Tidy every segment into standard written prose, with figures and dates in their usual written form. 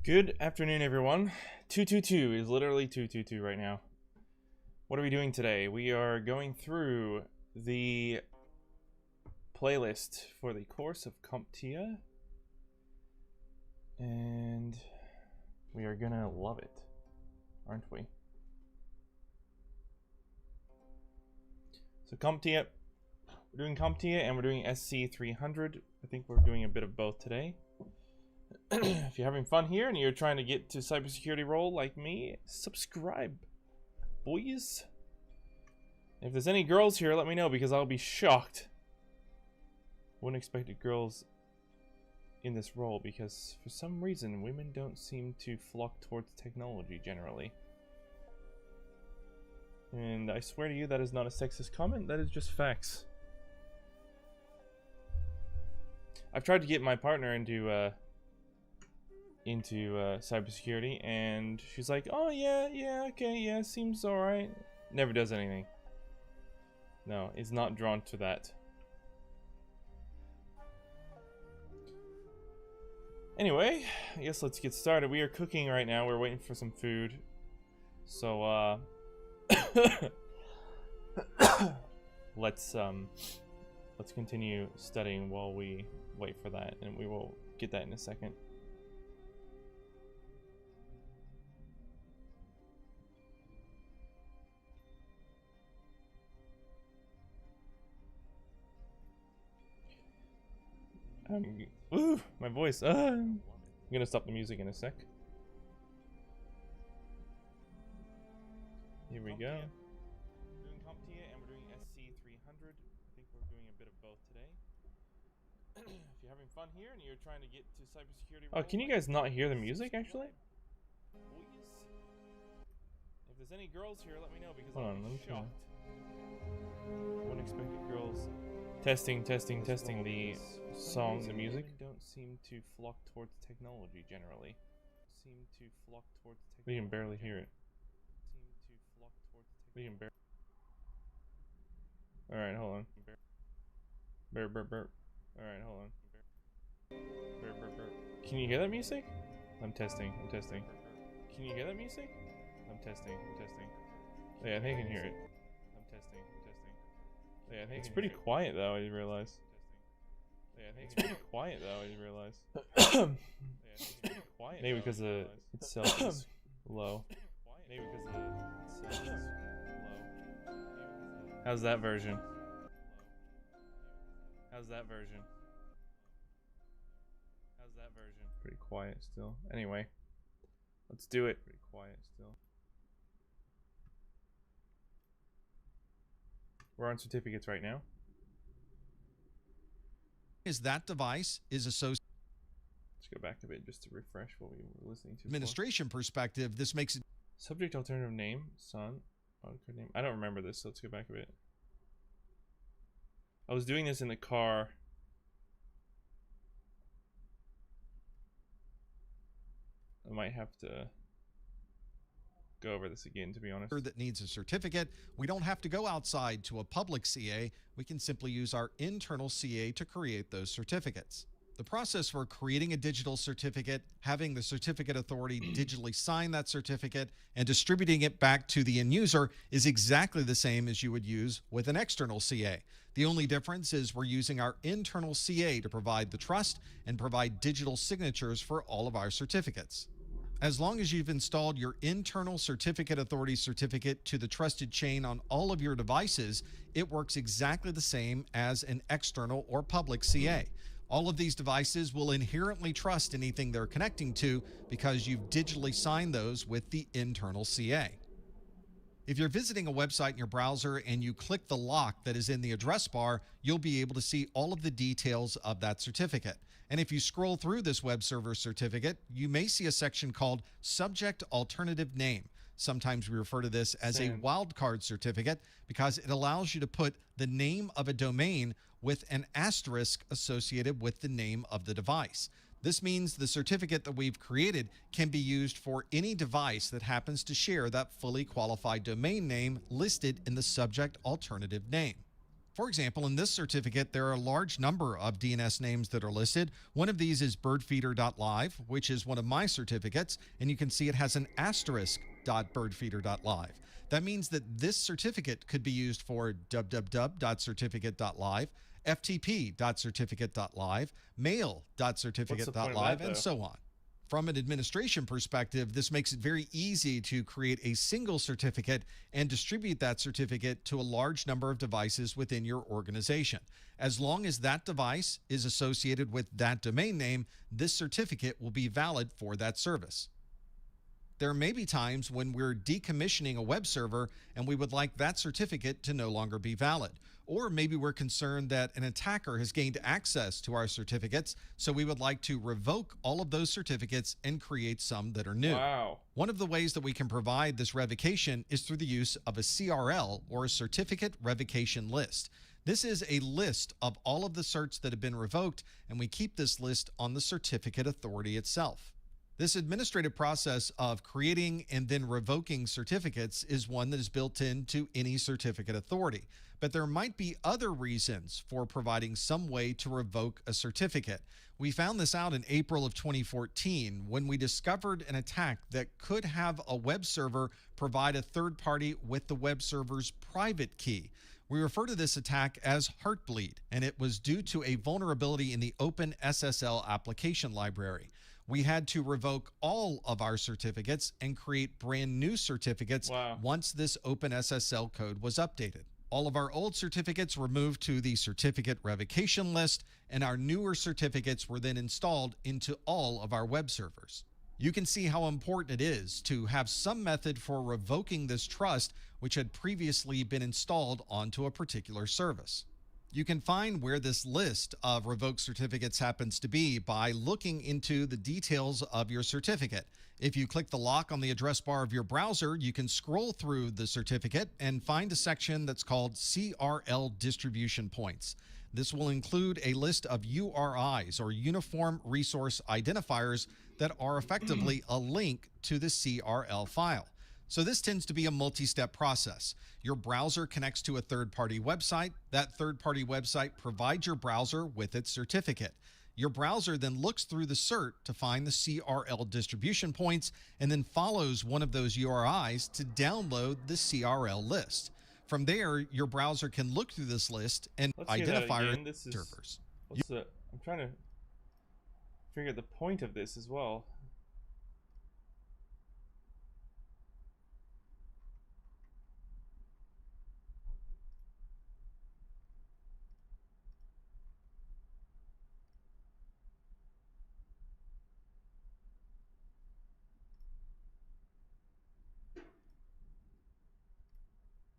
Good afternoon, everyone. 222 is literally 222 right now. What are we doing today? We are going through the playlist for the course of CompTIA, and we are gonna love it, aren't we? So CompTIA, we're doing CompTIA and we're doing SC-300. I think we're doing a bit of both today. If you're having fun here and you're trying to get to cybersecurity role like me, subscribe, boys. If there's any girls here, let me know because I'll be shocked. Wouldn't expect girls in this role because for some reason women don't seem to flock towards technology generally. And I swear to you that is not a sexist comment, that is just facts. I've tried to get my partner into cybersecurity, and she's like, oh yeah, okay, yeah, seems alright. Never does anything. No, is not drawn to that. Anyway, I guess let's get started. We are cooking right now. We're waiting for some food. So let's continue studying while we wait for that, and we will get that in a second. Ooh, my voice. I'm gonna stop the music in a sec. Here we go. We're doing CompTIA and we're doing SC-300. I think we're doing a bit of both today. If you're having fun here and you're trying to get to cybersecurity. Oh, can you guys not hear the music actually? If there's any girls here, let me know because I'm shocked. Wouldn't expect girls. Testing the song, the music. Don't seem to flock towards technology generally. We can barely hear it. We can barely. All right, hold on. Burp. All right, hold on. Burp. Can you hear that music? I'm testing. Can you hear that music? I'm testing. Yeah, I think I can hear it. I'm testing. Yeah, I think it's pretty quiet though, I realize. Maybe because the itself is low. How's that version? Pretty quiet still. Anyway, let's do it. Pretty quiet still. We're on certificates right now. Is that device is associated. Let's go back a bit just to refresh what we were listening to. Administration perspective, this makes it. Subject alternative name, son. Code name. I don't remember this, so let's go back a bit. I was doing this in the car. I might have to go over this again, to be honest. That needs a certificate. We don't have to go outside to a public CA. We can simply use our internal CA to create those certificates. The process for creating a digital certificate, having the certificate authority digitally sign that certificate, and distributing it back to the end user is exactly the same as you would use with an external CA. The only difference is we're using our internal CA to provide the trust and provide digital signatures for all of our certificates. As long as you've installed your internal certificate authority certificate to the trusted chain on all of your devices, it works exactly the same as an external or public CA. All of these devices will inherently trust anything they're connecting to because you've digitally signed those with the internal CA. If you're visiting a website in your browser and you click the lock that is in the address bar, you'll be able to see all of the details of that certificate. And if you scroll through this web server certificate, you may see a section called Subject Alternative Name. Sometimes we refer to this as a wildcard certificate because it allows you to put the name of a domain with an asterisk associated with the name of the device. This means the certificate that we've created can be used for any device that happens to share that fully qualified domain name listed in the subject alternative name. For example, in this certificate, there are a large number of DNS names that are listed. One of these is birdfeeder.live, which is one of my certificates, and you can see it has an asterisk.birdfeeder.live. That means that this certificate could be used for www.certificate.live, ftp.certificate.live, mail.certificate.live, and so on. From an administration perspective, this makes it very easy to create a single certificate and distribute that certificate to a large number of devices within your organization. As long as that device is associated with that domain name, this certificate will be valid for that service. There may be times when we're decommissioning a web server and we would like that certificate to no longer be valid. Or maybe we're concerned that an attacker has gained access to our certificates, so we would like to revoke all of those certificates and create some that are new. Wow. One of the ways that we can provide this revocation is through the use of a CRL, or a certificate revocation list. This is a list of all of the certs that have been revoked, and we keep this list on the certificate authority itself. This administrative process of creating and then revoking certificates is one that is built into any certificate authority. But there might be other reasons for providing some way to revoke a certificate. We found this out in April of 2014 when we discovered an attack that could have a web server provide a third party with the web server's private key. We refer to this attack as Heartbleed, and it was due to a vulnerability in the OpenSSL application library. We had to revoke all of our certificates and create brand new certificates once this OpenSSL code was updated. All of our old certificates were moved to the certificate revocation list, and our newer certificates were then installed into all of our web servers. You can see how important it is to have some method for revoking this trust which had previously been installed onto a particular service. You can find where this list of revoked certificates happens to be by looking into the details of your certificate. If you click the lock on the address bar of your browser, you can scroll through the certificate and find a section that's called CRL distribution points. This will include a list of URIs, or Uniform Resource Identifiers, that are effectively a link to the CRL file. So this tends to be a multi-step process. Your browser connects to a third-party website. That third-party website provides your browser with its certificate. Your browser then looks through the cert to find the CRL distribution points and then follows one of those URIs to download the CRL list. From there, your browser can look through this list and identify servers. I'm trying to figure out the point of this as well.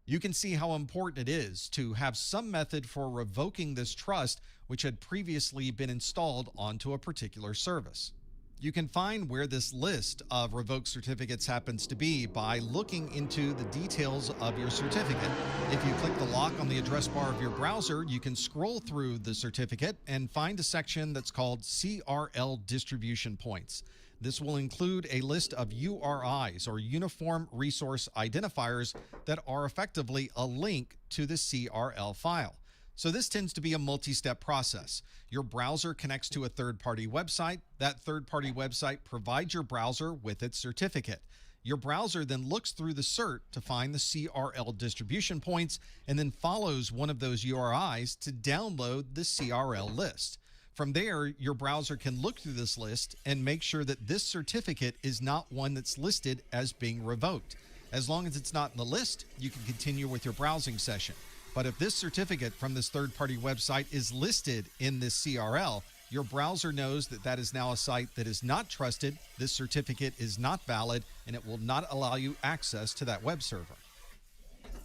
You can see how important it is to have some method for revoking this trust which had previously been installed onto a particular service. You can find where this list of revoked certificates happens to be by looking into the details of your certificate. If you click the lock on the address bar of your browser, you can scroll through the certificate and find a section that's called CRL distribution points. This will include a list of URIs, or Uniform Resource Identifiers, that are effectively a link to the CRL file. So this tends to be a multi-step process. Your browser connects to a third-party website. That third-party website provides your browser with its certificate. Your browser then looks through the cert to find the CRL distribution points and then follows one of those URIs to download the CRL list. From there, your browser can look through this list and make sure that this certificate is not one that's listed as being revoked. As long as it's not in the list, you can continue with your browsing session. But if this certificate from this third-party website is listed in this CRL, your browser knows that that is now a site that is not trusted, this certificate is not valid, and it will not allow you access to that web server.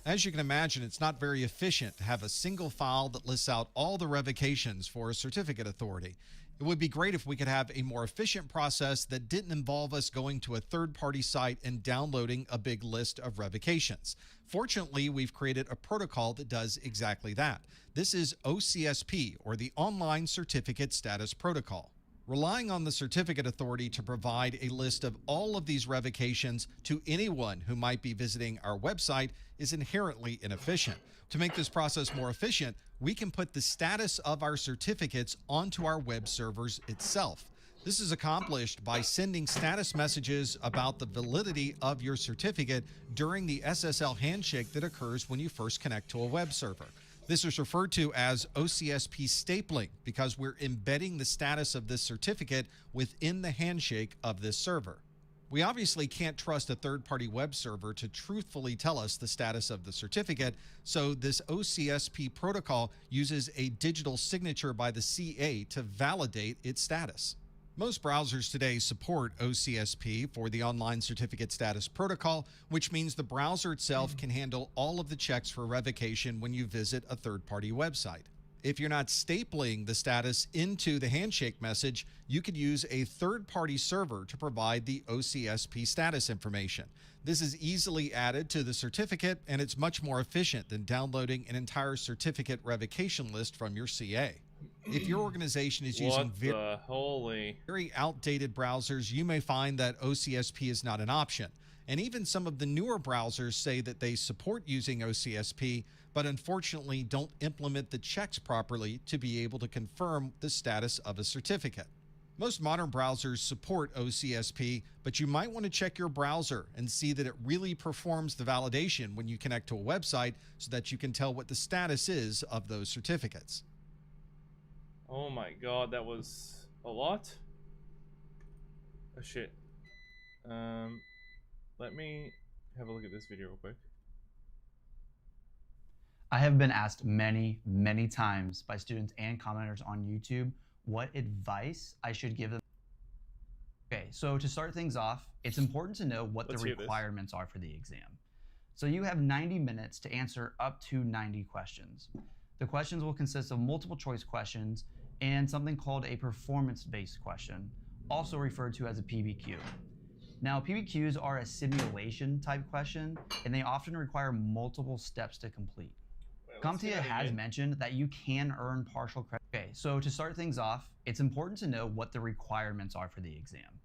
As you can imagine, it's not very efficient to have a single file that lists out all the revocations for a certificate authority. It would be great if we could have a more efficient process that didn't involve us going to a third-party site and downloading a big list of revocations. Fortunately, we've created a protocol that does exactly that. This is OCSP, or the Online Certificate Status Protocol. Relying on the certificate authority to provide a list of all of these revocations to anyone who might be visiting our website is inherently inefficient. To make this process more efficient, we can put the status of our certificates onto our web servers itself. This is accomplished by sending status messages about the validity of your certificate during the SSL handshake that occurs when you first connect to a web server. This is referred to as OCSP stapling because we're embedding the status of this certificate within the handshake of this server. We obviously can't trust a third-party web server to truthfully tell us the status of the certificate, so this OCSP protocol uses a digital signature by the CA to validate its status. Most browsers today support OCSP for the Online Certificate Status Protocol, which means the browser itself can handle all of the checks for revocation when you visit a third-party website. If you're not stapling the status into the handshake message, you could use a third-party server to provide the OCSP status information. This is easily added to the certificate, and it's much more efficient than downloading an entire certificate revocation list from your CA. If your organization is using very outdated browsers, you may find that OCSP is not an option. And even some of the newer browsers say that they support using OCSP, but unfortunately don't implement the checks properly to be able to confirm the status of a certificate. Most modern browsers support OCSP, but you might want to check your browser and see that it really performs the validation when you connect to a website so that you can tell what the status is of those certificates. Oh my god, that was a lot. Oh shit. Let me have a look at this video real quick. I have been asked many times by students and commenters on YouTube what advice I should give them. Okay, so to start things off, it's important to know what the requirements are for the exam. So you have 90 minutes to answer up to 90 questions. The questions will consist of multiple choice questions and something called a performance-based question, also referred to as a PBQ. Now, PBQs are a simulation type question, and they often require multiple steps to complete. CompTIA has mentioned that you can earn partial credit. Okay, so to start things off, it's important to know what the requirements are for the exam.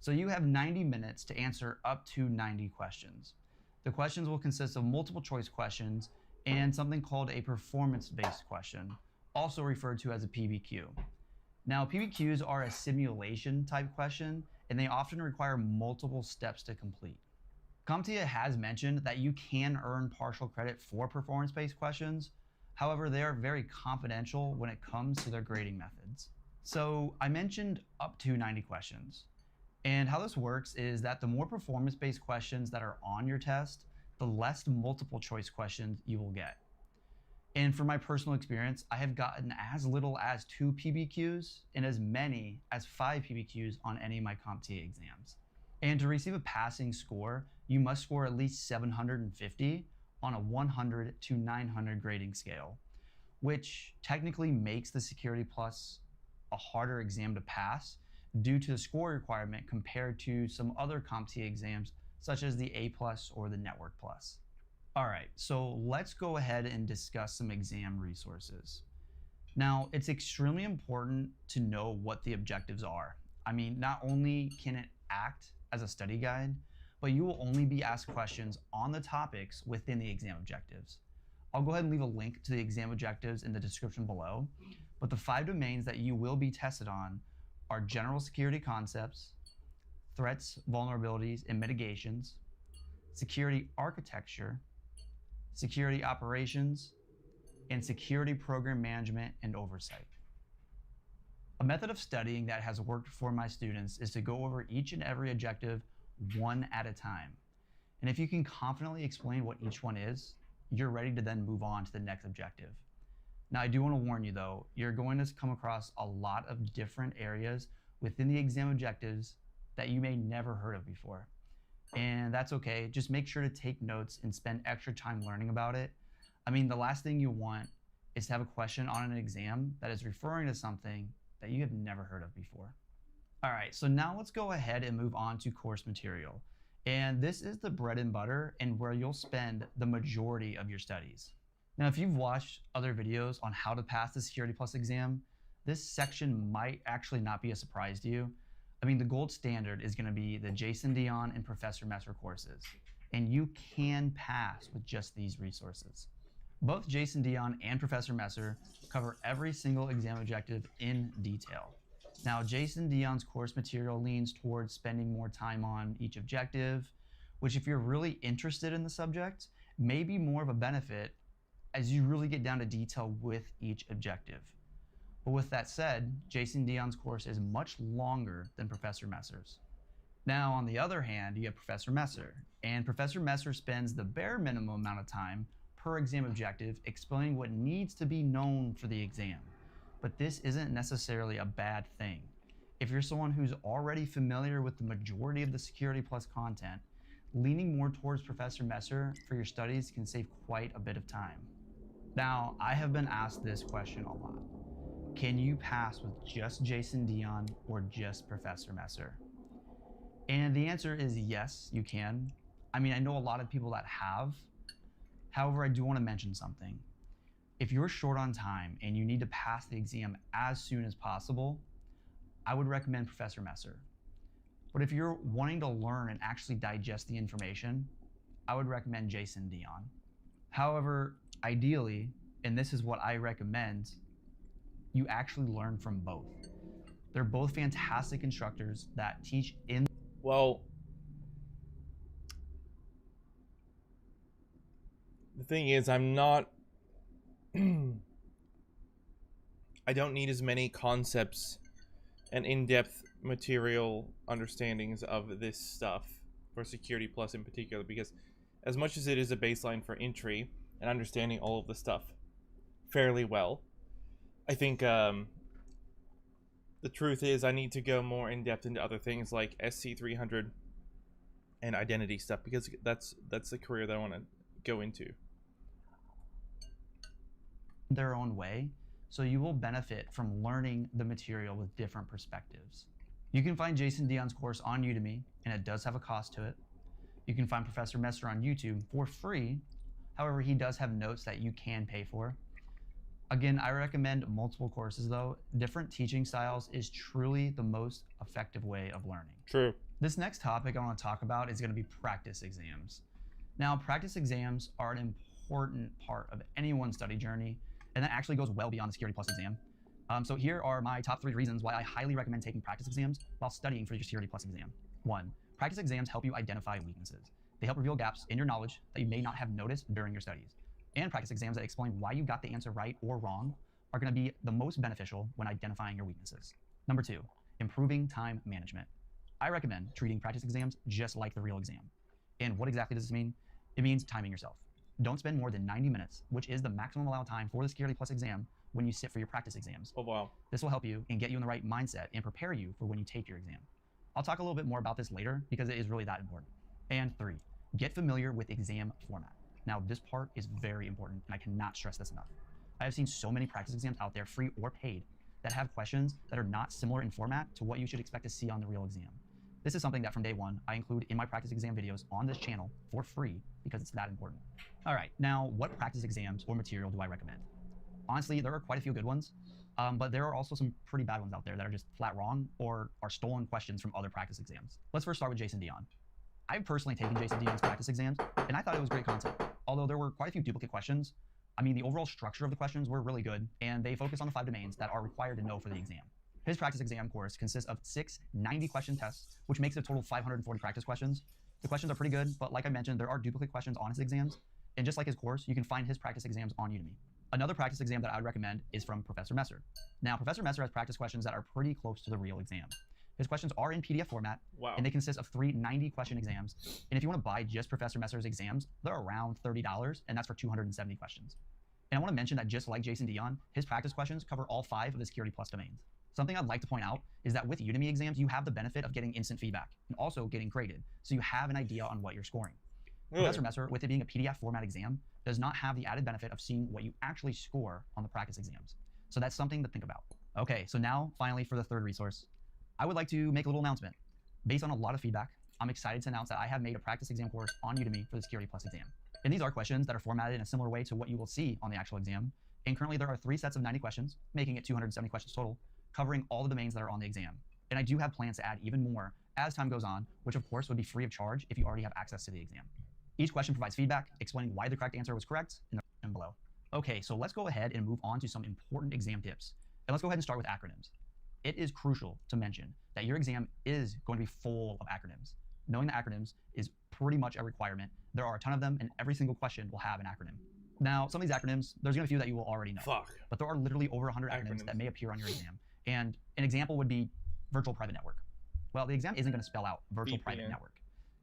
So you have 90 minutes to answer up to 90 questions. The questions will consist of multiple choice questions and something called a performance-based question, also referred to as a PBQ. Now, PBQs are a simulation type question, and they often require multiple steps to complete. CompTIA has mentioned that you can earn partial credit for performance-based questions. However, they are very confidential when it comes to their grading methods. So I mentioned up to 90 questions. And how this works is that the more performance-based questions that are on your test, the less multiple choice questions you will get. And from my personal experience, I have gotten as little as 2 PBQs and as many as 5 PBQs on any of my CompTIA exams. And to receive a passing score, you must score at least 750 on a 100 to 900 grading scale, which technically makes the Security Plus a harder exam to pass due to the score requirement compared to some other CompTIA exams, such as the A+ or the Network Plus. All right, so let's go ahead and discuss some exam resources. Now, it's extremely important to know what the objectives are. I mean, not only can it act as a study guide, but you will only be asked questions on the topics within the exam objectives. I'll go ahead and leave a link to the exam objectives in the description below, but the 5 domains that you will be tested on are general security concepts, threats, vulnerabilities, and mitigations, security architecture, security operations, and security program management and oversight. A method of studying that has worked for my students is to go over each and every objective one at a time. And if you can confidently explain what each one is, you're ready to then move on to the next objective. Now, I do want to warn you though, you're going to come across a lot of different areas within the exam objectives that you may never heard of before. And that's okay. Just make sure to take notes and spend extra time learning about it. I mean, the last thing you want is to have a question on an exam that is referring to something that you have never heard of before. All right, so now let's go ahead and move on to course material. And this is the bread and butter and where you'll spend the majority of your studies. Now, if you've watched other videos on how to pass the Security Plus exam, this section might actually not be a surprise to you. I mean, the gold standard is going to be the Jason Dion and Professor Messer courses, and you can pass with just these resources. Both Jason Dion and Professor Messer cover every single exam objective in detail. Now, Jason Dion's course material leans towards spending more time on each objective, which if you're really interested in the subject, may be more of a benefit as you really get down to detail with each objective. But with that said, Jason Dion's course is much longer than Professor Messer's. Now, on the other hand, you have Professor Messer, and Professor Messer spends the bare minimum amount of time per exam objective explaining what needs to be known for the exam. But this isn't necessarily a bad thing. If you're someone who's already familiar with the majority of the Security Plus content, leaning more towards Professor Messer for your studies can save quite a bit of time. Now, I have been asked this question a lot. Can you pass with just Jason Dion or just Professor Messer? And the answer is yes, you can. I mean, I know a lot of people that have. However, I do want to mention something. If you're short on time and you need to pass the exam as soon as possible, I would recommend Professor Messer. But if you're wanting to learn and actually digest the information, I would recommend Jason Dion. However, ideally, and this is what I recommend, you actually learn from both. They're both fantastic instructors that teach in... Well, the thing is, I'm not... I don't need as many concepts and in-depth material understandings of this stuff for Security Plus in particular, because as much as it is a baseline for entry and understanding all of the stuff fairly well, I think the truth is I need to go more in-depth into other things like SC-300 and identity stuff, because that's the career that I want to go into. Their own way, so you will benefit from learning the material with different perspectives. You can find Jason Dion's course on Udemy, and it does have a cost to it. You can find Professor Messer on YouTube for free. However, he does have notes that you can pay for. Again, I recommend multiple courses though. Different teaching styles is truly the most effective way of learning. True. This next topic I want to talk about is going to be practice exams. Now, practice exams are an important part of anyone's study journey, and that actually goes well beyond the Security Plus exam. So here are my top 3 reasons why I highly recommend taking practice exams while studying for your Security Plus exam. 1, practice exams help you identify weaknesses. They help reveal gaps in your knowledge that you may not have noticed during your studies. And practice exams that explain why you got the answer right or wrong are going to be the most beneficial when identifying your weaknesses. Number 2, improving time management. I recommend treating practice exams just like the real exam. And what exactly does this mean? It means timing yourself. Don't spend more than 90 minutes, which is the maximum allowed time for the Security Plus exam when you sit for your practice exams. Oh, wow. This will help you and get you in the right mindset and prepare you for when you take your exam. I'll talk a little bit more about this later because it is really that important. And 3, get familiar with exam format. Now, this part is very important, and I cannot stress this enough. I have seen so many practice exams out there, free or paid, that have questions that are not similar in format to what you should expect to see on the real exam. This is something that from day one, I include in my practice exam videos on this channel for free because it's that important. All right, now what practice exams or material do I recommend? Honestly, there are quite a few good ones, but there are also some pretty bad ones out there that are just flat wrong or are stolen questions from other practice exams. Let's first start with Jason Dion. I've personally taken Jason Dion's practice exams, and I thought it was great content. Although there were quite a few duplicate questions, I mean, the overall structure of the questions were really good, and they focus on the 5 domains that are required to know for the exam. His practice exam course consists of 6 90-question tests, which makes a total of 540 practice questions. The questions are pretty good, but like I mentioned, there are duplicate questions on his exams, and just like his course, you can find his practice exams on Udemy. Another practice exam that I would recommend is from Professor Messer. Now, Professor Messer has practice questions that are pretty close to the real exam. His questions are in PDF format, Wow. and they consist of 3 90-question exams. And if you want to buy just Professor Messer's exams, they're around $30, and that's for 270 questions. And I want to mention that just like Jason Dion, his practice questions cover all 5 of the Security Plus domains. Something I'd like to point out is that with Udemy exams, you have the benefit of getting instant feedback and also getting graded, so you have an idea on what you're scoring. Really? Professor Messer, with it being a PDF format exam, does not have the added benefit of seeing what you actually score on the practice exams. So that's something to think about. Okay, so now finally for the 3rd resource. I would like to make a little announcement. Based on a lot of feedback, I'm excited to announce that I have made a practice exam course on Udemy for the Security Plus exam. And these are questions that are formatted in a similar way to what you will see on the actual exam. And currently there are 3 sets of 90 questions, making it 270 questions total, covering all the domains that are on the exam. And I do have plans to add even more as time goes on, which of course would be free of charge if you already have access to the exam. Each question provides feedback, explaining why the correct answer was correct in the section below. Okay, so let's go ahead and move on to some important exam tips. And let's go ahead and start with acronyms. It is crucial to mention that your exam is going to be full of acronyms. Knowing the acronyms is pretty much a requirement. There are a ton of them, and every single question will have an acronym. Now, some of these acronyms, there's going to be a few that you will already know. But there are literally over 100 acronyms that may appear on your exam. And an example would be virtual private network. Well, the exam isn't going to spell out virtual private network.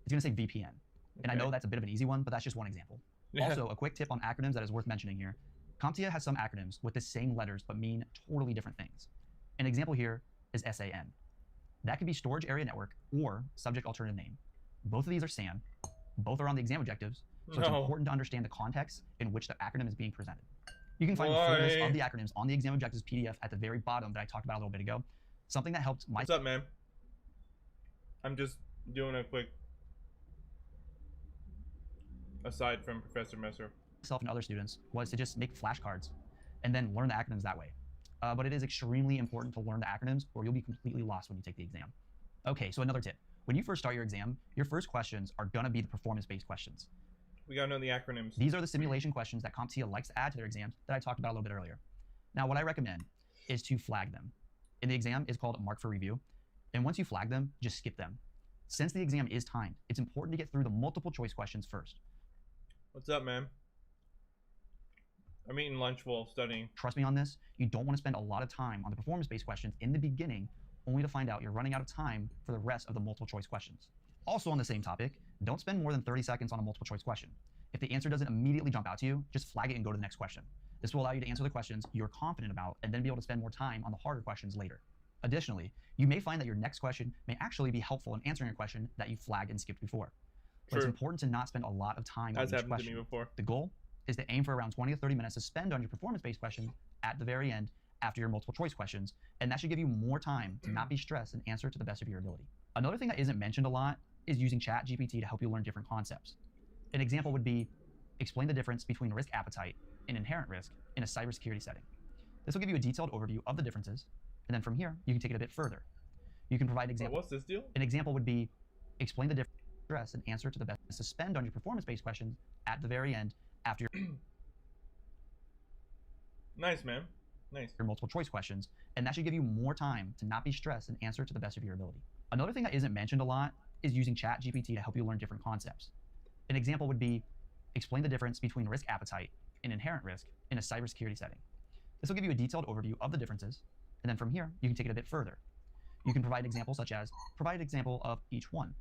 It's going to say VPN. And I know that's a bit of an easy one, but that's just one example. Also, a quick tip on acronyms that is worth mentioning here. CompTIA has some acronyms with the same letters but mean totally different things. An example here is SAN. That could be storage area network or subject alternative name. Both of these are SAN. Both are on the exam objectives, so it's important to understand the context in which the acronym is being presented. You can find the fullness of the acronyms on the exam objectives PDF at the very bottom that I talked about a little bit ago. Something that helped my— What's up, man? I'm just doing a quick aside from Professor Messer. Myself and other students was to just make flashcards and then learn the acronyms that way. But it is extremely important to learn the acronyms or you'll be completely lost when you take the exam. Okay, so another tip. When you first start your exam, your first questions are gonna be the performance-based questions. We gotta know the acronyms. These are the simulation questions that CompTIA likes to add to their exams that I talked about a little bit earlier. Now, what I recommend is to flag them. In the exam, it's called mark for review. And once you flag them, just skip them. Since the exam is timed, it's important to get through the multiple choice questions first. What's up, man? I'm eating lunch while studying. Trust me on this, you don't want to spend a lot of time on the performance-based questions in the beginning, only to find out you're running out of time for the rest of the multiple choice questions. Also on the same topic, don't spend more than 30 seconds on a multiple choice question. If the answer doesn't immediately jump out to you, just flag it and go to the next question. This will allow you to answer the questions you're confident about and then be able to spend more time on the harder questions later. Additionally, you may find that your next question may actually be helpful in answering a question that you flagged and skipped before. But it's important to not spend a lot of time on each question. That's happened to me before. The goal is to aim for around 20 to 30 minutes to spend on your performance-based question at the very end after your multiple choice questions, and that should give you more time to not be stressed and answer to the best of your ability. Another thing that isn't mentioned a lot is using ChatGPT to help you learn different concepts. An example would be, explain the difference between risk appetite and inherent risk in a cybersecurity setting. This will give you a detailed overview of the differences, and then from here, you can take it a bit further. You can provide an example. What's this deal? An example would be, explain the difference and answer to the best. To spend on your performance-based questions at the very end after your Nice, man. Nice. Your multiple choice questions, and that should give you more time to not be stressed and answer to the best of your ability. Another thing that isn't mentioned a lot is using ChatGPT to help you learn different concepts. An example would be, explain the difference between risk appetite and inherent risk in a cybersecurity setting. This will give you a detailed overview of the differences, and then from here, you can take it a bit further. You can provide examples such as, provide an example of each one.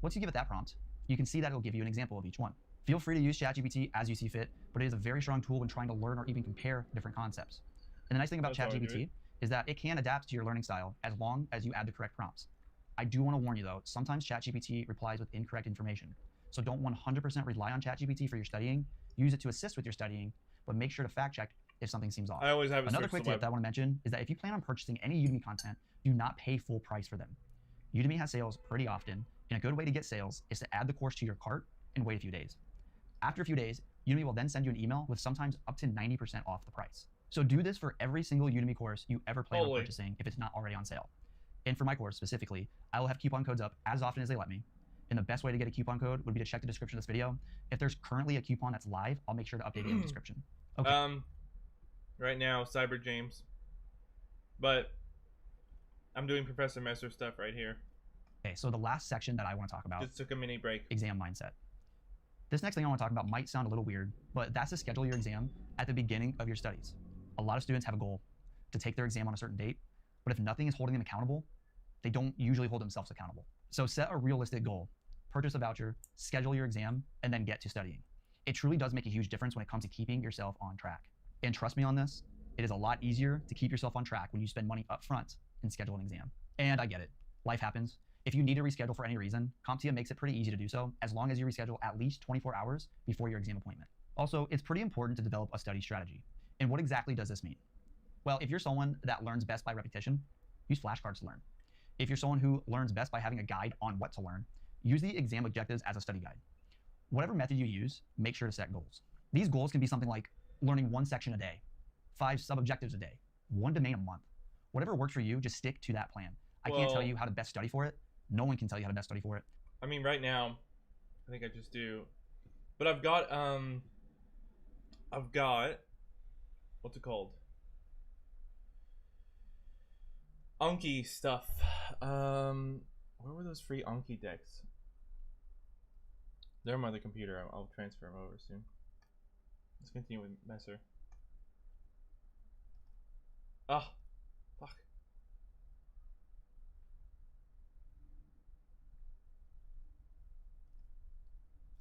Once you give it that prompt, you can see that it'll give you an example of each one. Feel free to use ChatGPT as you see fit, but it is a very strong tool when trying to learn or even compare different concepts. And the nice thing about ChatGPT is that it can adapt to your learning style as long as you add the correct prompts. I do want to warn you though, sometimes ChatGPT replies with incorrect information. So don't 100% rely on ChatGPT for your studying. Use it to assist with your studying, but make sure to fact check if something seems off. I always have Another quick tip that I want to mention is that if you plan on purchasing any Udemy content, do not pay full price for them. Udemy has sales pretty often, and a good way to get sales is to add the course to your cart and wait a few days. After a few days, Udemy will then send you an email with sometimes up to 90% off the price. So do this for every single Udemy course you ever plan on purchasing if it's not already on sale. And for my course specifically, I will have coupon codes up as often as they let me. And the best way to get a coupon code would be to check the description of this video. If there's currently a coupon that's live, I'll make sure to update it in the description. Okay. Right now, Cyber James. But I'm doing Professor Messer stuff right here. Okay, so the last section that I want to talk about. Just took a mini break. Exam mindset. This next thing I want to talk about might sound a little weird, but that's to schedule your exam at the beginning of your studies. A lot of students have a goal to take their exam on a certain date, but if nothing is holding them accountable, they don't usually hold themselves accountable. So set a realistic goal, purchase a voucher, schedule your exam, and then get to studying. It truly does make a huge difference when it comes to keeping yourself on track. And trust me on this, it is a lot easier to keep yourself on track when you spend money up front and schedule an exam. And I get it, life happens. If you need to reschedule for any reason, CompTIA makes it pretty easy to do so, as long as you reschedule at least 24 hours before your exam appointment. Also, it's pretty important to develop a study strategy. And what exactly does this mean? Well, if you're someone that learns best by repetition, use flashcards to learn. If you're someone who learns best by having a guide on what to learn, use the exam objectives as a study guide. Whatever method you use, make sure to set goals. These goals can be something like learning one section a day, 5 sub-objectives a day, 1 domain a month. Whatever works for you, just stick to that plan. I can't tell you how to best study for it. No one can tell you how to best study for it. I mean, right now, I think I just do, but I've got what's it called? Anki stuff. Where were those free Anki decks? They're on my other computer. I'll transfer them over soon. Let's continue with Messer. Ah, fuck.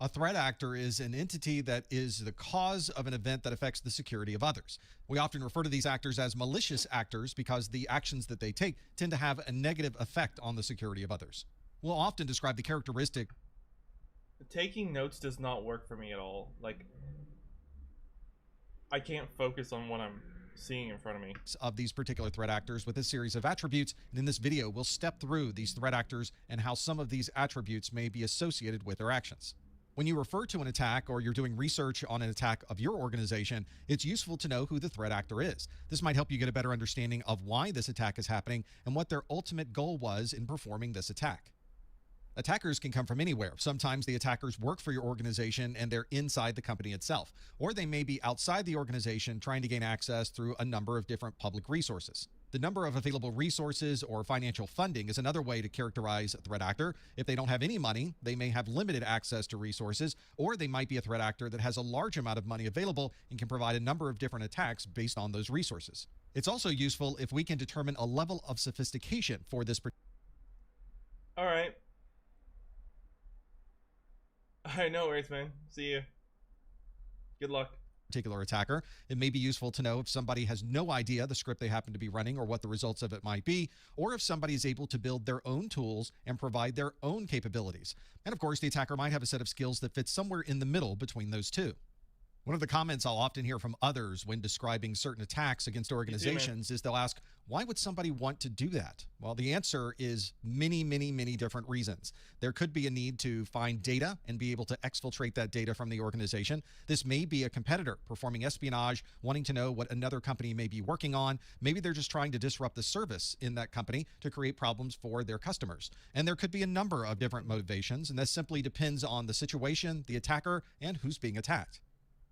A threat actor is an entity that is the cause of an event that affects the security of others. We often refer to these actors as malicious actors because the actions that they take tend to have a negative effect on the security of others. We'll often describe the characteristic. Taking notes does not work for me at all. Like, I can't focus on what I'm seeing in front of me. Of these particular threat actors with a series of attributes, and in this video we'll step through these threat actors and how some of these attributes may be associated with their actions. When you refer to an attack or you're doing research on an attack of your organization, it's useful to know who the threat actor is. This might help you get a better understanding of why this attack is happening and what their ultimate goal was in performing this attack. Attackers can come from anywhere. Sometimes the attackers work for your organization and they're inside the company itself, or they may be outside the organization trying to gain access through a number of different public resources. The number of available resources or financial funding is another way to characterize a threat actor. If they don't have any money, they may have limited access to resources, or they might be a threat actor that has a large amount of money available and can provide a number of different attacks based on those resources. It's also useful if we can determine a level of sophistication for this. All right. I know, worries, man. See you. Good luck. Particular attacker. It may be useful to know if somebody has no idea the script they happen to be running or what the results of it might be, or if somebody is able to build their own tools and provide their own capabilities. And of course, the attacker might have a set of skills that fits somewhere in the middle between those two. One of the comments I'll often hear from others when describing certain attacks against organizations is they'll ask, why would somebody want to do that? Well, the answer is many, many, many different reasons. There could be a need to find data and be able to exfiltrate that data from the organization. This may be a competitor performing espionage, wanting to know what another company may be working on. Maybe they're just trying to disrupt the service in that company to create problems for their customers. And there could be a number of different motivations, and that simply depends on the situation, the attacker, and who's being attacked.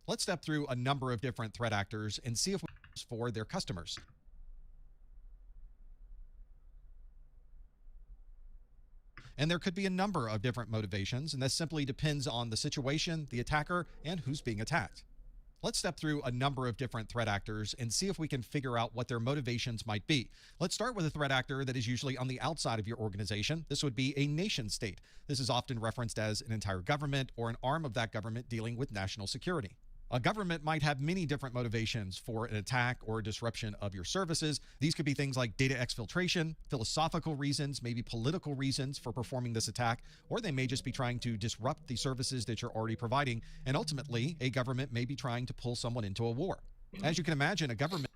Let's step through a number of different threat actors and see if we can use for their customers. And there could be a number of different motivations, and that simply depends on the situation, the attacker, and who's being attacked. Let's step through a number of different threat actors and see if we can figure out what their motivations might be. Let's start with a threat actor that is usually on the outside of your organization. This would be a nation state. This is often referenced as an entire government or an arm of that government dealing with national security. A government might have many different motivations for an attack or disruption of your services. These could be things like data exfiltration, philosophical reasons, maybe political reasons for performing this attack, or they may just be trying to disrupt the services that you're already providing. And ultimately, a government may be trying to pull someone into a war. As you can imagine, a government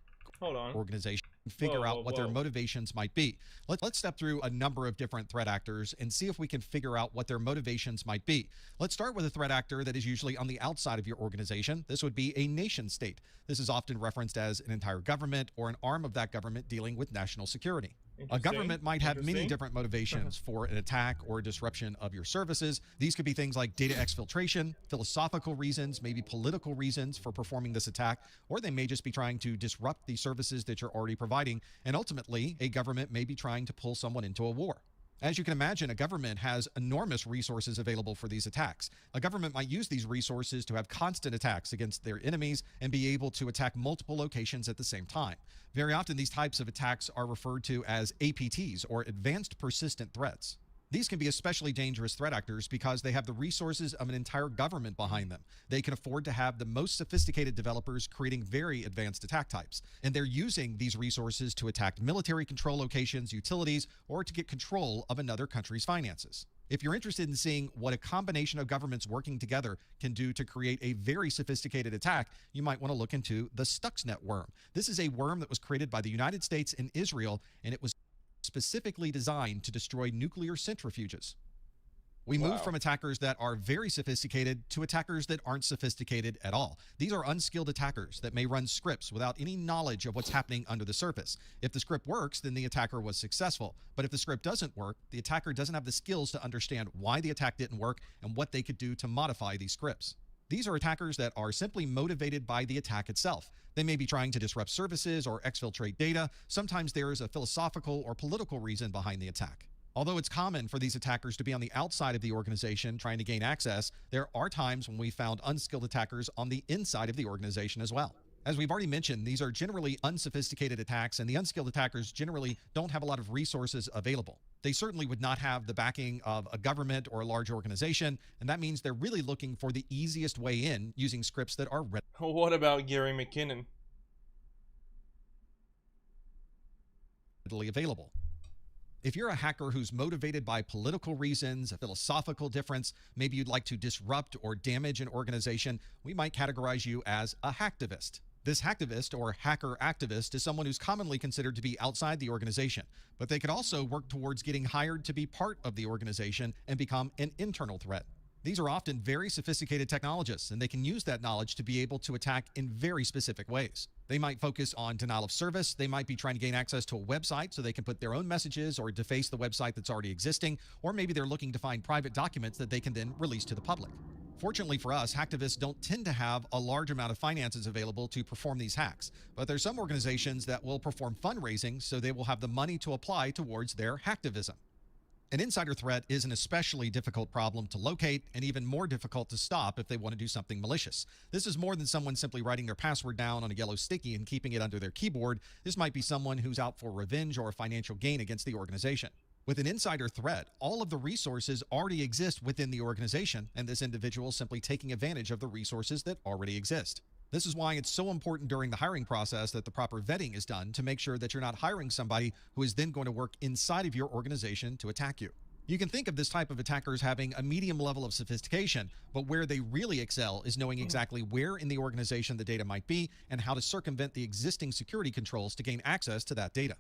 organization figure out what their motivations might be. Let's step through a number of different threat actors and see if we can figure out what their motivations might be. Let's start with a threat actor that is usually on the outside of your organization. This would be a nation state. This is often referenced as an entire government or an arm of that government dealing with national security. A government might have many different motivations for an attack or disruption of your services. These could be things like data exfiltration, philosophical reasons, maybe political reasons for performing this attack, or they may just be trying to disrupt the services that you're already providing. And ultimately, a government may be trying to pull someone into a war. As you can imagine, a government has enormous resources available for these attacks. A government might use these resources to have constant attacks against their enemies and be able to attack multiple locations at the same time. Very often, these types of attacks are referred to as APTs, or Advanced Persistent Threats. These can be especially dangerous threat actors because they have the resources of an entire government behind them. They can afford to have the most sophisticated developers creating very advanced attack types. And they're using these resources to attack military control locations, utilities, or to get control of another country's finances. If you're interested in seeing what a combination of governments working together can do to create a very sophisticated attack, you might want to look into the Stuxnet worm. This is a worm that was created by the United States and Israel, and it was specifically designed to destroy nuclear centrifuges. We move Wow. from attackers that are very sophisticated to attackers that aren't sophisticated at all. These are unskilled attackers that may run scripts without any knowledge of what's happening under the surface. If the script works, then the attacker was successful. But if the script doesn't work, the attacker doesn't have the skills to understand why the attack didn't work and what they could do to modify these scripts. These are attackers that are simply motivated by the attack itself. They may be trying to disrupt services or exfiltrate data. Sometimes there is a philosophical or political reason behind the attack. Although it's common for these attackers to be on the outside of the organization trying to gain access, there are times when we found unskilled attackers on the inside of the organization as well. As we've already mentioned, these are generally unsophisticated attacks, and the unskilled attackers generally don't have a lot of resources available. They certainly would not have the backing of a government or a large organization, and that means they're really looking for the easiest way in using scripts that are What about Gary McKinnon? readily available. If you're a hacker who's motivated by political reasons, a philosophical difference, maybe you'd like to disrupt or damage an organization, we might categorize you as a hacktivist. This hacktivist or hacker activist is someone who's commonly considered to be outside the organization, but they could also work towards getting hired to be part of the organization and become an internal threat. These are often very sophisticated technologists, and they can use that knowledge to be able to attack in very specific ways. They might focus on denial of service. They might be trying to gain access to a website so they can put their own messages or deface the website that's already existing, or maybe they're looking to find private documents that they can then release to the public. Fortunately for us, hacktivists don't tend to have a large amount of finances available to perform these hacks, but there's some organizations that will perform fundraising so they will have the money to apply towards their hacktivism. An insider threat is an especially difficult problem to locate and even more difficult to stop if they want to do something malicious. This is more than someone simply writing their password down on a yellow sticky and keeping it under their keyboard. This might be someone who's out for revenge or financial gain against the organization. With an insider threat, all of the resources already exist within the organization, and this individual is simply taking advantage of the resources that already exist. This is why it's so important during the hiring process that the proper vetting is done to make sure that you're not hiring somebody who is then going to work inside of your organization to attack you. You can think of this type of attackers having a medium level of sophistication, but where they really excel is knowing exactly where in the organization the data might be and how to circumvent the existing security controls to gain access to that data.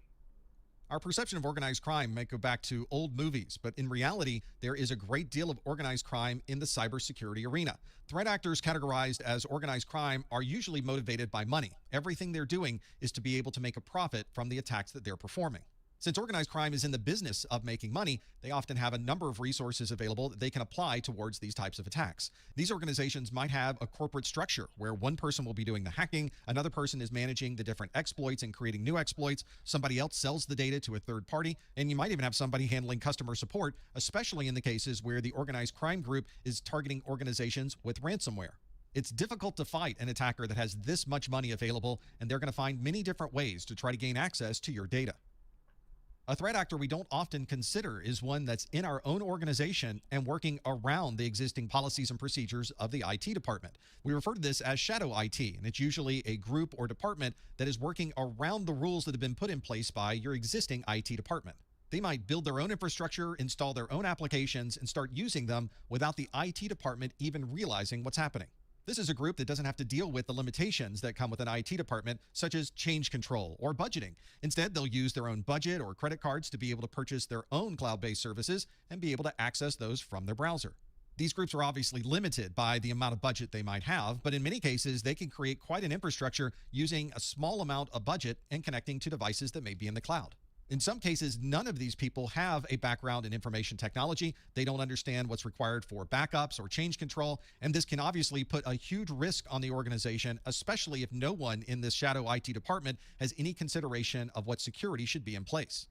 Our perception of organized crime might go back to old movies, but in reality, there is a great deal of organized crime in the cybersecurity arena. Threat actors categorized as organized crime are usually motivated by money. Everything they're doing is to be able to make a profit from the attacks that they're performing. Since organized crime is in the business of making money, they often have a number of resources available that they can apply towards these types of attacks. These organizations might have a corporate structure where one person will be doing the hacking, another person is managing the different exploits and creating new exploits, somebody else sells the data to a third party, and you might even have somebody handling customer support, especially in the cases where the organized crime group is targeting organizations with ransomware. It's difficult to fight an attacker that has this much money available, and they're going to find many different ways to try to gain access to your data. A threat actor we don't often consider is one that's in our own organization and working around the existing policies and procedures of the IT department. We refer to this as shadow IT, and it's usually a group or department that is working around the rules that have been put in place by your existing IT department. They might build their own infrastructure, install their own applications, and start using them without the IT department even realizing what's happening. This is a group that doesn't have to deal with the limitations that come with an IT department, such as change control or budgeting. Instead, they'll use their own budget or credit cards to be able to purchase their own cloud-based services and be able to access those from their browser. These groups are obviously limited by the amount of budget they might have, but in many cases, they can create quite an infrastructure using a small amount of budget and connecting to devices that may be in the cloud. In some cases, none of these people have a background in information technology. They don't understand what's required for backups or change control, and this can obviously put a huge risk on the organization, especially if no one in this shadow IT department has any consideration of what security should be in place.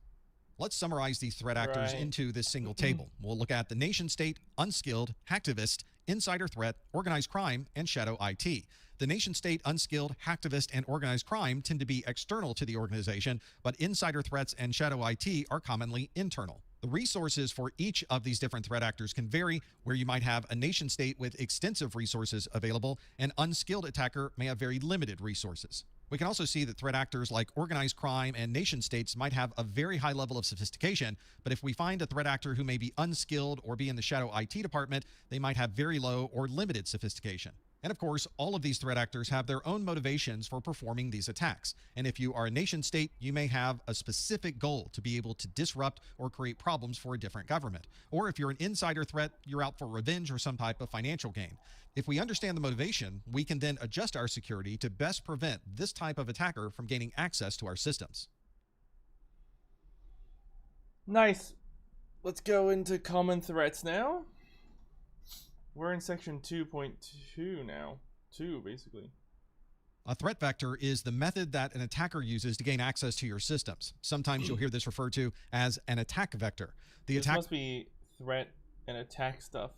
Let's summarize these threat actors into this single table. We'll look at the nation state, unskilled, hacktivist, insider threat, organized crime, and shadow IT. The nation state, unskilled, hacktivist, and organized crime tend to be external to the organization, but insider threats and shadow IT are commonly internal. The resources for each of these different threat actors can vary, where you might have a nation state with extensive resources available, and unskilled attacker may have very limited resources. We can also see that threat actors like organized crime and nation states might have a very high level of sophistication, but if we find a threat actor who may be unskilled or be in the shadow IT department, they might have very low or limited sophistication. And of course, all of these threat actors have their own motivations for performing these attacks. And if you are a nation state, you may have a specific goal to be able to disrupt or create problems for a different government. Or if you're an insider threat, you're out for revenge or some type of financial gain. If we understand the motivation, we can then adjust our security to best prevent this type of attacker from gaining access to our systems. Nice. Let's go into common threats now. We're in section 2.2 now. 2, basically. A threat vector is the method that an attacker uses to gain access to your systems. Sometimes you'll hear this referred to as an attack vector. This must be threat and attack stuff.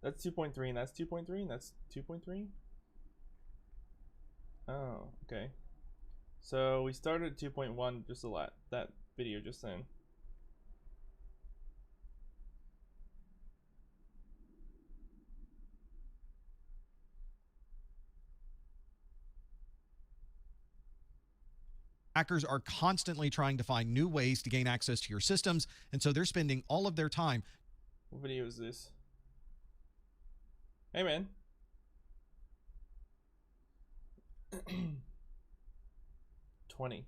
That's 2.3 and that's 2.3 and that's 2.3? Oh, okay. So we started at 2.1 just that video just then. Hackers are constantly trying to find new ways to gain access to your systems, and so they're spending all of their time. What video is this? Hey, man. 20.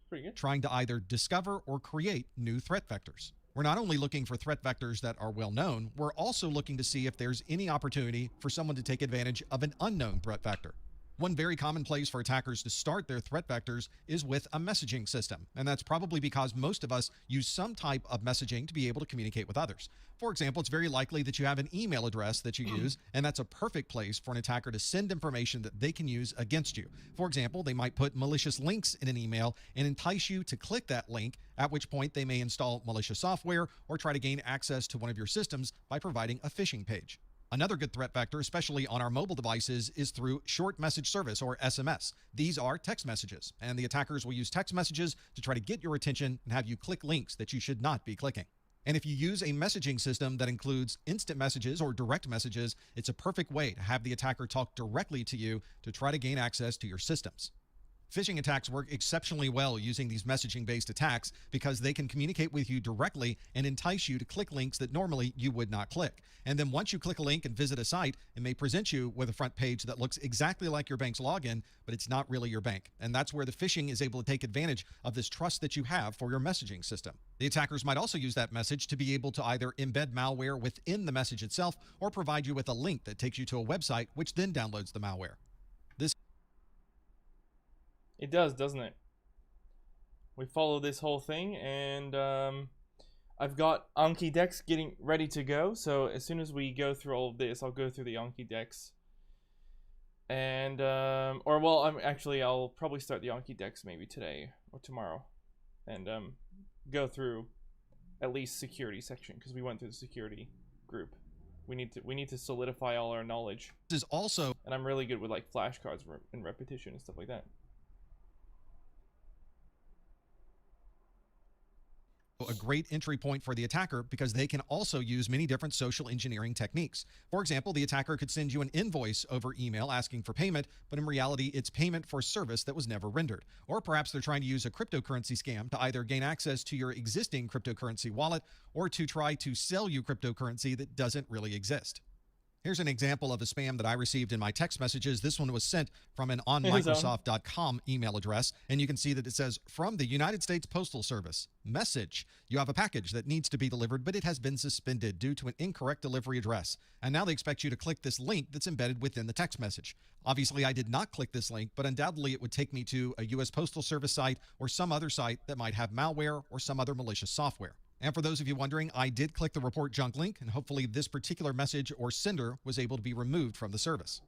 Pretty good. Trying to either discover or create new threat vectors. We're not only looking for threat vectors that are well known, we're also looking to see if there's any opportunity for someone to take advantage of an unknown threat vector. One very common place for attackers to start their threat vectors is with a messaging system, and that's probably because most of us use some type of messaging to be able to communicate with others. For example, it's very likely that you have an email address that you use, and that's a perfect place for an attacker to send information that they can use against you. For example, they might put malicious links in an email and entice you to click that link, at which point they may install malicious software or try to gain access to one of your systems by providing a phishing page. Another good threat vector, especially on our mobile devices, is through short message service, or SMS. These are text messages, and the attackers will use text messages to try to get your attention and have you click links that you should not be clicking. And if you use a messaging system that includes instant messages or direct messages, it's a perfect way to have the attacker talk directly to you to try to gain access to your systems. Phishing attacks work exceptionally well using these messaging-based attacks because they can communicate with you directly and entice you to click links that normally you would not click. And then once you click a link and visit a site, it may present you with a front page that looks exactly like your bank's login, but it's not really your bank. And that's where the phishing is able to take advantage of this trust that you have for your messaging system. The attackers might also use that message to be able to either embed malware within the message itself or provide you with a link that takes you to a website, which then downloads the malware. It does, doesn't it? We follow this whole thing, and I've got Anki decks getting ready to go. So as soon as we go through all of this, I'll go through the Anki decks, and I'll probably start the Anki decks maybe today or tomorrow, and go through at least security section because we went through the security group. We need to solidify all our knowledge. This is also, and I'm really good with like flashcards and repetition and stuff like that. a great entry point for the attacker because they can also use many different social engineering techniques. For example, the attacker could send you an invoice over email asking for payment, but in reality, it's payment for service that was never rendered. Or perhaps they're trying to use a cryptocurrency scam to either gain access to your existing cryptocurrency wallet or to try to sell you cryptocurrency that doesn't really exist. Here's an example of a spam that I received in my text messages. This one was sent from an onmicrosoft.com email address, and you can see that it says, from the United States Postal Service. Message. You have a package that needs to be delivered, but it has been suspended due to an incorrect delivery address. And now they expect you to click this link that's embedded within the text message. Obviously, I did not click this link, but undoubtedly it would take me to a U.S. Postal Service site or some other site that might have malware or some other malicious software. And for those of you wondering, I did click the report junk link, and hopefully this particular message or sender was able to be removed from the service.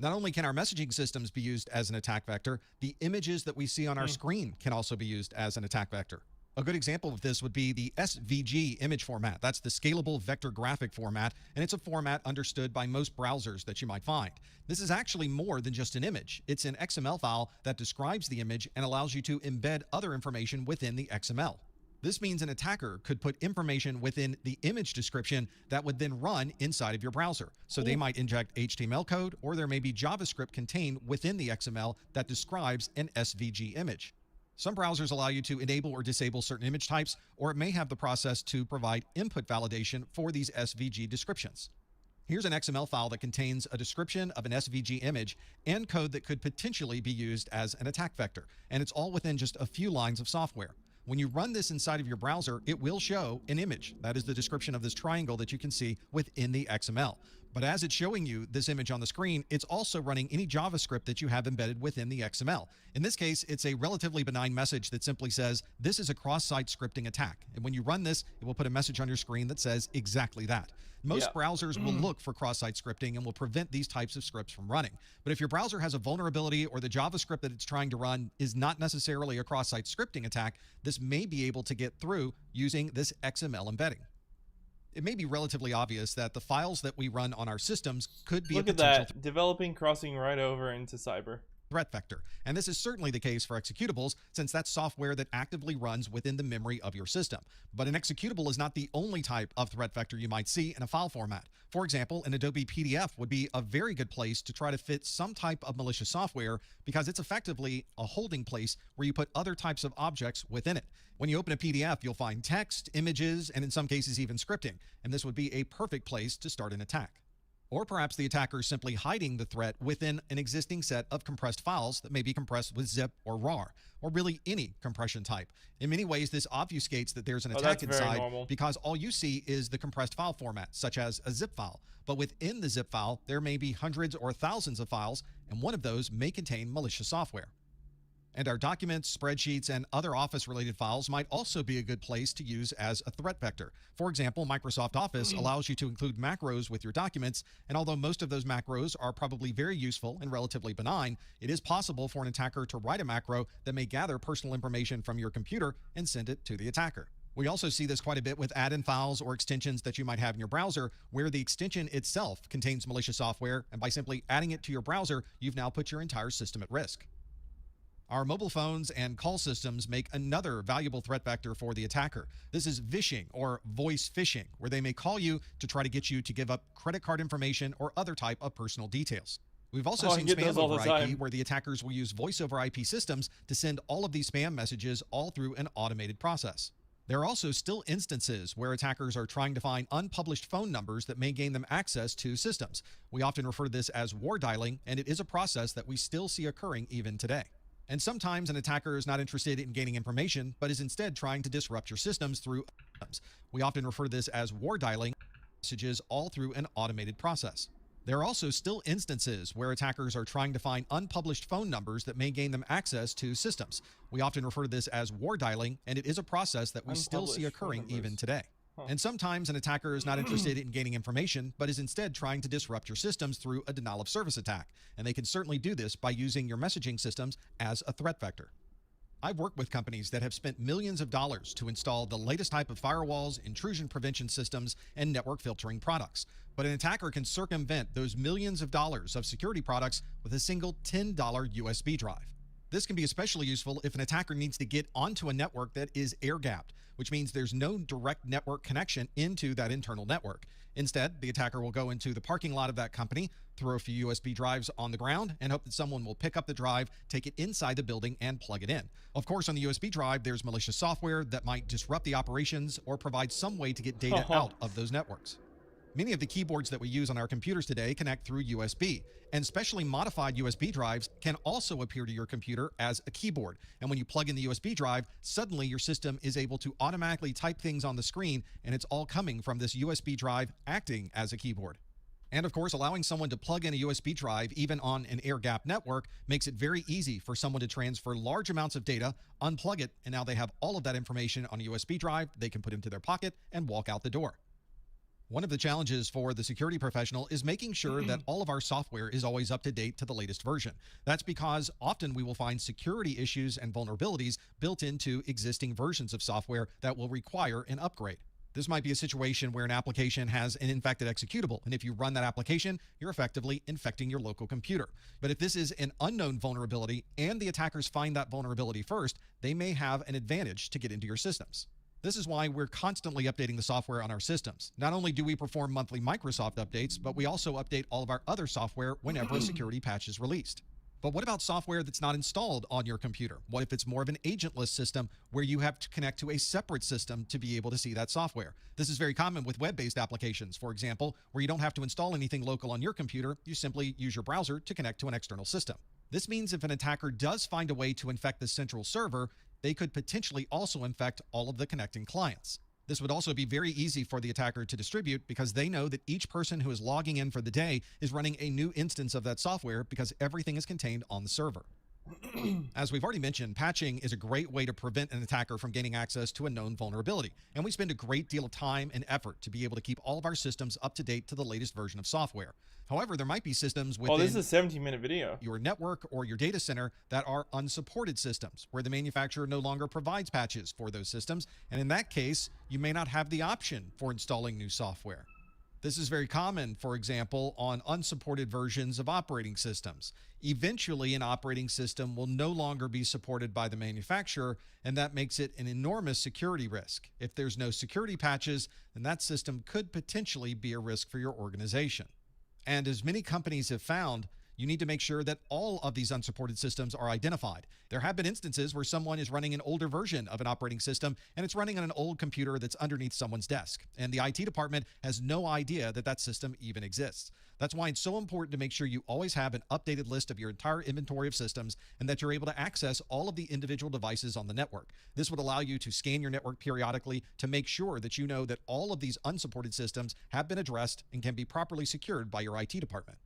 Not only can our messaging systems be used as an attack vector, the images that we see on our screen can also be used as an attack vector. A good example of this would be the SVG image format. That's the scalable vector graphic format, and it's a format understood by most browsers that you might find. This is actually more than just an image. It's an XML file that describes the image and allows you to embed other information within the XML. This means an attacker could put information within the image description that would then run inside of your browser. So they might inject HTML code, or there may be JavaScript contained within the XML that describes an SVG image. Some browsers allow you to enable or disable certain image types, or it may have the process to provide input validation for these SVG descriptions. Here's an XML file that contains a description of an SVG image and code that could potentially be used as an attack vector, and it's all within just a few lines of software. When you run this inside of your browser, it will show an image. That is the description of this triangle that you can see within the XML. But as it's showing you this image on the screen, it's also running any JavaScript that you have embedded within the XML. In this case, it's a relatively benign message that simply says, this is a cross-site scripting attack. And when you run this, it will put a message on your screen that says exactly that. Most browsers will look for cross-site scripting and will prevent these types of scripts from running. But if your browser has a vulnerability or the JavaScript that it's trying to run is not necessarily a cross-site scripting attack, this may be able to get through using this XML embedding. It may be relatively obvious that the files that we run on our systems could be Look a at potential that, developing crossing right over into cyber. threat vector. And this is certainly the case for executables, since that's software that actively runs within the memory of your system. But an executable is not the only type of threat vector you might see in a file format. For example, an Adobe PDF would be a very good place to try to fit some type of malicious software because it's effectively a holding place where you put other types of objects within it. When you open a PDF, you'll find text, images, and in some cases even scripting, and this would be a perfect place to start an attack. Or perhaps the attacker is simply hiding the threat within an existing set of compressed files that may be compressed with zip or RAR, or really any compression type. In many ways, this obfuscates that there's an attack inside because all you see is the compressed file format, such as a zip file. But within the zip file, there may be hundreds or thousands of files, and one of those may contain malicious software. And our documents, spreadsheets, and other Office-related files might also be a good place to use as a threat vector. For example, Microsoft Office allows you to include macros with your documents, and although most of those macros are probably very useful and relatively benign, it is possible for an attacker to write a macro that may gather personal information from your computer and send it to the attacker. We also see this quite a bit with add-in files or extensions that you might have in your browser where the extension itself contains malicious software, and by simply adding it to your browser, you've now put your entire system at risk. Our mobile phones and call systems make another valuable threat vector for the attacker. This is vishing or voice phishing, where they may call you to try to get you to give up credit card information or other type of personal details. We've also seen spam over IP, where the attackers will use voice over IP systems to send all of these spam messages all through an automated process. There are also still instances where attackers are trying to find unpublished phone numbers that may gain them access to systems. We often refer to this as war dialing, and it is a process that we still see occurring even today. And sometimes an attacker is not interested in gaining information, but is instead trying to disrupt your systems through we often refer to this as war dialing messages all through an automated process. There are also still instances where attackers are trying to find unpublished phone numbers that may gain them access to systems. We often refer to this as war dialing, and it is a process that we still see occurring even today. And sometimes an attacker is not interested in gaining information, but is instead trying to disrupt your systems through a denial of service attack. And they can certainly do this by using your messaging systems as a threat vector. I've worked with companies that have spent millions of dollars to install the latest type of firewalls, intrusion prevention systems, and network filtering products. But an attacker can circumvent those millions of dollars of security products with a single $10 USB drive. This can be especially useful if an attacker needs to get onto a network that is air-gapped, which means there's no direct network connection into that internal network. Instead, the attacker will go into the parking lot of that company, throw a few USB drives on the ground, and hope that someone will pick up the drive, take it inside the building, and plug it in. Of course, on the USB drive, there's malicious software that might disrupt the operations or provide some way to get data out of those networks. Many of the keyboards that we use on our computers today connect through USB, and specially modified USB drives can also appear to your computer as a keyboard. And when you plug in the USB drive, suddenly your system is able to automatically type things on the screen, and it's all coming from this USB drive acting as a keyboard. And of course, allowing someone to plug in a USB drive, even on an air-gapped network, makes it very easy for someone to transfer large amounts of data, unplug it, and now they have all of that information on a USB drive they can put into their pocket and walk out the door. One of the challenges for the security professional is making sure that all of our software is always up to date to the latest version. That's because often we will find security issues and vulnerabilities built into existing versions of software that will require an upgrade. This might be a situation where an application has an infected executable, and if you run that application, you're effectively infecting your local computer. But if this is an unknown vulnerability and the attackers find that vulnerability first, they may have an advantage to get into your systems. This is why we're constantly updating the software on our systems. Not only do we perform monthly Microsoft updates, but we also update all of our other software whenever a security patch is released. But what about software that's not installed on your computer? What if it's more of an agentless system where you have to connect to a separate system to be able to see that software? This is very common with web-based applications, for example, where you don't have to install anything local on your computer. You simply use your browser to connect to an external system. This means if an attacker does find a way to infect the central server, they could potentially also infect all of the connecting clients. This would also be very easy for the attacker to distribute because they know that each person who is logging in for the day is running a new instance of that software because everything is contained on the server. As we've already mentioned, patching is a great way to prevent an attacker from gaining access to a known vulnerability, and we spend a great deal of time and effort to be able to keep all of our systems up to date to the latest version of software. However, there might be systems within this is a 17-minute video. your network or your data center that are unsupported systems, where the manufacturer no longer provides patches for those systems, and in that case, you may not have the option for installing new software. This is very common, for example, on unsupported versions of operating systems. Eventually, an operating system will no longer be supported by the manufacturer, and that makes it an enormous security risk. If there's no security patches, then that system could potentially be a risk for your organization. And as many companies have found, you need to make sure that all of these unsupported systems are identified. There have been instances where someone is running an older version of an operating system and it's running on an old computer that's underneath someone's desk. And the IT department has no idea that that system even exists. That's why it's so important to make sure you always have an updated list of your entire inventory of systems and that you're able to access all of the individual devices on the network. This would allow you to scan your network periodically to make sure that you know that all of these unsupported systems have been addressed and can be properly secured by your IT department.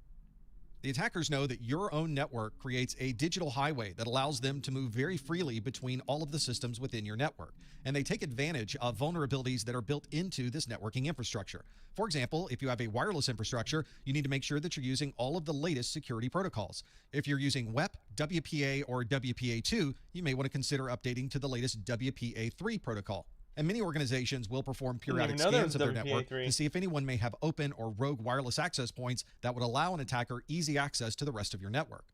The attackers know that your own network creates a digital highway that allows them to move very freely between all of the systems within your network. And they take advantage of vulnerabilities that are built into this networking infrastructure. For example, if you have a wireless infrastructure, you need to make sure that you're using all of the latest security protocols. If you're using WEP, WPA, or WPA2, you may want to consider updating to the latest WPA3 protocol. And many organizations will perform periodic scans of their network to see if anyone may have open or rogue wireless access points that would allow an attacker easy access to the rest of your network.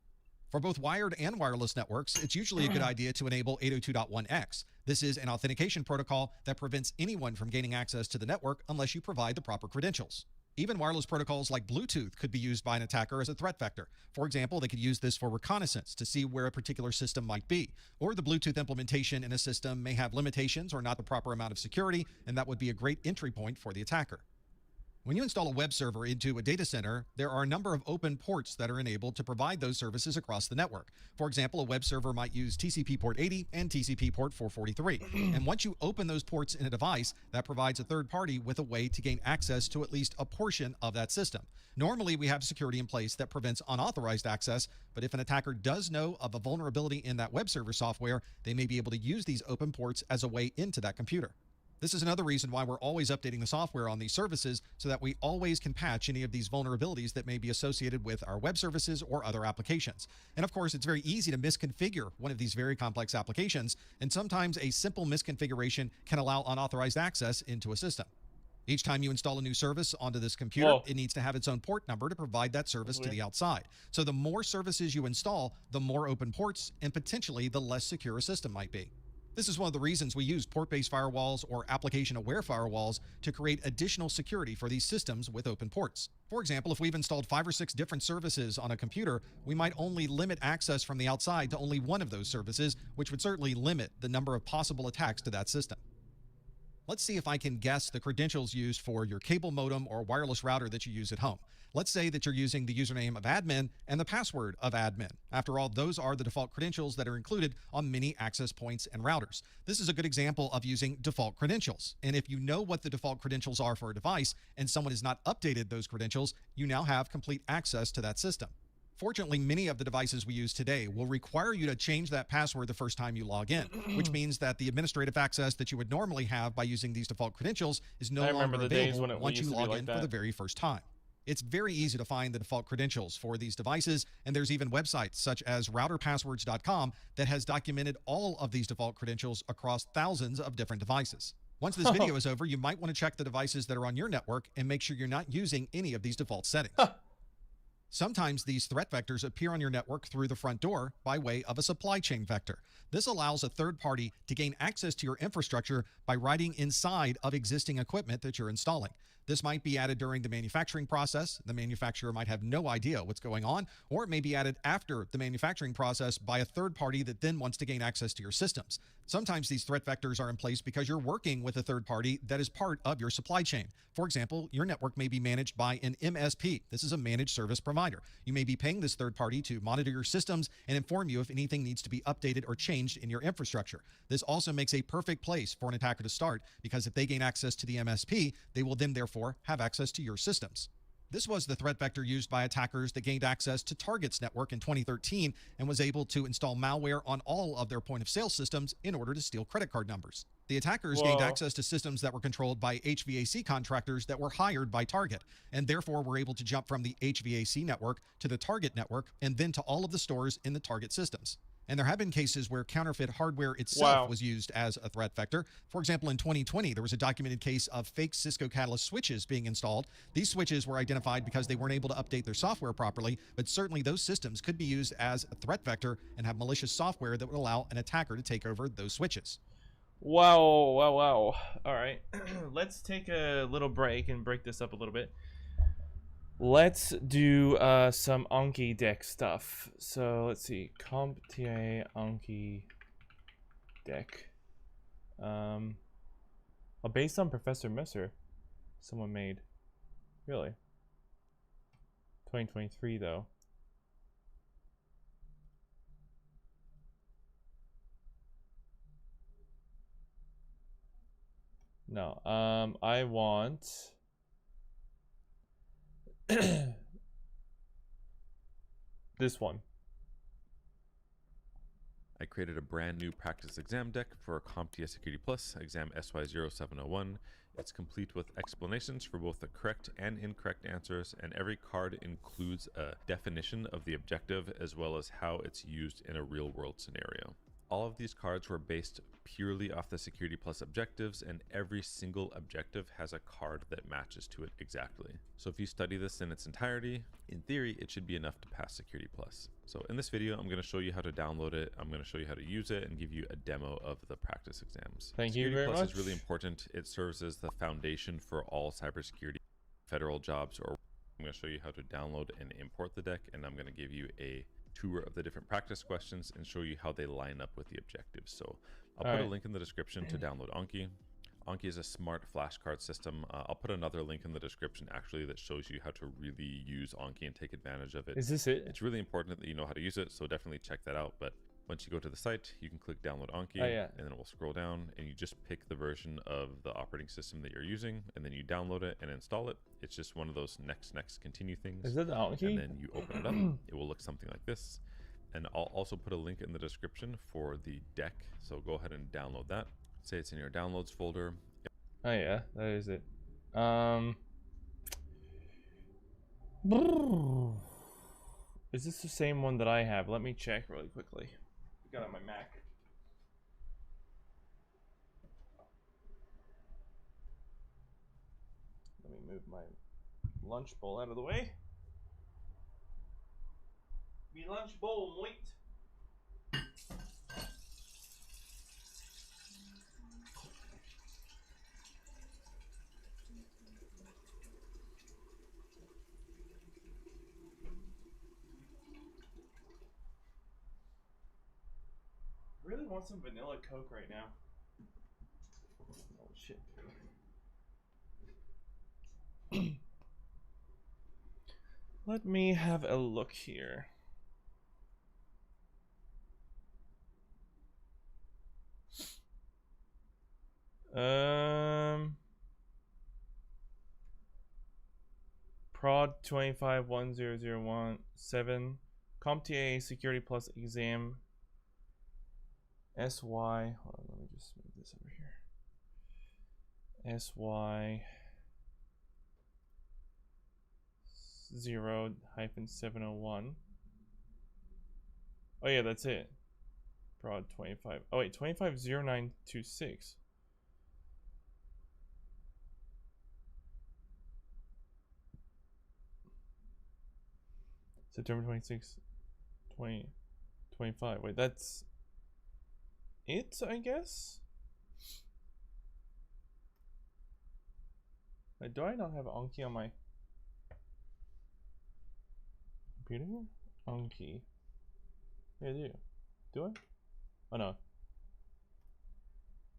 For both wired and wireless networks, it's usually a good idea to enable 802.1x. This is an authentication protocol that prevents anyone from gaining access to the network unless you provide the proper credentials. Even wireless protocols like Bluetooth could be used by an attacker as a threat vector. For example, they could use this for reconnaissance to see where a particular system might be. Or the Bluetooth implementation in a system may have limitations or not the proper amount of security, and that would be a great entry point for the attacker. When you install a web server into a data center, there are a number of open ports that are enabled to provide those services across the network. For example, a web server might use TCP port 80 and TCP port 443. And once you open those ports in a device, that provides a third party with a way to gain access to at least a portion of that system. Normally, we have security in place that prevents unauthorized access, but if an attacker does know of a vulnerability in that web server software, they may be able to use these open ports as a way into that computer. This is another reason why we're always updating the software on these services so that we always can patch any of these vulnerabilities that may be associated with our web services or other applications. And of course, it's very easy to misconfigure one of these very complex applications, and sometimes a simple misconfiguration can allow unauthorized access into a system. Each time you install a new service onto this computer, it needs to have its own port number to provide that service to the outside. So the more services you install, the more open ports and potentially the less secure a system might be. This is one of the reasons we use port-based firewalls or application-aware firewalls to create additional security for these systems with open ports. For example, if we've installed 5 or 6 different services on a computer, we might only limit access from the outside to only one of those services, which would certainly limit the number of possible attacks to that system. Let's see if I can guess the credentials used for your cable modem or wireless router that you use at home. Let's say that you're using the username of admin and the password of admin. After all, those are the default credentials that are included on many access points and routers. This is a good example of using default credentials. And if you know what the default credentials are for a device and someone has not updated those credentials, you now have complete access to that system. Fortunately, many of the devices we use today will require you to change that password the first time you log in, which means that the administrative access that you would normally have by using these default credentials is no longer available once you log in for the very first time. It's very easy to find the default credentials for these devices, and there's even websites such as routerpasswords.com that has documented all of these default credentials across thousands of different devices. Once this video is over, you might want to check the devices that are on your network and make sure you're not using any of these default settings. Sometimes these threat vectors appear on your network through the front door by way of a supply chain vector. This allows a third party to gain access to your infrastructure by writing inside of existing equipment that you're installing. This might be added during the manufacturing process. The manufacturer might have no idea what's going on, or it may be added after the manufacturing process by a third party that then wants to gain access to your systems. Sometimes these threat vectors are in place because you're working with a third party that is part of your supply chain. For example, your network may be managed by an MSP. This is a managed service provider. You may be paying this third party to monitor your systems and inform you if anything needs to be updated or changed in your infrastructure. This also makes a perfect place for an attacker to start, because if they gain access to the MSP, they will then therefore have access to your systems. This was the threat vector used by attackers that gained access to Target's network in 2013 and was able to install malware on all of their point-of-sale systems in order to steal credit card numbers. The attackers gained access to systems that were controlled by HVAC contractors that were hired by Target, and therefore were able to jump from the HVAC network to the Target network and then to all of the stores in the Target systems. And there have been cases where counterfeit hardware itself was used as a threat vector. For example, in 2020, there was a documented case of fake Cisco Catalyst switches being installed. These switches were identified because they weren't able to update their software properly, but certainly those systems could be used as a threat vector and have malicious software that would allow an attacker to take over those switches. Wow. All right. Let's take a little break and break this up a little bit. Let's do some Anki deck stuff. So let's see, CompTIA Anki deck. Based on Professor Messer, someone made. Really? 2023 though. No. I want. This one. I created a brand new practice exam deck for CompTIA Security Plus exam SY0701. It's complete with explanations for both the correct and incorrect answers, and every card includes a definition of the objective as well as how it's used in a real world scenario. All of these cards were based purely off the Security Plus objectives, and every single objective has a card that matches to it exactly. So if you study this in its entirety, in theory, it should be enough to pass Security Plus. So in this video, I'm going to show you how to download it. I'm going to show you how to use it and give you a demo of the practice exams. Thank you very much. Security Plus is really important. It serves as the foundation for all cybersecurity federal jobs. Or I'm going to show you how to download and import the deck, and I'm going to give you a tour of the different practice questions and show you how they line up with the objectives. So I'll put a link in the description to download Anki. Anki is a smart flashcard system. I'll put another link in the description actually that shows you how to really use Anki and take advantage of it. Is this it? It's really important that you know how to use it, so definitely check that out. But once you go to the site, you can click download Anki, and then it will scroll down and you just pick the version of the operating system that you're using, and then you download it and install it. It's just one of those next continue things. Is that the Anki? And then you open it up. It will look something like this. And I'll also put a link in the description for the deck. So go ahead and download that. Say it's in your downloads folder. Oh yeah, that is it. Is this the same one that I have? Let me check really quickly. I got it on my Mac. Let me move my lunch bowl out of the way. Me lunch bowl, moit. I really want some vanilla Coke right now. Oh shit. Let me have a look here. Prod 251001-7 CompTIA Security Plus exam SY. Hold on, let me just move this over here. SY 0-701. Oh yeah, that's it. Prod 25. Oh wait, 250926. September 26, 2025. Wait, that's it, I guess? Do I not have Anki on my computer here? Anki. Yeah, I do. Do I? Oh no.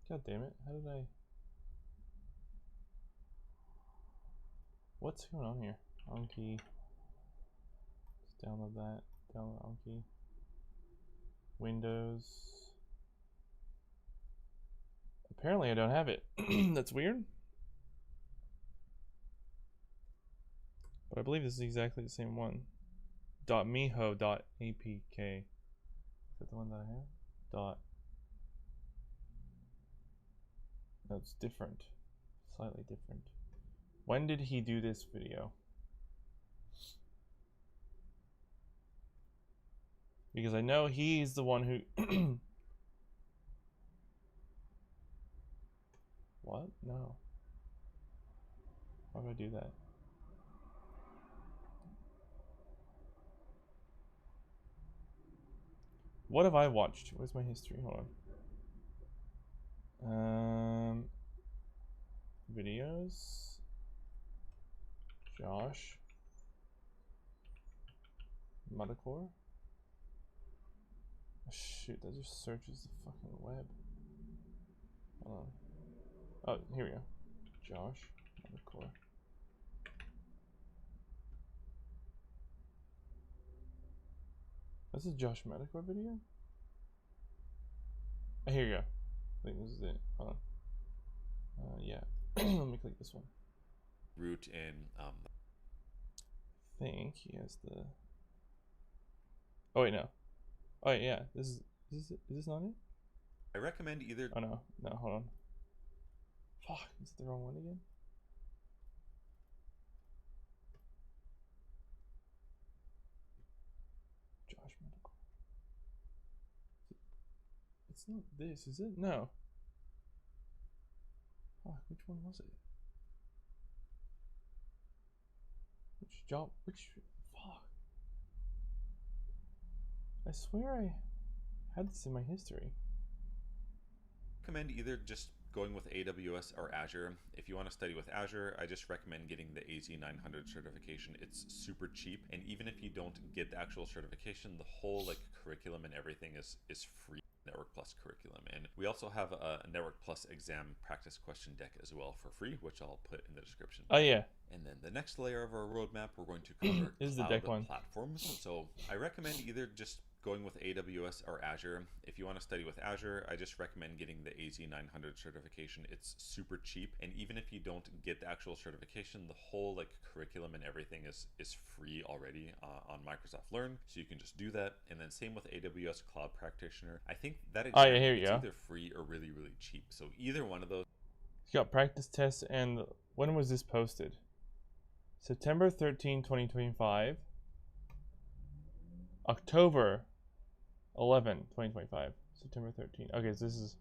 God damn it. How did I... What's going on here? Anki. Just download that. Download Anki. Windows. Apparently I don't have it. That's weird. But I believe this is exactly the same one. .miho.apk. Is that the one that I have? Dot. No, it's different. Slightly different. When did he do this video? Because I know he's the one who... What? No. Why would I do that? What have I watched? Where's my history? Hold on. Videos. Josh. Metacore. Oh, shoot, that just searches the fucking web. Hold on. Oh, here we go. Josh Metacore. This is Josh Metacore video? Oh, here you go. I think this is it. Hold on. Yeah. Let me click this one. Root in I think he has the... Oh wait, no. Oh wait, yeah. Is this not it? I recommend either... Oh no. No, hold on. Fuck, is it the wrong one again? Josh Medical. It's not this, is it? No. Fuck, which one was it? Which job? Which... Fuck. I swear I had this in my history. recommend either just going with AWS or Azure. If you want to study with Azure, I just recommend getting the AZ900 certification. It's super cheap, and even if you don't get the actual certification, the whole like curriculum and everything is free. Network Plus curriculum, and we also have a Network Plus exam practice question deck as well for free, which I'll put in the description. Oh yeah. And then the next layer of our roadmap, we're going to cover This is the cloud deck one. platforms. So I recommend either just going with AWS or Azure. If you want to study with Azure, I just recommend getting the AZ900 certification. It's super cheap, and even if you don't get the actual certification, the whole like curriculum and everything is free already on Microsoft Learn, so you can just do that. And then same with AWS Cloud Practitioner. I think that exam yeah, here you is go. either free or really cheap. So either one of those. You got practice tests, and when was this posted? September 13, 2025. October 11, 2025. September 13. Okay, so this is...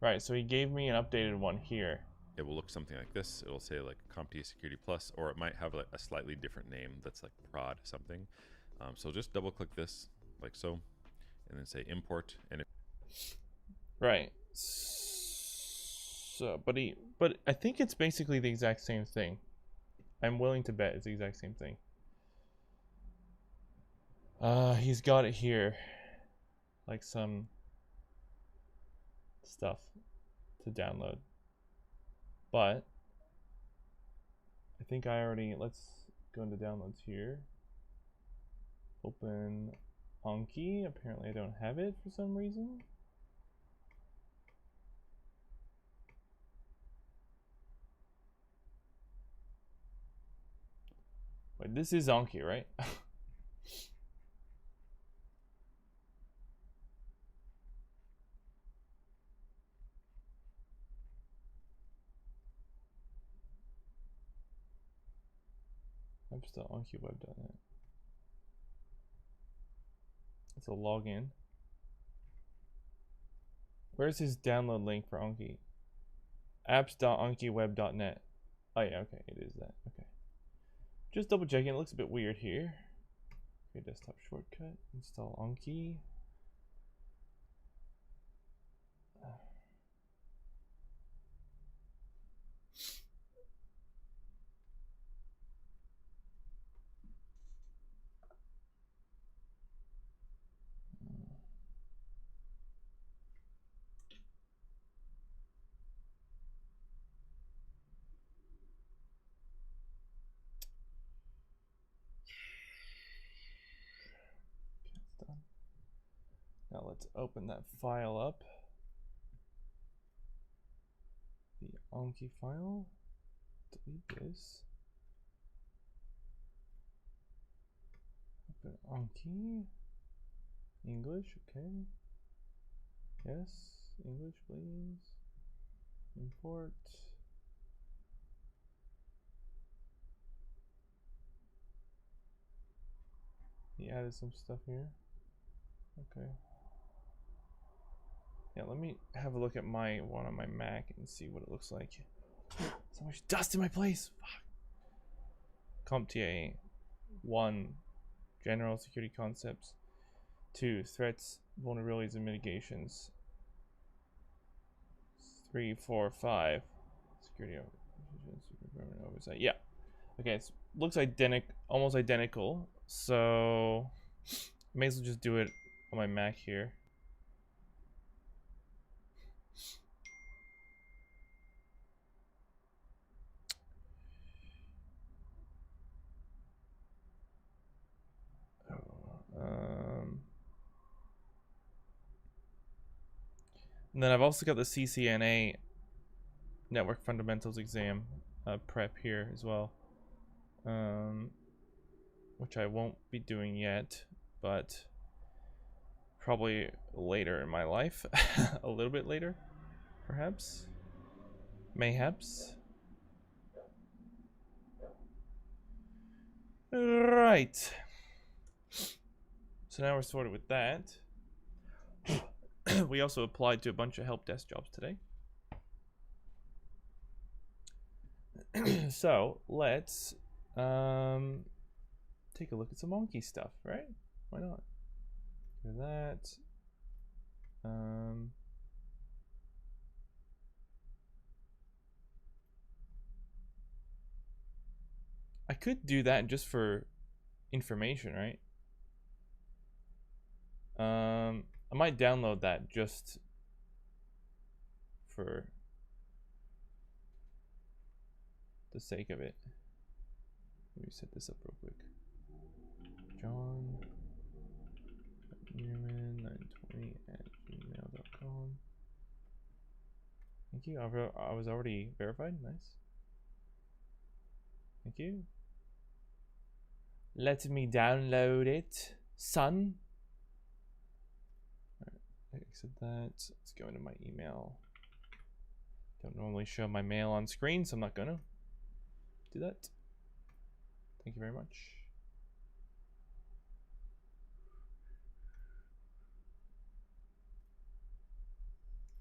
Right, so he gave me an updated one here. It will look something like this. It'll say like CompTIA Security Plus, or it might have like a slightly different name that's like prod something. So just double click this like so, and then say import. And Right. So, but I think it's basically the exact same thing. I'm willing to bet it's the exact same thing. He's got it here, like some stuff to download. But I think I already, let's go into downloads here. Open Anki. Apparently I don't have it for some reason. Wait, this is Anki, right? I'm still AnkiWeb.net. It's a login. Where's his download link for Anki? apps.ankiweb.net. Oh yeah, okay, it is that. Okay. Just double checking, it looks a bit weird here. Okay, desktop shortcut, install Anki. Now let's open that file up. The Anki file. Delete this. Open Anki. English, okay. Yes, English, please. Import. He added some stuff here. Okay. Yeah, let me have a look at my one on my Mac and see what it looks like. So much dust in my place. Fuck. CompTIA 1, general security concepts. 2, threats, vulnerabilities, and mitigations. 3, 4, 5, security oversight. Yeah. Okay, it looks almost identical. So may as well just do it on my Mac here. And then I've also got the CCNA Network Fundamentals exam prep here as well, which I won't be doing yet, but probably later in my life, a little bit later, perhaps, mayhaps. Right. So now we're sorted with that. We also applied to a bunch of help desk jobs today. So let's take a look at some Anki stuff, right? Why not? Do that. I could do that just for information, right? I might download that just for the sake of it. Let me set this up real quick. John Newman920@gmail.com. Thank you. I was already verified. Nice. Thank you. Let me download it, son. Alright, exit that. Let's go into my email. Don't normally show my mail on screen, so I'm not gonna do that. Thank you very much.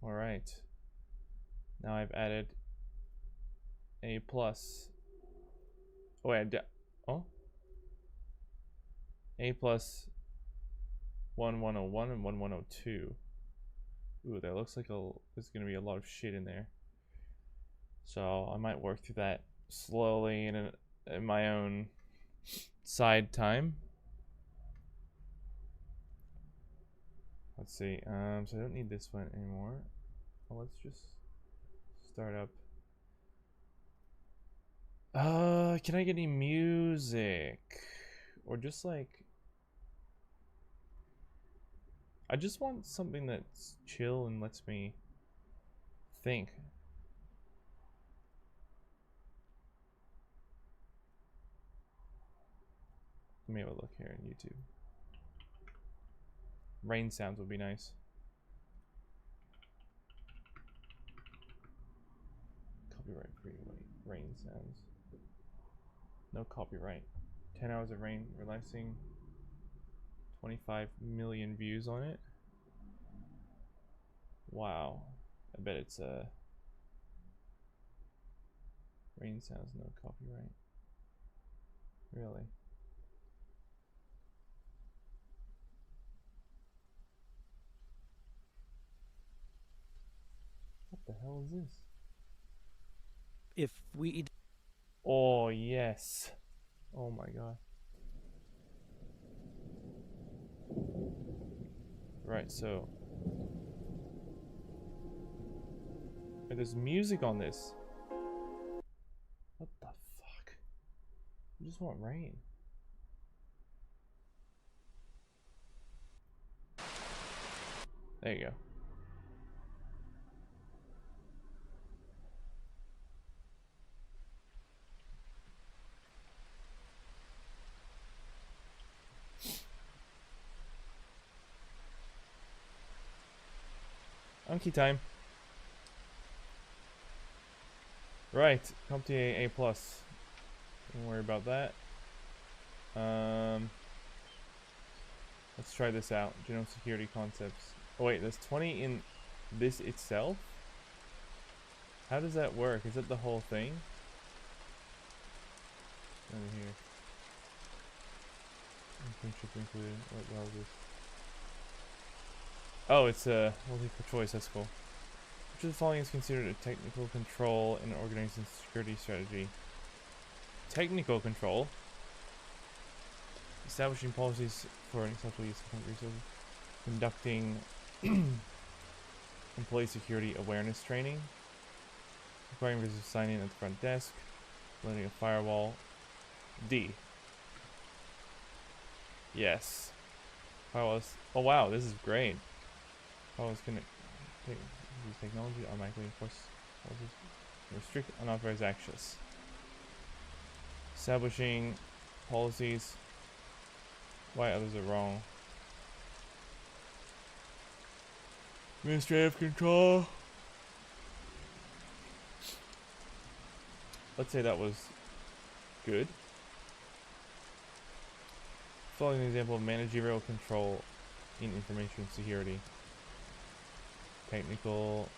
All right. Now I've added A+. Oh, wait, A+ 1101 and 1102. Ooh, that looks like there's gonna be a lot of shit in there. So I might work through that slowly in my own side time. Let's see. So I don't need this one anymore. Well, let's just start up. Can I get any music? Or just like, I just want something that's chill and lets me think. Let me have a look here on YouTube. Rain sounds would be nice. Copyright free rain sounds. No copyright. 10 hours of rain relaxing. 25 million views on it. Wow. I bet it's rain sounds, no copyright. Really? What the hell is this? If we... Oh, yes. Oh my god. Right, so... there's music on this. What the fuck? I just want rain. There you go. Anki time. Right, CompTIA A+. Don't worry about that. Let's try this out. Genome security concepts. Oh wait, there's 20 in this itself? How does that work? Is that the whole thing? Over here. Internship included. What the hell is this? Oh, it's a multiple choice. That's cool. Which of the following is considered a technical control in an organization's security strategy? Technical control. Establishing policies for an acceptable use of resources. Conducting employee security awareness training. Requiring visitors to sign in at the front desk. Building a firewall. D. Yes. Firewalls. Oh wow, this is great. Firewalls can use technology to automatically enforce policies. Restrict unauthorized access. Establishing policies. Why others are wrong. Administrative control. Let's say that was good. Following an example of managerial control in information security. Technical,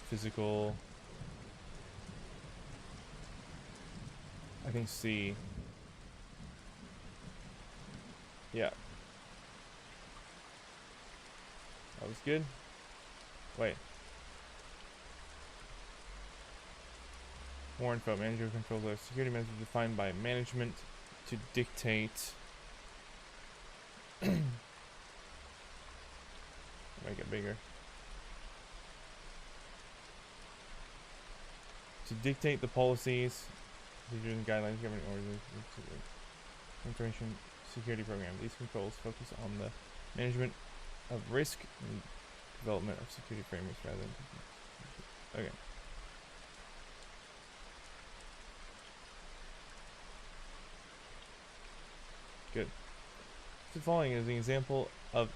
physical. I think C. Yeah. That was good. Wait. More info. Managerial controls are security measures defined by management to dictate. Make it bigger. To dictate the policies, procedures, and guidelines governing information security program. These controls focus on the management of risk and development of security frameworks rather than. Okay. Good. The following is an example of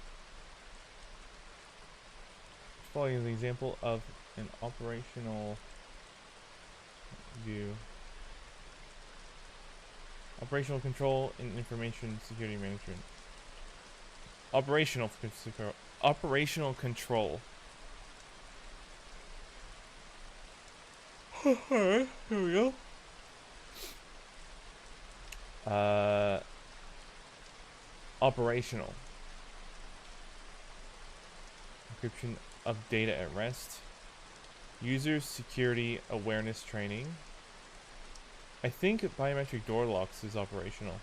an operational view. Operational control in information security management. Operational control. Alright, here we go. Operational. Encryption of data at rest. User security awareness training. I think biometric door locks is operational.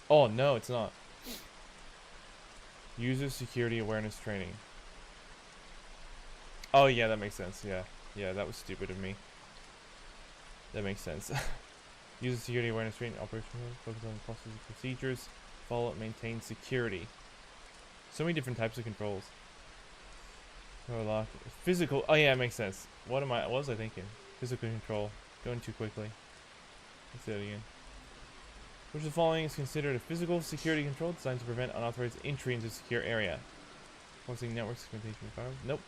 Oh no, it's not. User security awareness training. Oh yeah, that makes sense. Yeah, that was stupid of me. That makes sense. User security awareness training, operational, focus on processes and procedures, follow, maintain security. So many different types of controls. Door lock, physical. Oh yeah, it makes sense. What was I thinking? Physical control. Going too quickly. Let's do it again. Which of the following is considered a physical security control designed to prevent unauthorized entry into a secure area? Forcing network segmentation firewalls? Nope.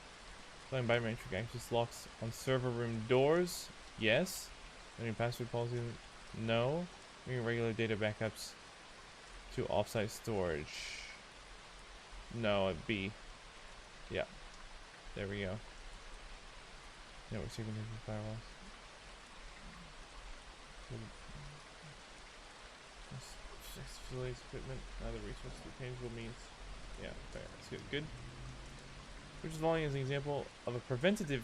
Applying biometric access locks on server room doors? Yes. Any password policy? No. Bringing regular data backups to offsite storage? No, at B. Yeah. There we go. Network segmentation firewalls. Facilities, equipment, other resources, tangible means. Yeah, fair. That's good. Good. Which is following is an example of a preventive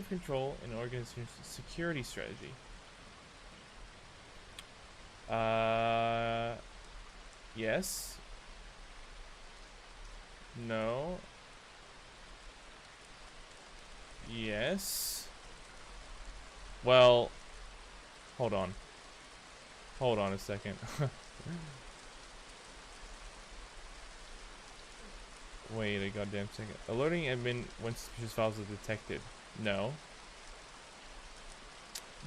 control in an organization's security strategy. Yes. No. Yes. Well, hold on. Hold on a second. Wait a goddamn second. Alerting admin when suspicious files are detected. No.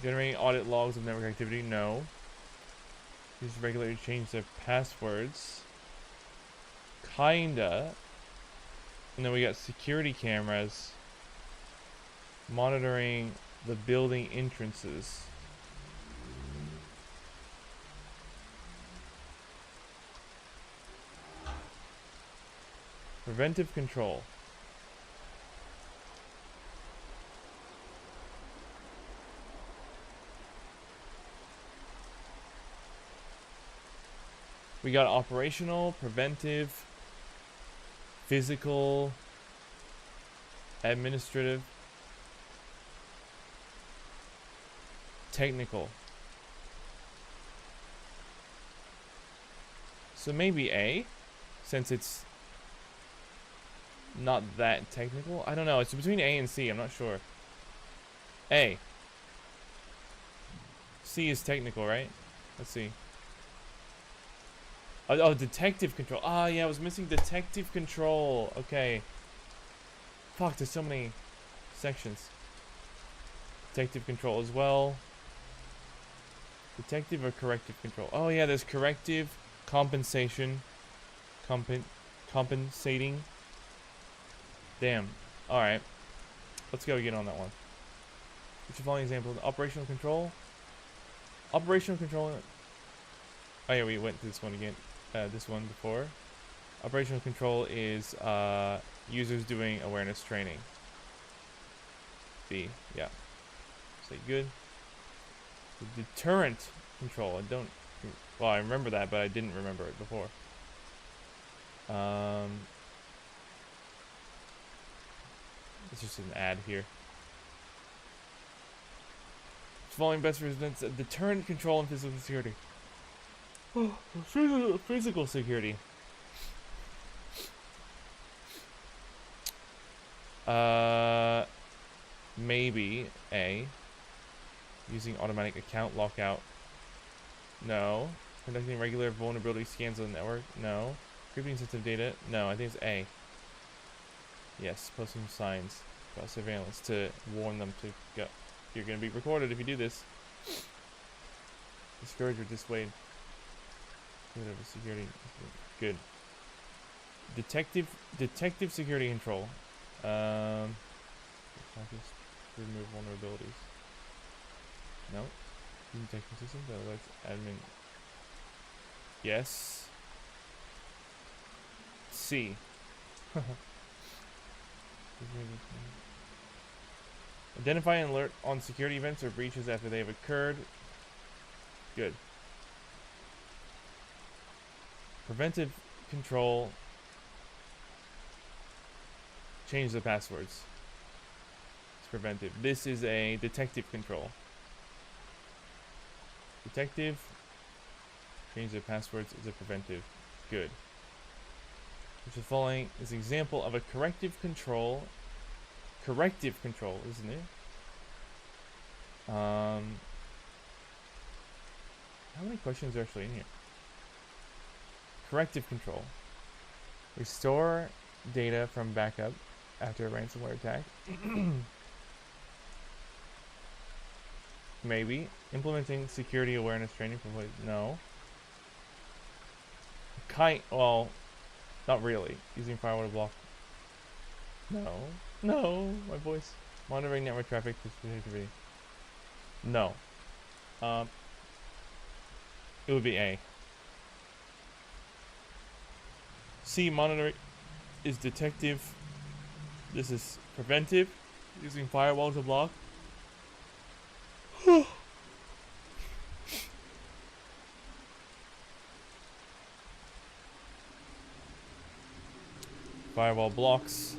Generating audit logs of network activity. No. Use regularly to change their passwords. Kinda. And then we got security cameras monitoring the building entrances. Preventive control. We got operational, preventive, physical, administrative, technical. So maybe A, since it's not that technical. I don't know. It's between A and C. I'm not sure. A. C is technical, right? Let's see. Oh, detective control. Ah, yeah, I was missing detective control. Okay. Fuck, there's so many sections. Detective control as well. Detective or corrective control? Oh, yeah, there's corrective, compensation, compensating. Damn. Alright. Let's go again on that one. Which the following example? Operational control. Operational control. Oh, yeah, we went to this one again. This one before. Operational control is users doing awareness training. B, yeah. Say good. The deterrent control. I don't. Well, I remember that, but I didn't remember it before. It's just an ad here. Following best represents deterrent control and physical security. Physical security. Maybe A. Using automatic account lockout. No. Conducting regular vulnerability scans on the network. No. Encrypting sensitive data. No, I think it's A. Yes, posting signs about surveillance to warn them to go. You're going to be recorded if you do this. Discourage or dissuade. Security. Good. Detective security control. Focus. Remove vulnerabilities. No. Detecting system that alerts admin. Yes. C. Identify and alert on security events or breaches after they have occurred. Good. Preventive control. Change the passwords. It's preventive. This is a detective control. Detective. Change the passwords is a preventive. Good. Which the following is an example of a corrective control. Corrective control, isn't it? How many questions are actually in here? Corrective control. Restore data from backup after a ransomware attack. Maybe. Implementing security awareness training for police. No. Well, not really. Using firewall to block. No. No, my voice. Monitoring network traffic for activity. No. It would be A. C, monitoring is detective. This is preventive. Using firewall to block. Firewall blocks.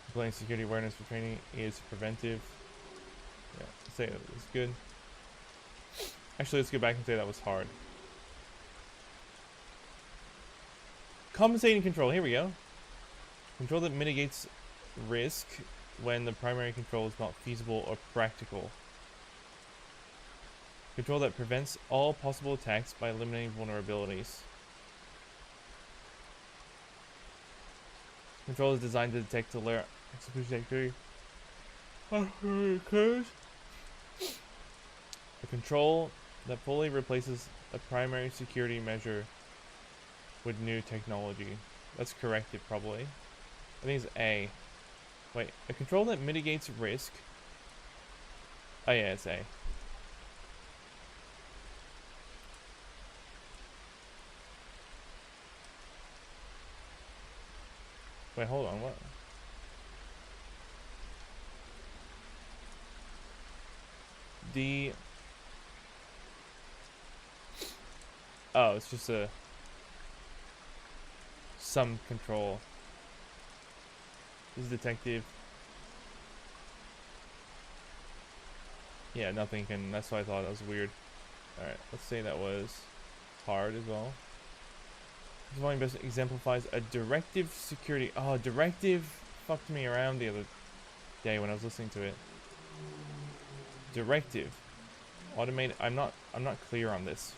Applying security awareness for training is preventive. Yeah, say that was good. Actually, let's go back and say that was hard. Compensating control. Here we go. Control that mitigates risk when the primary control is not feasible or practical. Control that prevents all possible attacks by eliminating vulnerabilities. Control is designed to detect alert execution activity. Occurs. A control that fully replaces a primary security measure with new technology. That's corrected, probably. I think it's A. Wait, a control that mitigates risk. Oh yeah, it's A. Wait, hold on, what? D. Oh, it's just a some control. This is detective. Yeah, nothing can. That's why I thought that was weird. All right, let's say that was hard as well. This volume best exemplifies a directive security. Oh, directive fucked me around the other day when I was listening to it. Directive, automated. I'm not clear on this.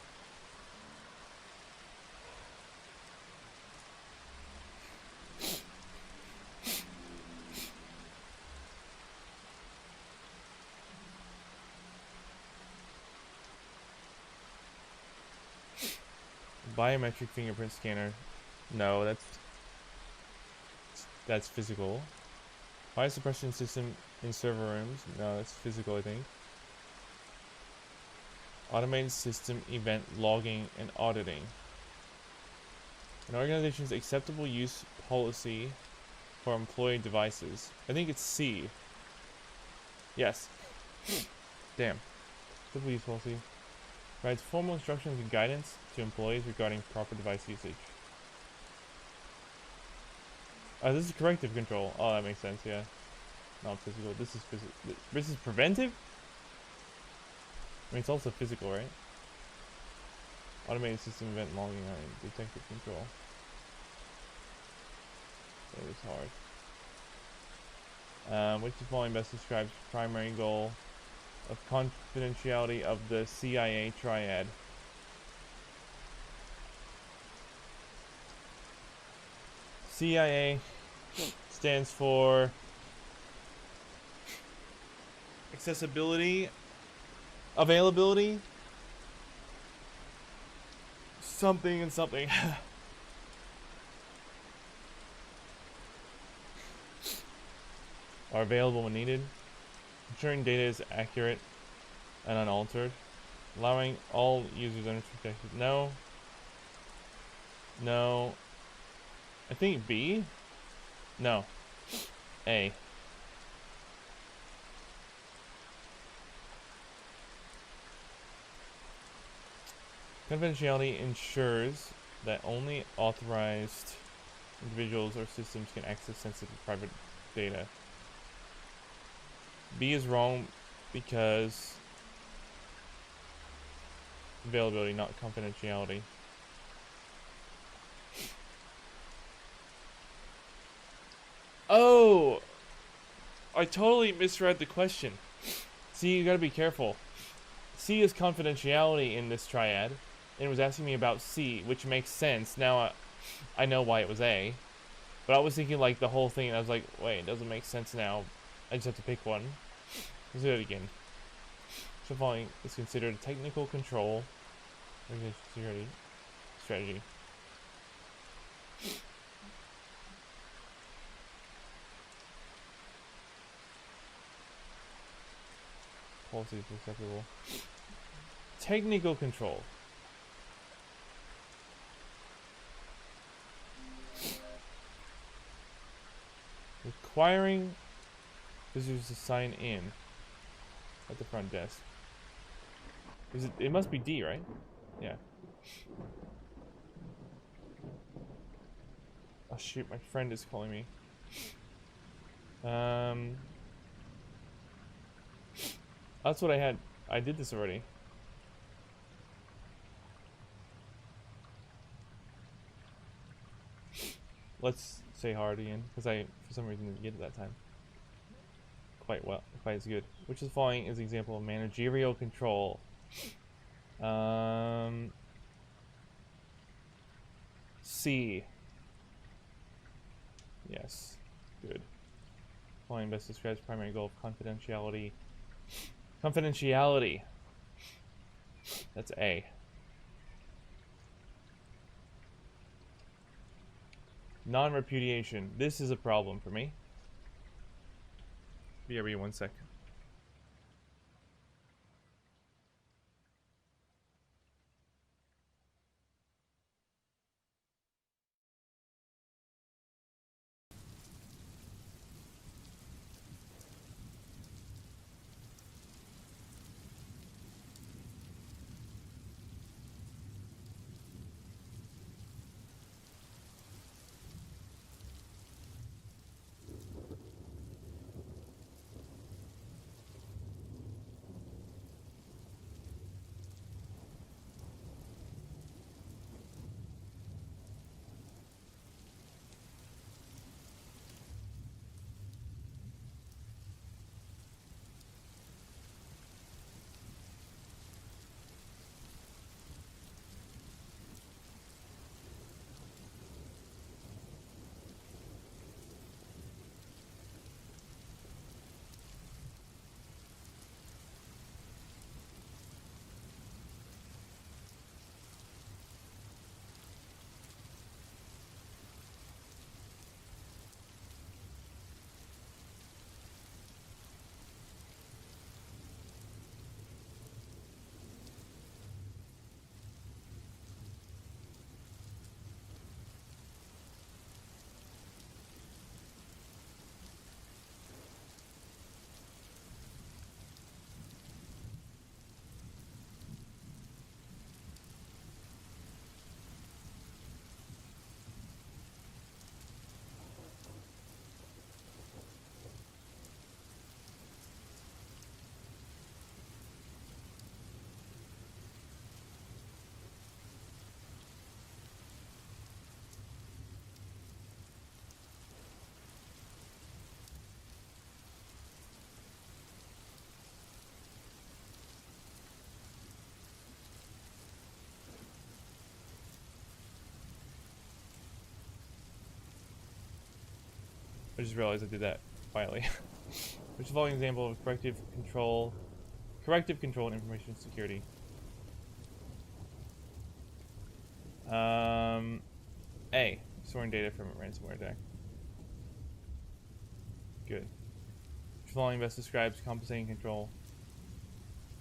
Biometric fingerprint scanner. No, that's physical. Fire suppression system in server rooms. No, that's physical, I think. Automated system event logging and auditing. An organization's acceptable use policy for employee devices. I think it's C. Yes. Damn. Acceptable use policy. Provides formal instructions and guidance to employees regarding proper device usage. Oh, this is corrective control. Oh, that makes sense, yeah. Not physical. This is physical. This is preventive? I mean, it's also physical, right? Automated system event logging and detective control. That is hard. Which of following best describes primary goal of confidentiality of the CIA triad? CIA stands for accessibility, availability, something and something. Are available when needed. Ensuring data is accurate and unaltered. Allowing all users unrestricted. No. No. I think B? No. A. Confidentiality ensures that only authorized individuals or systems can access sensitive private data. B is wrong because availability, not confidentiality. Oh! I totally misread the question. See, you gotta be careful. C is confidentiality in this triad, and it was asking me about C, which makes sense. Now I know why it was A. But I was thinking like the whole thing, and I was like, wait, it doesn't make sense now. I just have to pick one. Let's do it again. So following is considered a technical control security strategy. Policies acceptable. Technical control. Requiring visitors to sign in at the front desk. Is it? It must be D, right? Yeah. Oh shoot! My friend is calling me. That's what I had. I did this already. Let's say hard again, because I, for some reason, didn't get it that time. Quite as good. Which is following is an example of managerial control. C. Yes. Good. Following best describes primary goal of confidentiality. Confidentiality. That's A. Non-repudiation. This is a problem for me. BRB, 1 sec. I just realized I did that quietly. Which is the following example of corrective control and information security. A. Storing data from a ransomware attack. Good. Which following best describes compensating control.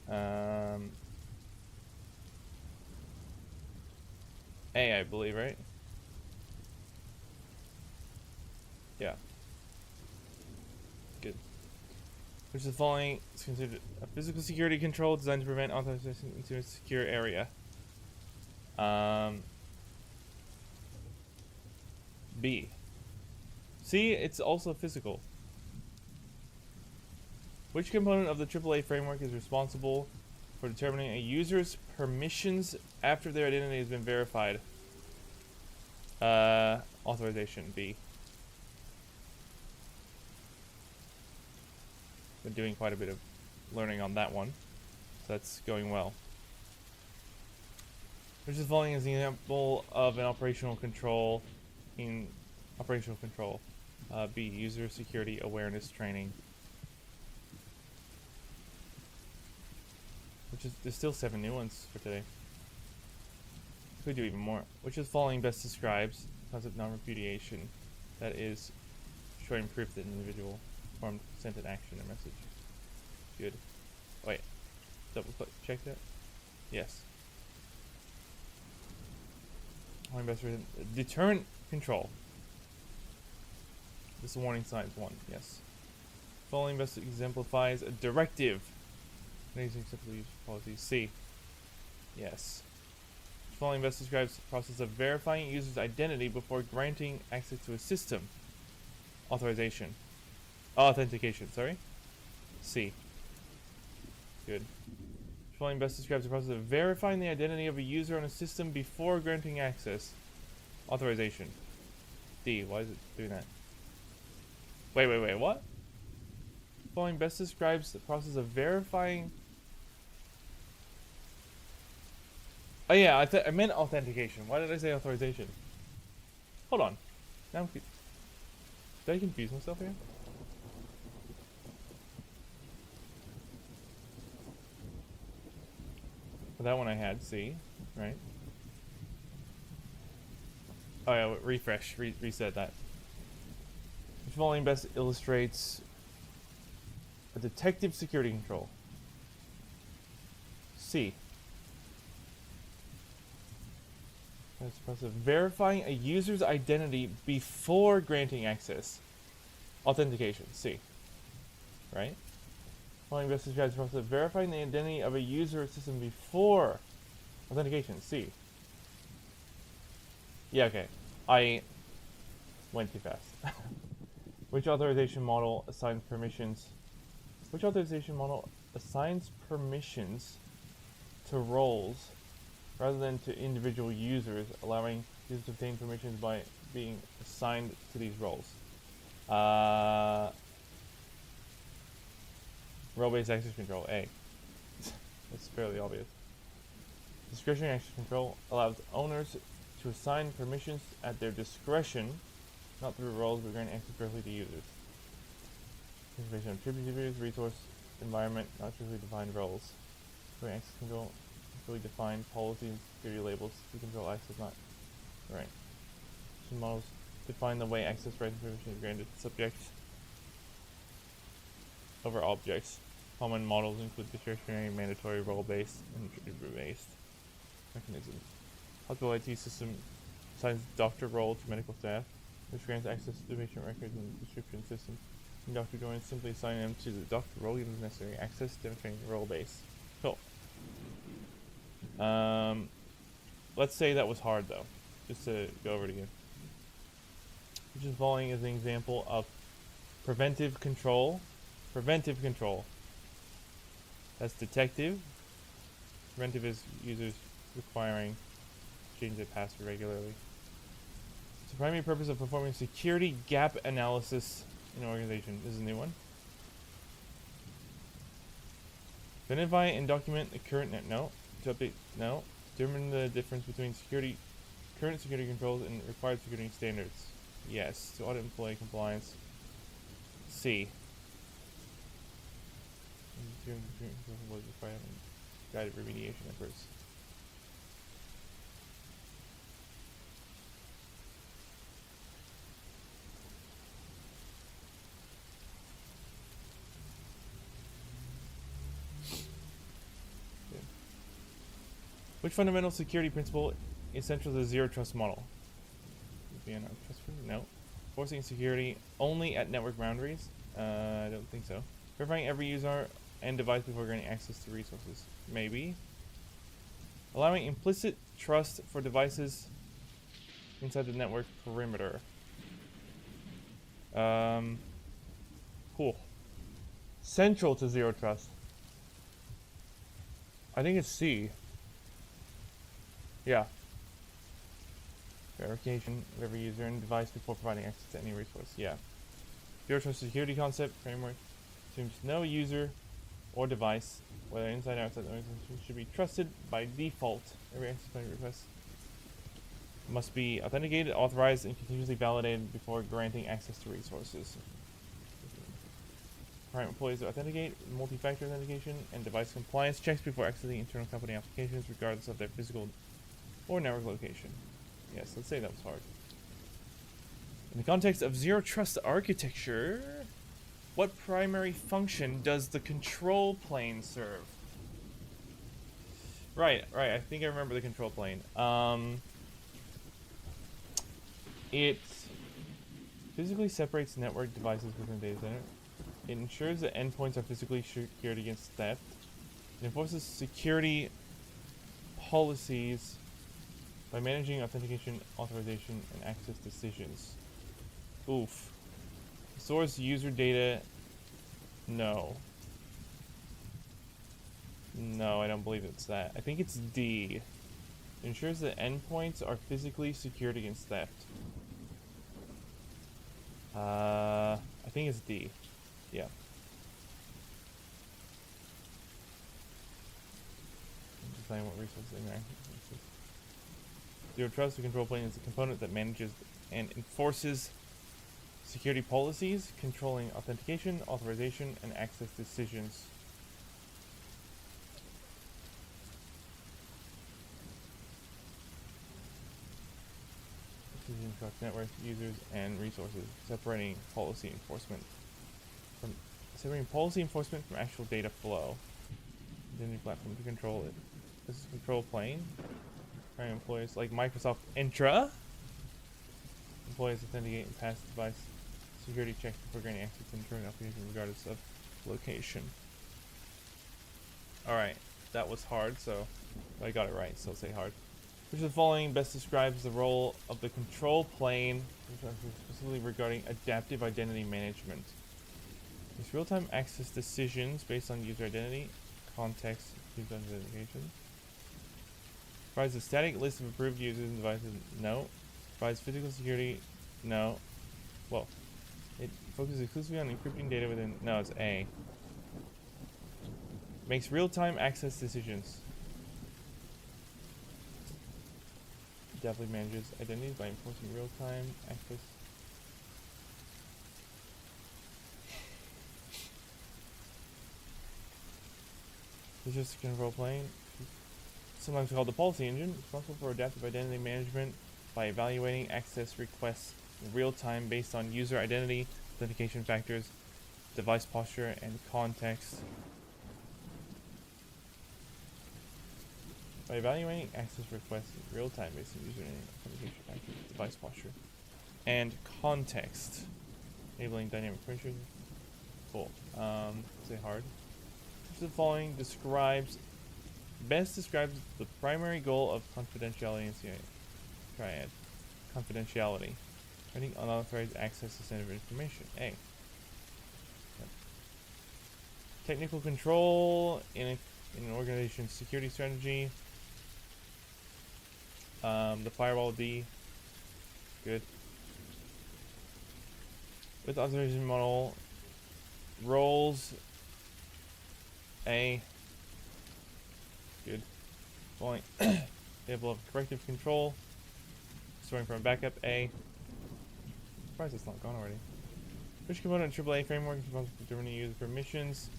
A, I believe, right? Yeah. Good. Which is the following is considered a physical security control designed to prevent authorization into a secure area. B. C, it's also physical. Which component of the AAA framework is responsible for determining a user's permissions after their identity has been verified? Authorization, B. Been doing quite a bit of learning on that one, so that's going well. Which is the following is an example of an operational control in operational control. B, user security awareness training. Which is, there's still 7 new ones for today. Could do even more. Which is following best describes concept non-repudiation. That is showing proof that an individual performed sent an action or message. Good. Wait. Double click. Check that. Yes. Following best deterrent control. This is warning signs 1. Yes. Following best exemplifies a directive. Using acceptable use policies. C. Yes. Following best describes the process of verifying a user's identity before granting access to a system. Authorization. Authentication, sorry. C. Good. Following best describes the process of verifying the identity of a user on a system before granting access. Authorization. D. Why is it doing that? Wait, what? Following best describes the process of verifying. Oh yeah, I meant authentication. Why did I say authorization? Hold on. Now I'm Did I confuse myself here? For that one I had C, right? Oh yeah, refresh, reset that. Which volume best illustrates a detective security control? C. That's process of verifying a user's identity before granting access. Authentication, C. Right? Following best describes the process of verifying the identity of a user or system before authentication, C. Yeah, okay. I went too fast. Which authorization model assigns permissions? Which authorization model assigns permissions to roles rather than to individual users, allowing users to obtain permissions by being assigned to these roles? Role-based access control, A. That's fairly obvious. Discretionary access control allows owners to assign permissions at their discretion, not through roles, but grant access directly to users. Information on tributaries, resource, environment, not strictly defined roles. Grant access control, fully defined policies, security labels to control access, not right. Some models define the way access rights and permission is granted to subjects over objects. Common models include discretionary, mandatory, role-based, and attribute-based mechanisms. Hospital IT system assigns doctor role to medical staff, which grants access to patient records and prescription systems. And doctor joins simply assign them to the doctor role, gives necessary access, demonstrating role-based. Cool. Let's say that was hard though, just to go over it again. Which is following as an example of preventive control. Preventive control. That's detective. Preventive is users requiring change their password regularly. It's the primary purpose of performing security gap analysis in an organization. This is a new one. To identify and document the current no. To update no. Determine the difference between current security controls and required security standards. Yes. To audit employee compliance. C. Was required and guided remediation efforts. Which fundamental security principle is central to the zero trust model? No. Forcing security only at network boundaries? I don't think so. Verifying every user and device before granting access to resources? Maybe. Allowing implicit trust for devices inside the network perimeter? Cool. Central to zero trust. I think it's C. Yeah. Verification of every user and device before providing access to any resource. Yeah. Zero trust security concept framework assumes no user or device, whether inside or outside the organization, should be trusted by default. Every access point request must be authenticated, authorized, and continuously validated before granting access to resources. Current employees to authenticate, multi-factor authentication, and device compliance checks before accessing internal company applications, regardless of their physical or network location. Yes, let's say that was hard. In the context of zero trust architecture, what primary function does the control plane serve? Right, I think I remember the control plane. It physically separates network devices within the data center. It ensures that endpoints are physically secured against theft. It enforces security policies by managing authentication, authorization, and access decisions. Oof. Stores user data. No. No, I don't believe it's that. I think it's D. It ensures that endpoints are physically secured against theft. I think it's D. Yeah. Define what resources they are. Zero trust, the control plane is a component that manages and enforces security policies controlling authentication, authorization, and access decisions. Decisions across networks, users, and resources. Separating policy enforcement from actual data flow. Identity platform to control it. This is control plane. Primary employees like Microsoft Intra. Employees authenticate and pass device security checks before granting access to internal application regardless of location. Alright, that was hard, so I got it right, so I'll say hard. Which of the following best describes the role of the control plane, specifically regarding adaptive identity management? It's real-time access decisions based on user identity, context, user authentication. Provides a static list of approved users and devices. No. Provides physical security. No. Well, it focuses exclusively on encrypting data within. No, it's A. Makes real-time access decisions. Definitely manages identities by enforcing real-time access. It's just a control plane. Sometimes called the policy engine, responsible for adaptive identity management by evaluating access requests in real time based on user identity, authentication factors, device posture, and context. By evaluating access requests in real time based on user identity, authentication factors, device posture, and context. Enabling dynamic permissions. Cool. Say hard. The following best describes the primary goal of confidentiality in CIA. Triad. Confidentiality. Granting unauthorized access to sensitive information. A. Yep. Technical control in an organization's security strategy. The firewall D. Good. With authorization model. Roles. A. Good. Following table of corrective control. Storing from backup. A. Surprised it's not gone already. Which component of AAA framework is responsible for determining user permissions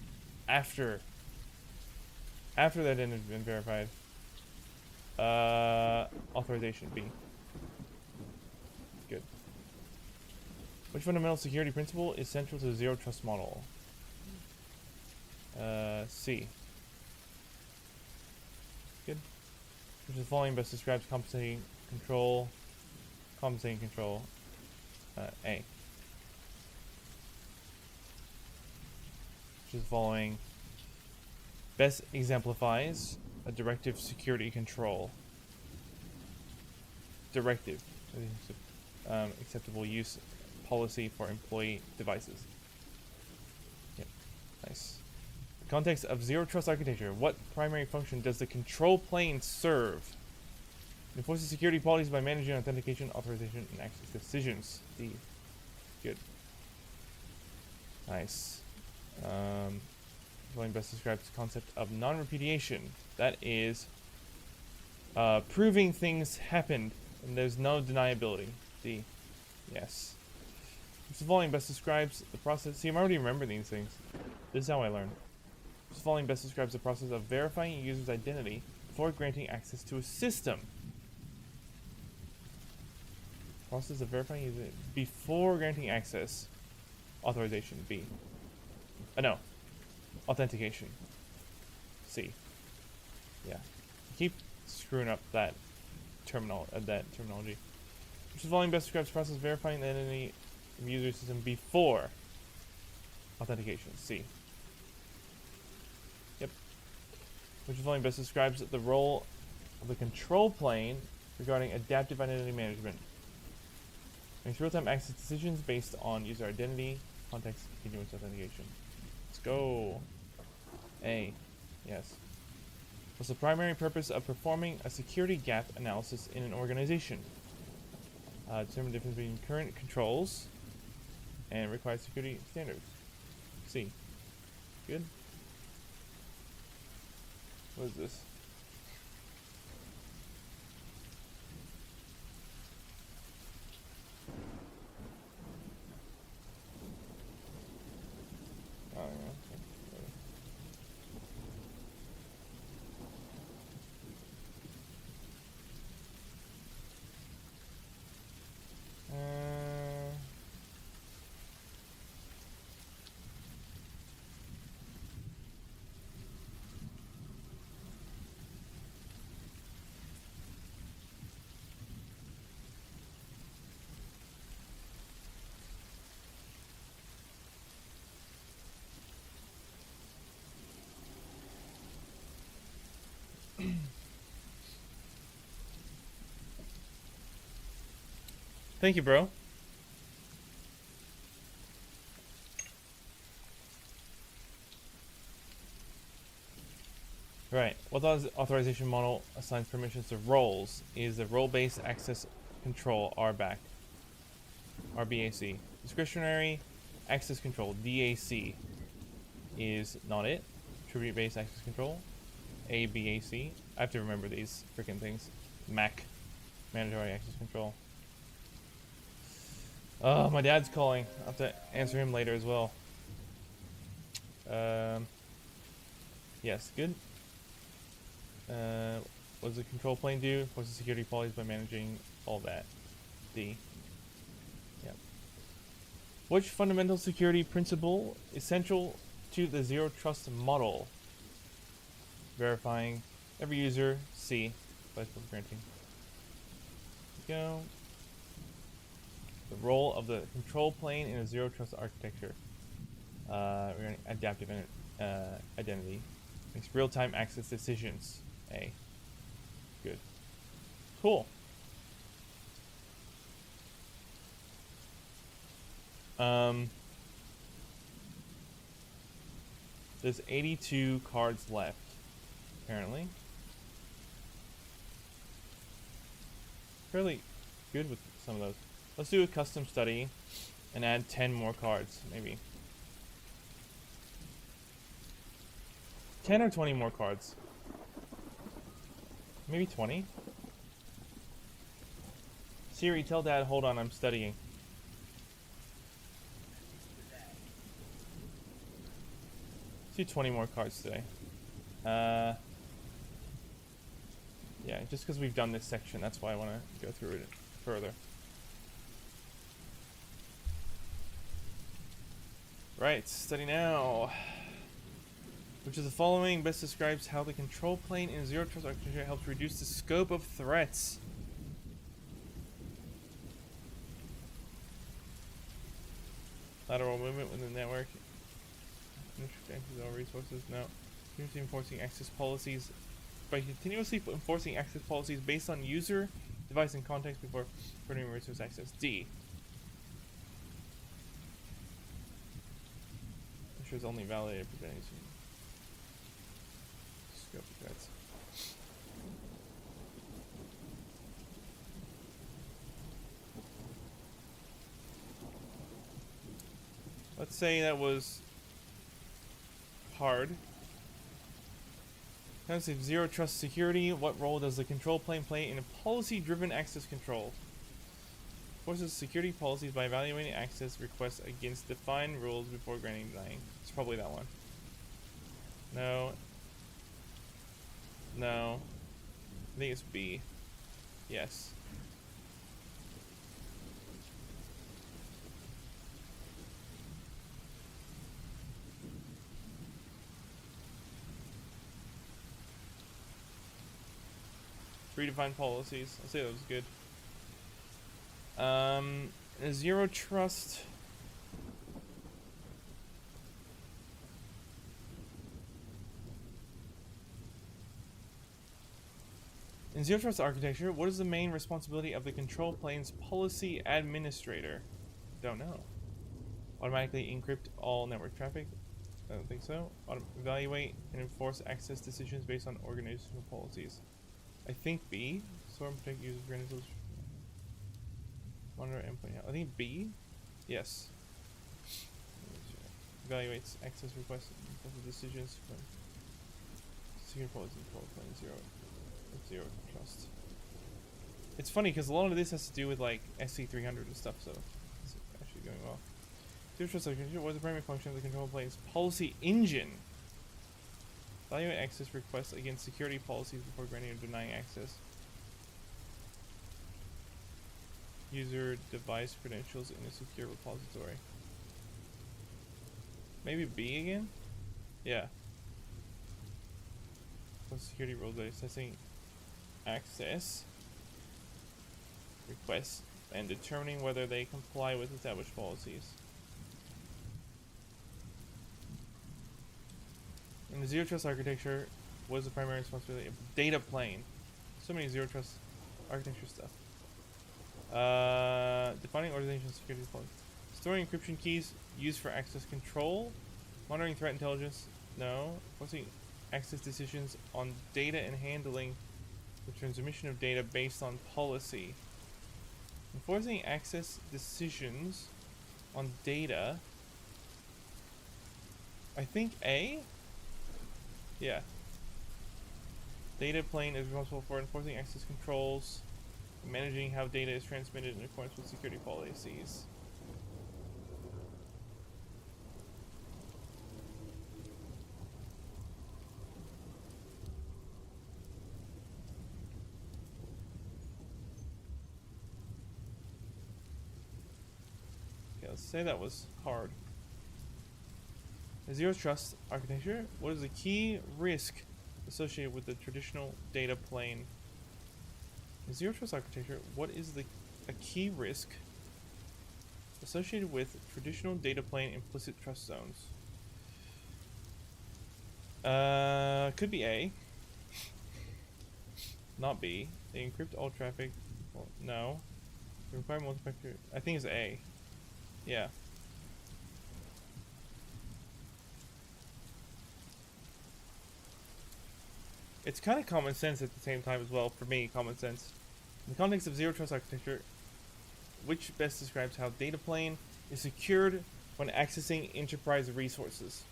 after that identity has been verified? Authorization B. Good. Which fundamental security principle is central to the zero trust model? C. Good. Which of the following best describes compensating control? A. Which of the following best exemplifies a directive security control? Directive. Acceptable use policy for employee devices. Yep. Nice. The context of zero trust architecture. What primary function does the control plane serve? It enforces security policies by managing authentication, authorization, and access decisions. D. Good. Nice. Following best describes the concept of non-repudiation. That is proving things happened and there's no deniability. D. Yes. The following best describes the process. See, I'm already remembering these things. This is how I learn. The following best describes the process of verifying a user's identity before granting access to a system. Process of verifying user before granting access. Authorization B. No. Authentication. C. Yeah. Keep screwing up that terminology. Which of the following best describes the process of verifying the identity of the user system before authentication? C. Yep. Which of the following best describes the role of the control plane regarding adaptive identity management? Makes real-time access decisions based on user identity, context, continuous authentication. Let's go. A. Yes. What's the primary purpose of performing a security gap analysis in an organization? Determine the difference between current controls and required security standards. C. Good. What is this? Thank you, bro. Right. What the authorization model assigns permissions to roles is the role-based access control RBAC. RBAC. Discretionary access control DAC is not it. Attribute-based access control ABAC. I have to remember these freaking things. MAC. Mandatory access control. Oh, my dad's calling. I'll have to answer him later as well. Yes, good. What does the control plane do? What's the security policies by managing all that? D. Yep. Which fundamental security principle is central to the zero trust model? Verifying every user. C. Flexible granting. Go. The role of the control plane in a zero trust architecture. We're going to adaptive identity. Makes real-time access decisions. A. Good. Cool. There's 82 cards left, apparently. Fairly good with some of those. Let's do a custom study and add 10 more cards, maybe. 10 or 20 more cards. Maybe 20. Siri, tell Dad, hold on, I'm studying. Let's do 20 more cards today. Yeah, just because we've done this section, that's why I want to go through it further. Right, study now. Which of the following best describes how the control plane in zero trust architecture helps reduce the scope of threats? Lateral movement within the network. All resources. No. Continuously enforcing access policies. By continuously enforcing access policies based on user, device, and context before permitting resource access. D. Ensures only validated preventing scope of threats. Let's say that was hard. Concept zero trust security. What role does the control plane play in a policy-driven access control? Forces security policies by evaluating access requests against defined rules before granting and denying. It's probably that one. No. No. I think it's B. Yes. Predefined policies. I'll say that was good. Zero trust. In zero trust architecture, what is the main responsibility of the control plane's policy administrator? Don't know. Automatically encrypt all network traffic? I don't think so. Evaluate and enforce access decisions based on organizational policies. I think B. Store and protect user credentials. Monitor endpoint. I think B. Yes. Evaluates access requests and decisions from security policy control plane zero trust. It's funny because a lot of this has to do with like SC-300 and stuff, so it's actually going well. Zero trust architecture was the primary function of the control plane's policy engine. Evaluate access requests against security policies before granting or denying access. User device credentials in a secure repository. Maybe B again? Yeah. Security rules by assessing access requests and determining whether they comply with established policies. In the zero trust architecture, What is the primary responsibility of data plane? So many zero trust architecture stuff. Defining organizational security policy. Storing encryption keys used for access control. Monitoring threat intelligence. No. Enforcing access decisions on data and handling the transmission of data based on policy. Enforcing access decisions on data. I think A? Yeah. Data plane is responsible for enforcing access controls, managing how data is transmitted in accordance with security policies. Okay, let's say that was hard. A zero trust architecture. What is the key risk associated with the traditional data plane? A zero trust architecture. What is a key risk associated with traditional data plane implicit trust zones? Could be A. Not B. They encrypt all traffic. Well, no. They require multi-factor. I think it's A. Yeah. It's kind of common sense at the same time as well, for me, common sense. In the context of zero trust architecture, which best describes how data plane is secured when accessing enterprise resources?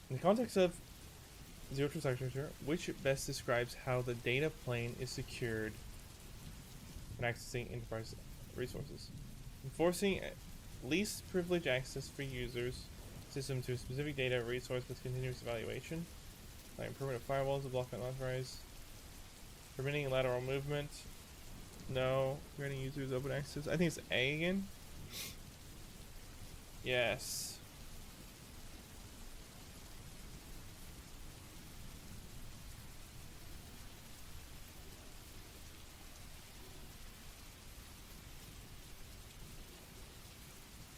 In the context of zero trust architecture, which best describes how the data plane is secured when accessing enterprise resources? Enforcing least privilege access for users system to a specific data resource with continuous evaluation, like permanent firewalls to block unauthorized, permitting lateral movement. No. Granting users open access. I think it's A again. Yes.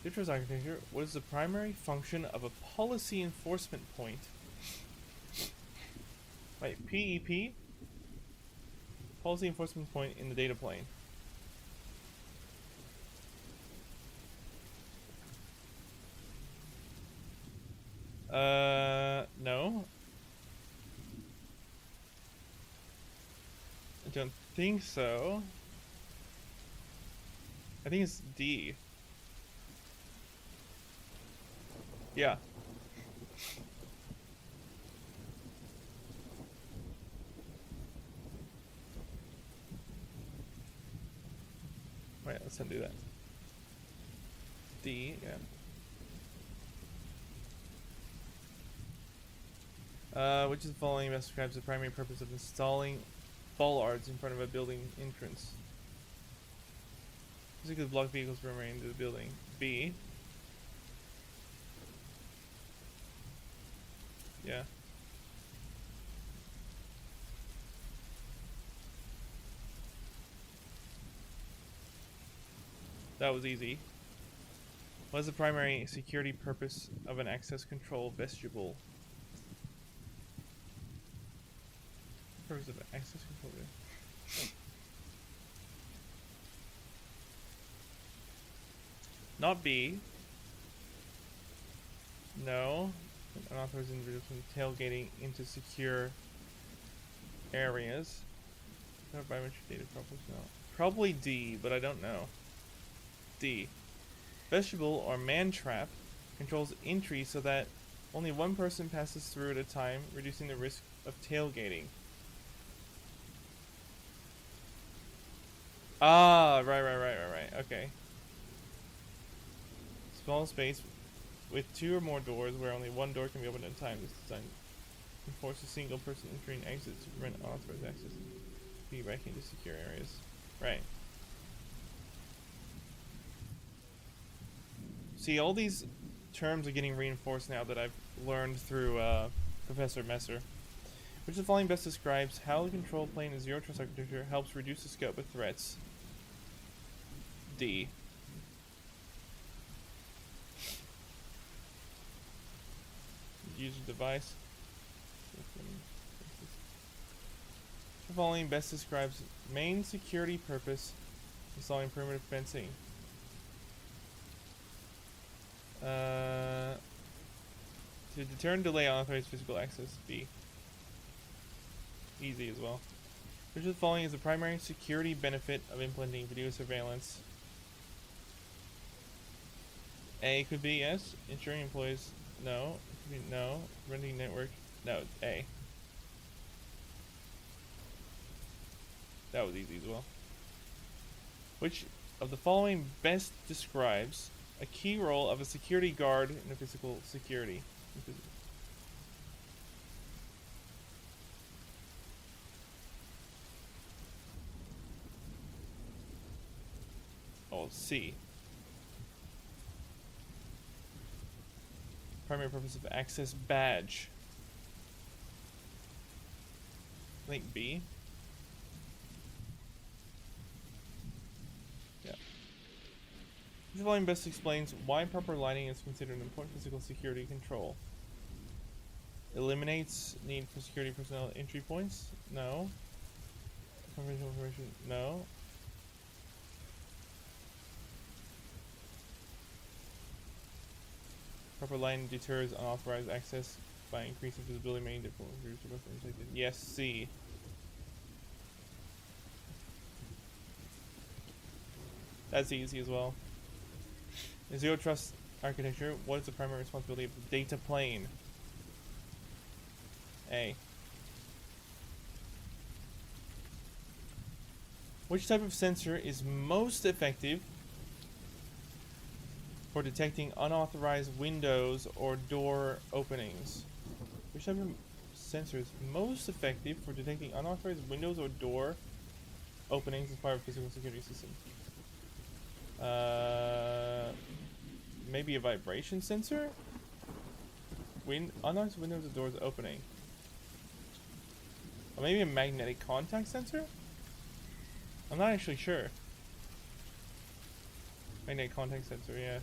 Zero trust architecture. What is the primary function of a policy enforcement point? Wait, PEP? Policy enforcement point in the data plane. No. I don't think so. I think it's D. Yeah. Wait, let's undo that. D, yeah. Which of the following best describes the primary purpose of installing bollards in front of a building entrance? Physically block vehicles from entering into the building. B. Yeah. That was easy. What is the primary security purpose of an access control vestibule? Purpose of an access control vestibule. Not B. No. Unauthorized individuals from tailgating into secure areas. No biometric data properly. No. Probably D, but I don't know. D. Vestibule or man trap controls entry so that only one person passes through at a time, reducing the risk of tailgating. Ah, right. Okay. Small space with two or more doors where only one door can be opened at a time. This design enforces a single person entry and exit to prevent unauthorized access to be back into secure areas. Right. See, all these terms are getting reinforced now that I've learned through Professor Messer. Which of the following best describes how the control plane in zero trust architecture helps reduce the scope of threats? D. User device. The following best describes main security purpose: installing perimeter fencing. To deter and delay unauthorized physical access. B. Easy as well. Which of the following is the primary security benefit of implementing video surveillance? A could be yes. Ensuring employees. No. It could be no. Renting network. No. A. That was easy as well. Which of the following best describes a key role of a security guard in a physical security? Oh, C. Primary purpose of access badge. I think B. Yeah. The following best explains why proper lighting is considered an important physical security control. Eliminates need for security personnel at entry points? No. Confidential information? No. Proper lighting deters unauthorized access by increasing visibility, making difficult to protected. Yes, C. That's easy as well. In zero trust architecture, what is the primary responsibility of the data plane? A. Which type of sensor is most effective for detecting unauthorized windows or door openings? Which type of sensor is most effective for detecting unauthorized windows or door openings as part of a physical security system? Maybe a vibration sensor? Unauthorized windows or doors opening. Or maybe a magnetic contact sensor? I'm not actually sure. Magnetic contact sensor, yeah.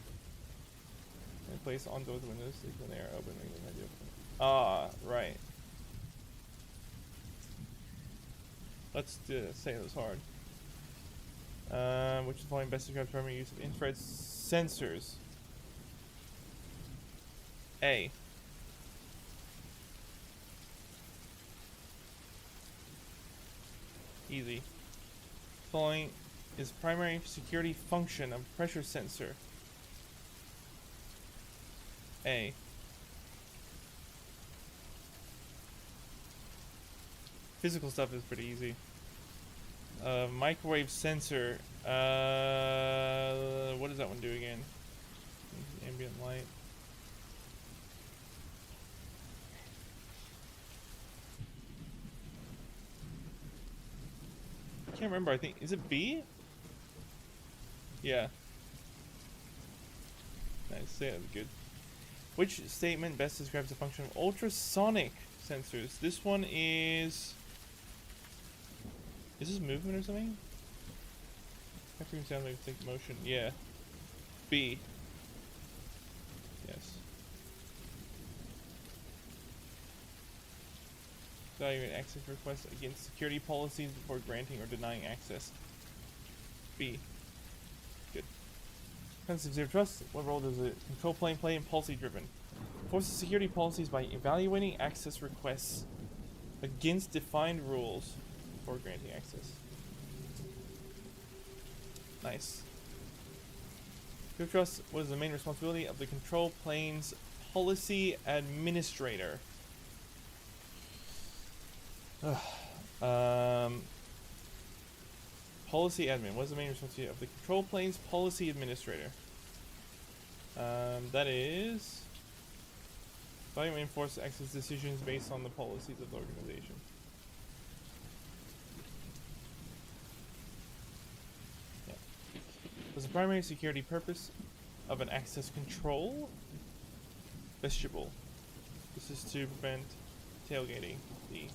And place on doors and windows when they are open. Ah, right. Let's say it was hard. Which is the following best describes primary use of infrared sensors? A. Easy. Following is primary security function of pressure sensor. A. Physical stuff is pretty easy. Microwave sensor. What does that one do again? Ambient light. I can't remember. I think, is it B? Yeah. Nice. Yeah, that's good. Which statement best describes the function of ultrasonic sensors? This one is this movement or something? Capturing sound waves take motion. Yeah. B. Yes. Evaluate access requests against security policies before granting or denying access. B. Good. Concept of zero trust. What role does the control plane play in policy driven? Enforces security policies by evaluating access requests against defined rules before granting access. Nice. Zero trust. What is the main responsibility of the control plane's policy administrator? Policy admin. What is the main responsibility of the control plane's policy administrator? That is evaluate and enforce access decisions based on the policies of the organization. Yeah. What's the primary security purpose of an access control? Vestibule. This is to prevent tailgating. D.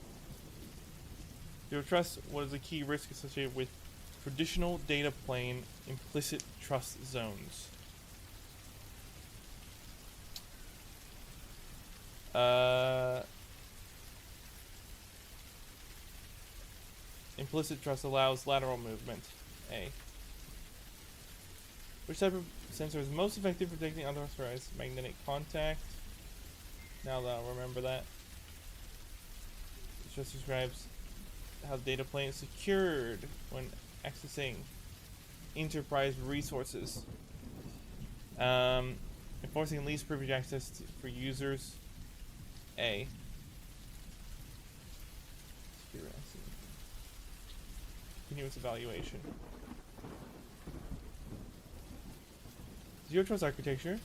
Zero trust. What is the key risk associated with traditional data plane implicit trust zones. Implicit trust allows lateral movement. A. Which type of sensor is most effective for detecting unauthorized magnetic contact? Now that I'll remember that. It just describes how the data plane is secured when accessing enterprise resources. Enforcing least privilege access for users. A. Continuous evaluation. Zero trust architecture.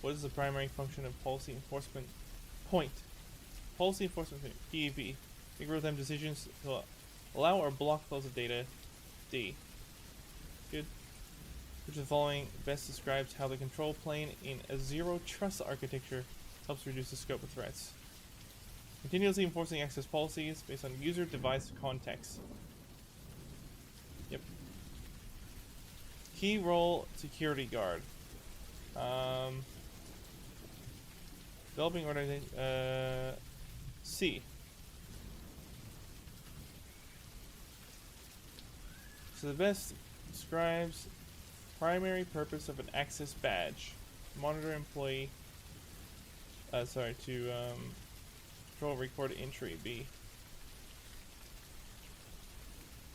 What is the primary function of policy enforcement point? Policy enforcement point. PEP. Make real-time decisions to allow or block flows of data. D. Good. Which of the following best describes how the control plane in a zero trust architecture helps reduce the scope of threats? Continuously enforcing access policies based on user device context. Yep. Key role security guard. Developing organization. C. So the best describes primary purpose of an access badge. Monitor employee. To control record entry. B.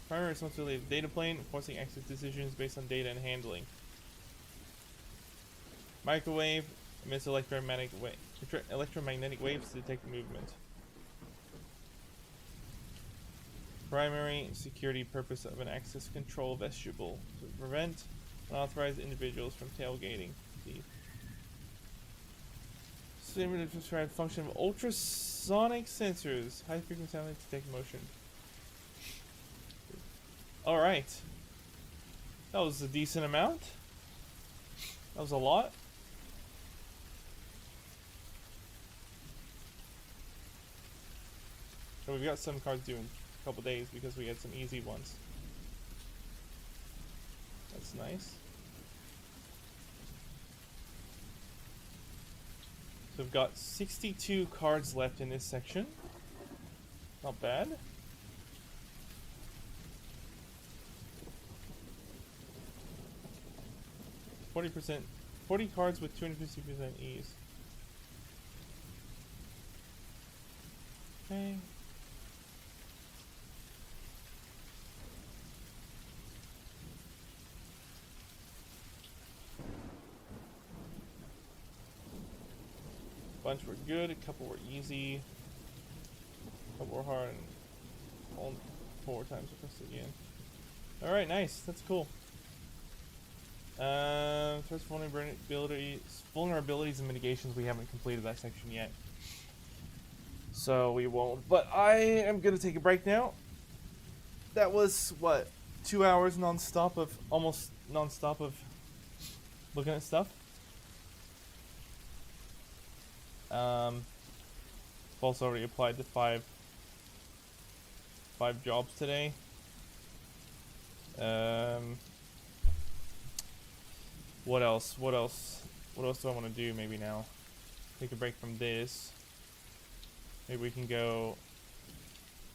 Primary responsibility of data plane, enforcing access decisions based on data and handling. Microwave emits electromagnetic waves to detect movement. Primary security purpose of an access control vestibule to prevent unauthorized individuals from tailgating. D. Statement to describe function of ultrasonic sensors, high frequency sound to detect motion. Alright. That was a decent amount. That was a lot. So we've got some cards due in a couple days because we had some easy ones. That's nice. So we've got 62 cards left in this section. Not bad. %, 40 cards with 250% ease. Okay. Bunch were good, a couple were easy, a couple were hard, and all 4 times requested again. Alright, nice, that's cool. First vulnerabilities and mitigations, we haven't completed that section yet. So we won't, but I am gonna take a break now. That was, what, 2 hours almost non-stop of looking at stuff. I've also already applied to five jobs today. What else do I want to do? Maybe now take a break from this. Maybe we can go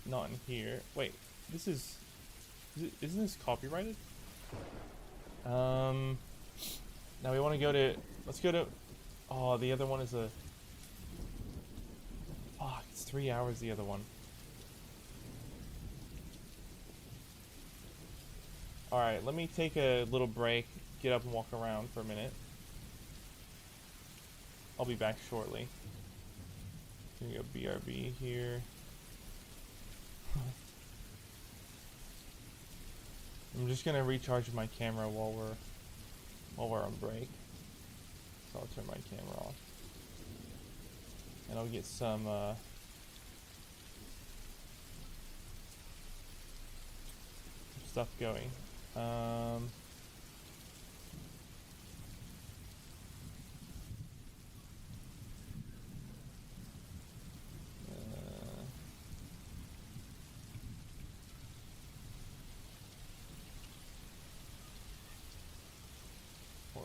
not in here. Wait, isn't this copyrighted? Now we want to go to, let's go to, oh, the other one is a, fuck, it's 3 hours, the other one. Alright, let me take a little break, get up and walk around for a minute. I'll be back shortly. Gonna go BRB here. I'm just gonna recharge my camera while we're on break. So I'll turn my camera off. And I'll get some stuff going.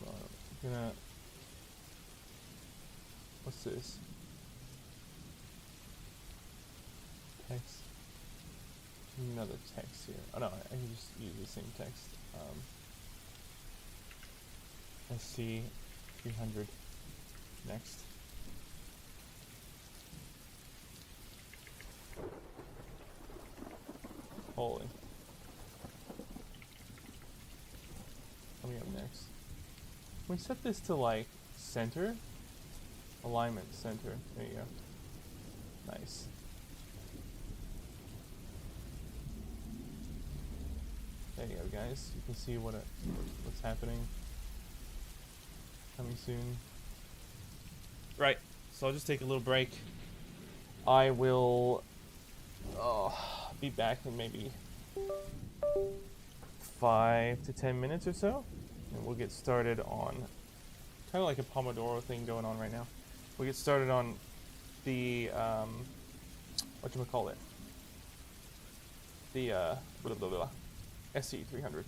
Hold on. I'm gonna. What's this? Text. Another text here. Oh no, I can just use the same text. SC-300. Next. Holy. Coming up next. Can we set this to like center? Alignment center. There you go. Nice. There you go, guys. You can see what's happening. Coming soon. Right. So I'll just take a little break. I will be back in maybe 5 to 10 minutes or so, and we'll get started on kind of like a Pomodoro thing going on right now. We'll get started on the whatchamacallit, the blah, blah, blah, SC-300.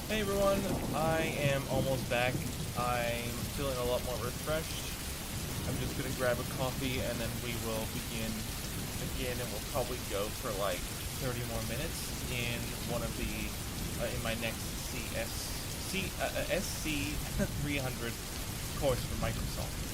Hey everyone, I am almost back. I'm feeling a lot more refreshed. I'm just gonna grab a coffee and then we will begin again, and we'll probably go for like 30 more minutes in one of the in my next SC300 course for Microsoft.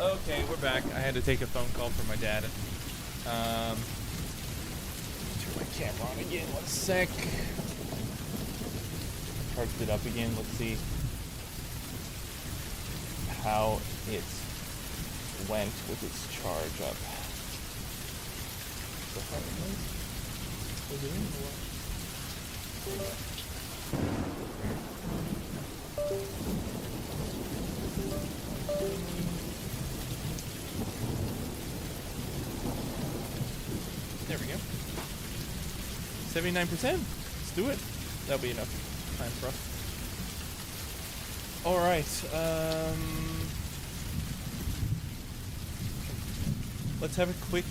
Okay, we're back. I had to take a phone call from my dad. Turn my camera on again. 1 sec. Charged it up again. Let's see how it went with its charge up. So how is it doing or what? There we go. 79%. Let's do it. That'll be enough time for us. All right. Let's have a quick.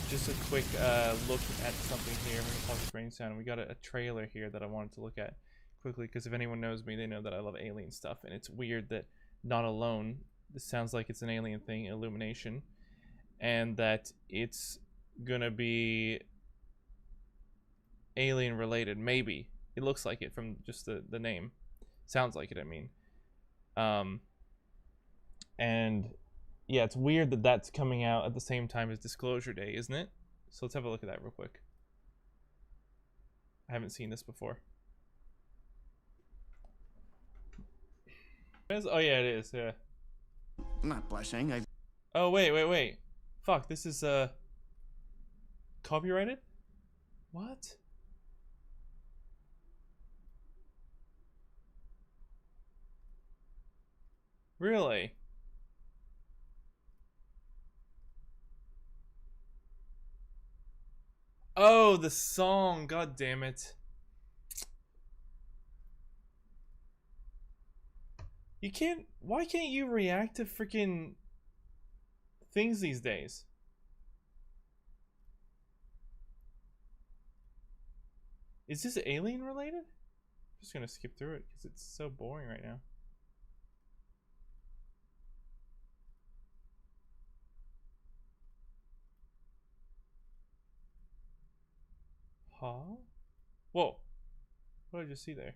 Just a quick look at something here. I'm gonna pause this rain sound. We got a trailer here that I wanted to look at quickly because if anyone knows me, they know that I love alien stuff, and it's weird that Not Alone. This sounds like it's an alien thing, Illumination, and that it's gonna be alien related. Maybe it looks like it from just the name. Sounds like it. I mean, and yeah, it's weird that that's coming out at the same time as Disclosure Day, isn't it? So let's have a look at that real quick. I haven't seen this before. Oh yeah, it is. Yeah. I'm not blushing. Oh wait. Fuck, this is copyrighted? What? Really? Oh, the song. God damn it. You can't. Why can't you react to freaking things these days? Is this alien related? I'm just gonna skip through it because it's so boring right now. Huh? Whoa. What did I just see there?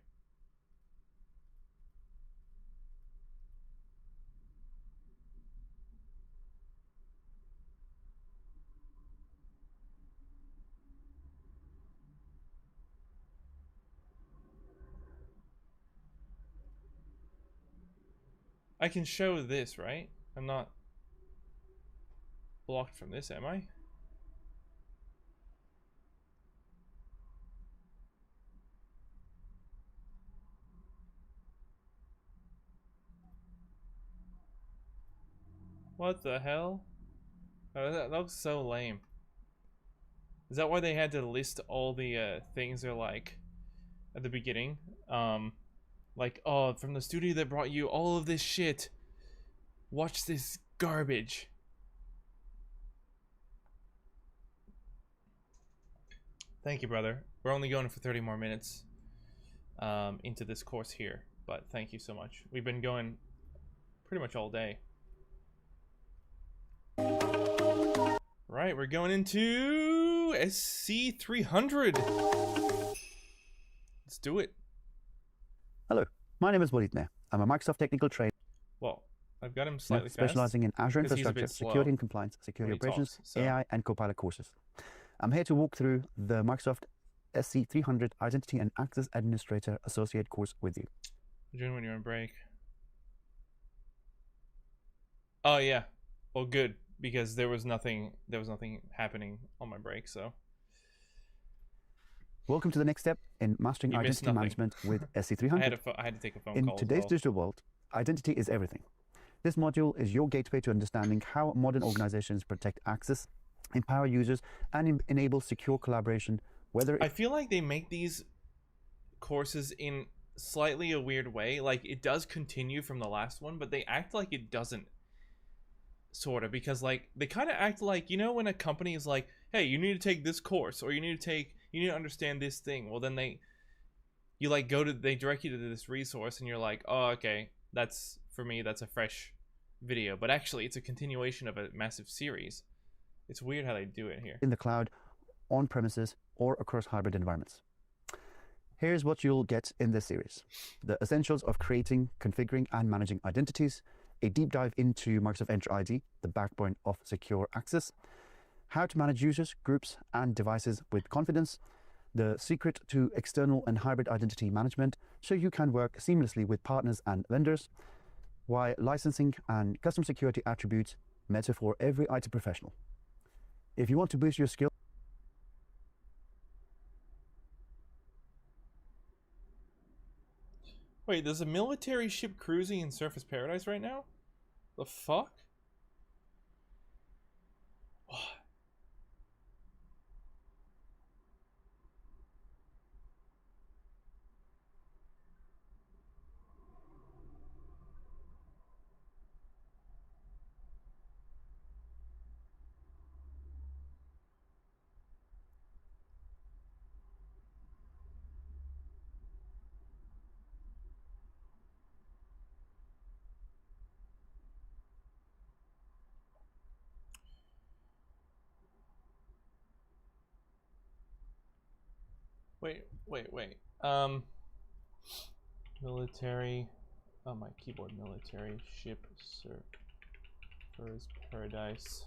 I can show this, right? I'm not blocked from this, am I? What the hell? Oh, that looks so lame. Is that why they had to list all the things they're like at the beginning? Like, oh, from the studio that brought you all of this shit. Watch this garbage. Thank you, brother. We're only going for 30 more minutes into this course here, but thank you so much. We've been going pretty much all day. Right, we're going into SC-300. Let's do it. Hello, my name is Walid Nair. I'm a Microsoft technical trainer. Well, I've got him slightly specializing in Azure 'cause he's a infrastructure, bit slow security and compliance, security when he operations, talks, so- AI, and Copilot courses. I'm here to walk through the Microsoft SC-300 Identity and Access Administrator Associate course with you. June, when you're on break. Oh yeah. Well, good, because there was nothing happening on my break, so. Welcome to the next step in mastering You missed identity nothing. management with SC-300. I had to take a phone In call. today's as well. digital world, identity is everything. This module is your gateway to understanding how modern organizations protect access, empower users, and enable secure collaboration, whether I feel like they make these courses in slightly a weird way. Like, it does continue from the last one, but they act like it doesn't. Sort of, because like they kind of act like, you know, when a company is like, hey, you need to take this course, or you need to understand this thing. Well, then they direct you to this resource, and you're like, oh, okay, that's for me, that's a fresh video, but actually it's a continuation of a massive series. It's weird how they do it here. in the cloud, on premises, or across hybrid environments. Here's what you'll get in this series: the essentials of creating, configuring, and managing identities, a deep dive into Microsoft Entra ID, the backbone of secure access, how to manage users, groups, and devices with confidence, the secret to external and hybrid identity management so you can work seamlessly with partners and vendors, why licensing and custom security attributes matter for every IT professional. If you want to boost your skill, Wait, there's a military ship cruising in Surface Paradise right now? The fuck? What? Wait. Military. Oh, my keyboard. Military ship Surface Paradise.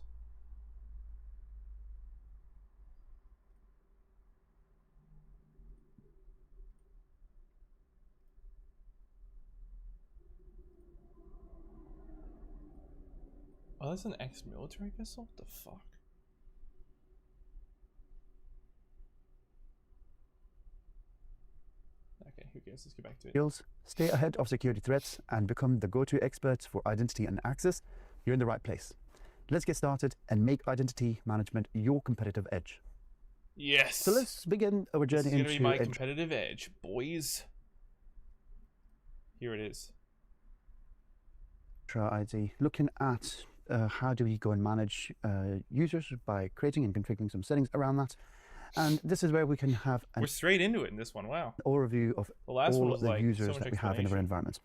Oh, that's an ex-military vessel? What the fuck? Okay, who cares? Let's get back to it. skills, stay ahead of security threats, and become the go-to experts for identity and access, you're in the right place. Let's get started and make identity management your competitive edge. Yes. So let's begin our This journey is gonna into be my competitive edge, boys. Here it is. Entra ID, looking at how do we go and manage users by creating and configuring some settings around that. And this is where we can have an We're straight into it in this one. Wow. overview of The last one all was the like so users much that we have in our explanation. environment.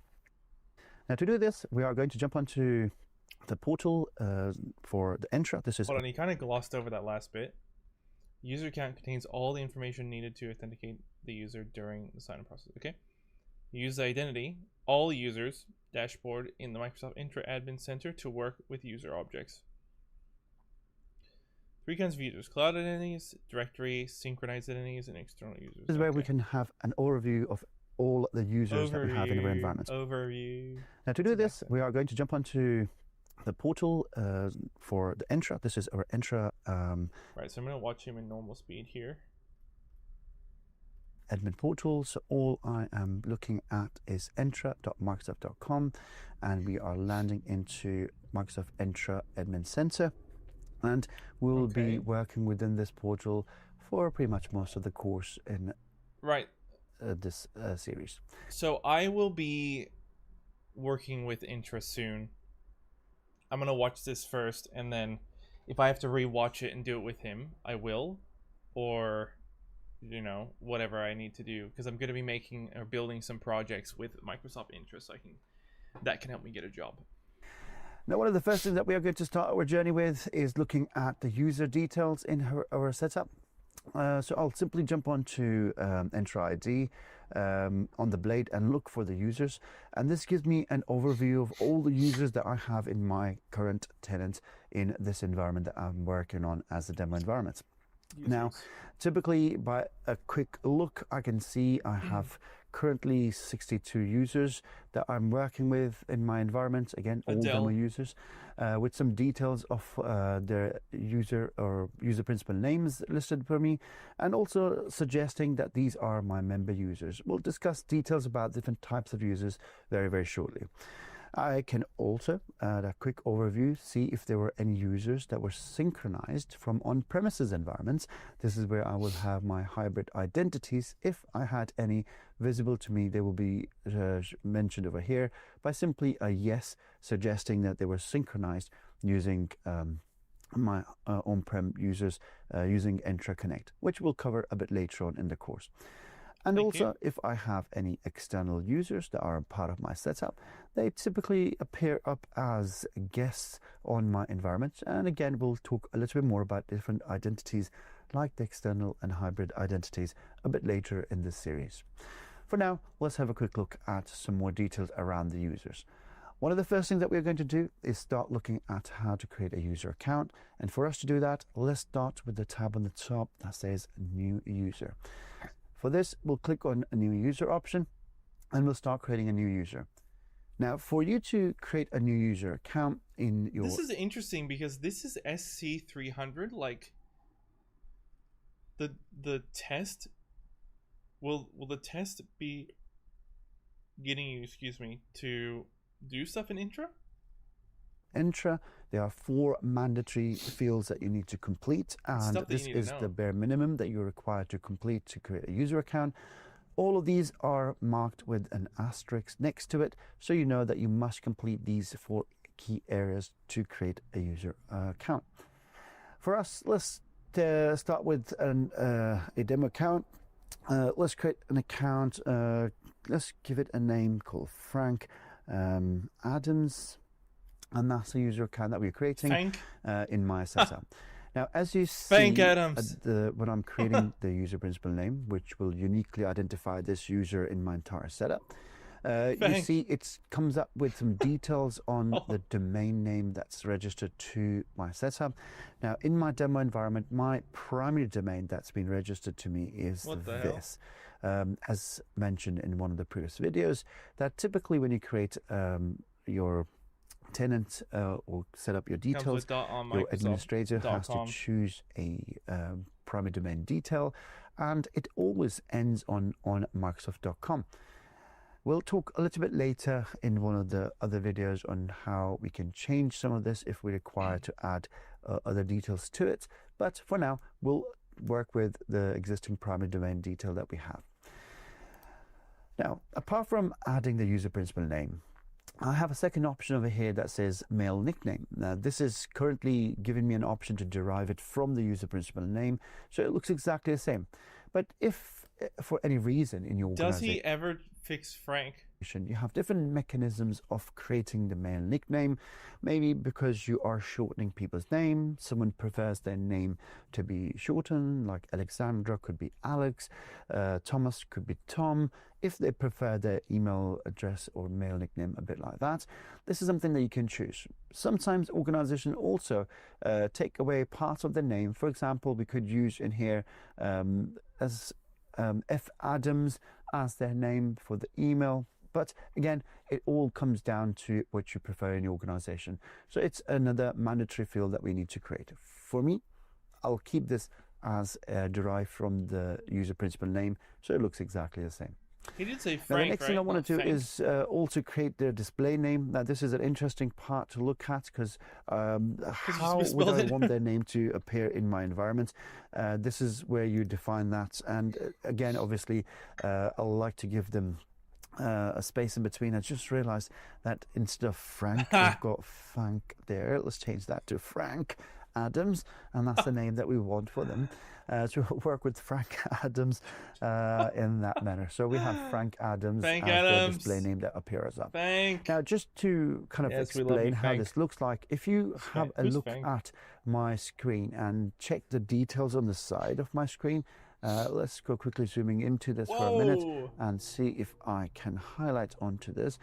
Now to do this, we are going to jump onto the portal for the Entra. This is Hold on, he kind of glossed over that last bit. User account contains all the information needed to authenticate the user during the sign-up process. Okay. Use the identity, all users, dashboard in the Microsoft Entra Admin Center to work with user objects. 3 kinds of users: cloud identities, directory, synchronized identities, and external users. This is where we Okay. can have an overview of all the users that we have in our environment. Overview. Now to do So this, that's it. we are going to jump onto the portal for the Entra. This is our Entra Right, so I'm going to watch him in normal speed here. admin portal. So all I am looking at is entra.microsoft.com, and we are landing into Microsoft Entra Admin Center, and we'll Okay. be working within this portal for pretty much most of the course in Right, this series. so I will be working with Entra soon. I'm going to watch this first, and then if I have to rewatch it and do it with him, I will. Or, you know, whatever I need to do. Because I'm going to be making or building some projects with Microsoft Entra, so that can help me get a job. Now, one of the first things that we are going to start our journey with is looking at the user details in our setup. So I'll simply jump onto Entra ID on the blade and look for the users. And this gives me an overview of all the users that I have in my current tenant in this environment that I'm working on as a demo environment. Now, Users. typically by a quick look, I can see I have currently 62 users that I'm working with in my environment. Again, all demo users, with some details of their user or user principal names listed for me, and also suggesting that these are my member users. We'll discuss details about different types of users very, very shortly. I can also, at a quick overview, see if there were any users that were synchronized from on-premises environments. This is where I will have my hybrid identities. If I had any visible to me, they will be mentioned over here by simply a yes, suggesting that they were synchronized using my on-prem users using Entra Connect, which we'll cover a bit later on in the course. And Thank also, you. if I have any external users that are part of my setup, they typically appear up as guests on my environment. And again, we'll talk a little bit more about different identities like the external and hybrid identities a bit later in this series. For now, let's have a quick look at some more details around the users. One of the first things that we're going to do is start looking at how to create a user account. And for us to do that, let's start with the tab on the top that says New User. For this, we'll click on a New User option and we'll start creating a new user. Now, for you to create a new user account in your... This is interesting because this is SC-300, like the test... Will the test be getting you, to do stuff in Intra? Intra, there are 4 mandatory fields that you need to complete, and this is the bare minimum that you're required to complete to create a user account. All of these are marked with an asterisk next to it, so you know that you must complete these 4 key areas to create a user account. For us, let's start with a demo account. Let's create an account. Let's give it a name called Frank Adams, and that's the user account that we're creating in my setup. Now, as you see, when I'm creating the user principal name, which will uniquely identify this user in my entire setup, you see it comes up with some details on the domain name that's registered to my setup. Now, in my demo environment, my primary domain that's been registered to me is this. As mentioned in one of the previous videos, that typically when you create your tenant or set up your details, your administrator has to choose a primary domain detail, and it always ends on Microsoft.com. We'll talk a little bit later in one of the other videos on how we can change some of this if we require to add other details to it. But for now, we'll work with the existing primary domain detail that we have. Now, apart from adding the user principal name, I have a second option over here that says mail nickname. Now, this is currently giving me an option to derive it from the user principal name, so it looks exactly the same. But if for any reason in your organization... Does he ever fix Frank? You have different mechanisms of creating the mail nickname, maybe because you are shortening people's name. Someone prefers their name to be shortened, like Alexandra could be Alex, Thomas could be Tom, if they prefer their email address or mail nickname a bit like that. This is something that you can choose. Sometimes organizations also take away parts of the name. For example, we could use in here as F. Adams as their name for the email. But again, it all comes down to what you prefer in your organization. So it's another mandatory field that we need to create. For me, I'll keep this as derived from the user principal name, so it looks exactly the same. He did say Frank, now, the next thing I want to do is also create the display name. Now, this is an interesting part to look at because how would I want their name to appear in my environment? This is where you define that. And again, obviously, I like to give them a space in between. I just realized that instead of Frank, we've got Frank there. Let's change that to Frank Adams, and that's the name that we want for them. To work with Frank Adams in that manner. So we have Frank Adams as the display name that appears up. Now, just to kind of explain how this looks like, if you have a look at my screen and check the details on the side of my screen, let's go quickly zooming into this for a minute and see if I can highlight onto this.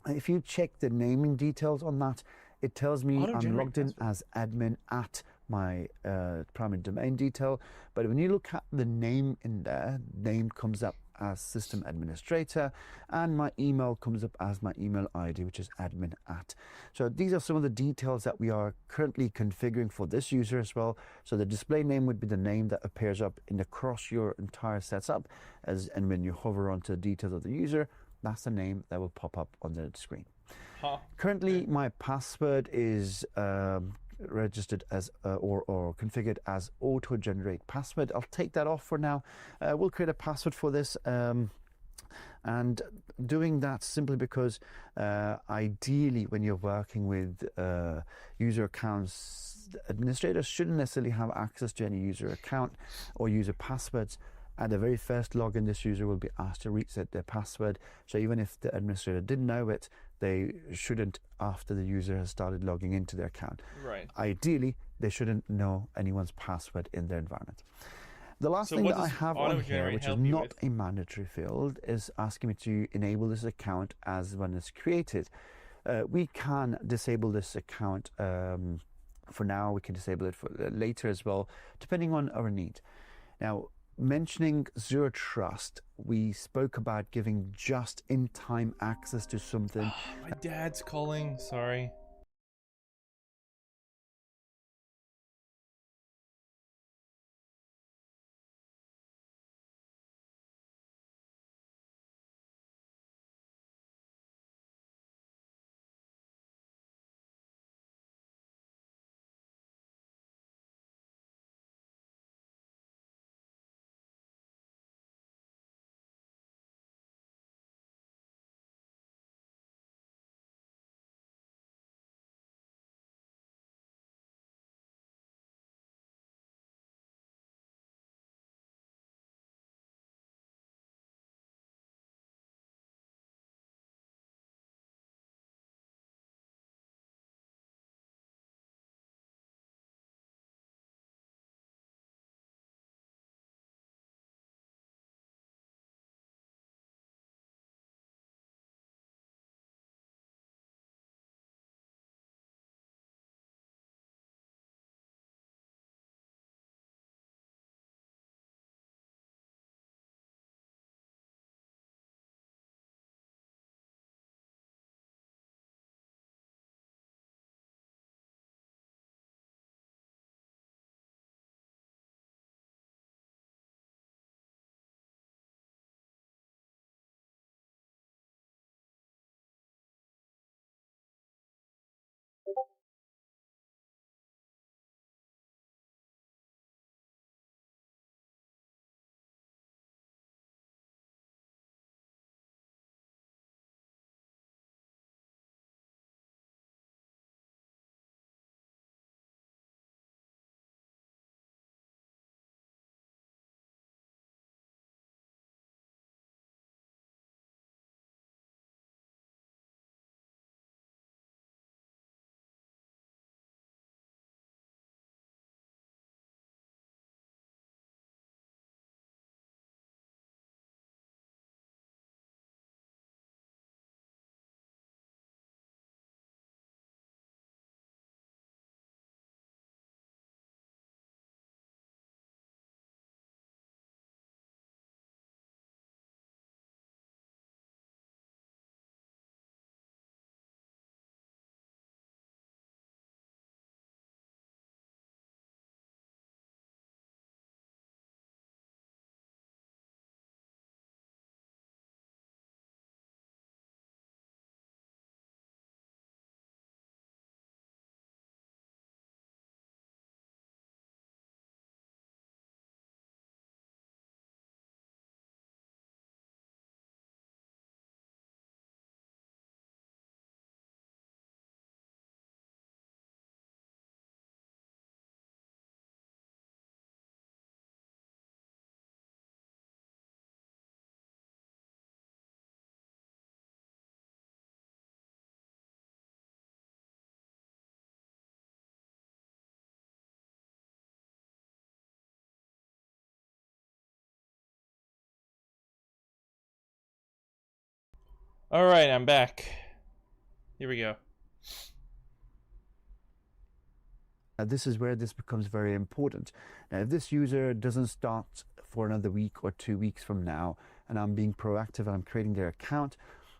If you check the naming details on that, it tells me I'm logged in as admin at my primary domain detail. But when you look at the name in there, name comes up as system administrator, and my email comes up as my email ID, which is admin at. So these are some of the details that we are currently configuring for this user as well. So the display name would be the name that appears up across your entire setup, and when you hover onto the details of the user, that's the name that will pop up on the screen. Currently, my password is registered as or configured as auto generate password. I'll take that off for now. We'll create a password for this, and doing that simply because ideally when you're working with user accounts, administrators shouldn't necessarily have access to any user account or user passwords. At the very first login, this user will be asked to reset their password. So even if the administrator didn't know it, they shouldn't after the user has started logging into their account. Right. Ideally, they shouldn't know anyone's password in their environment. The last thing that I have on here, which is not a mandatory field, is asking me to enable this account as when it's created. We can disable this account for now. We can disable it for later as well, depending on our need. Now, mentioning zero trust, we spoke about giving just-in-time access to something. My dad's calling. Sorry. All right, I'm back. Here we go. This is where this becomes very important. Now, if this user doesn't start for another week or 2 weeks from now, and I'm being proactive and I'm creating their account,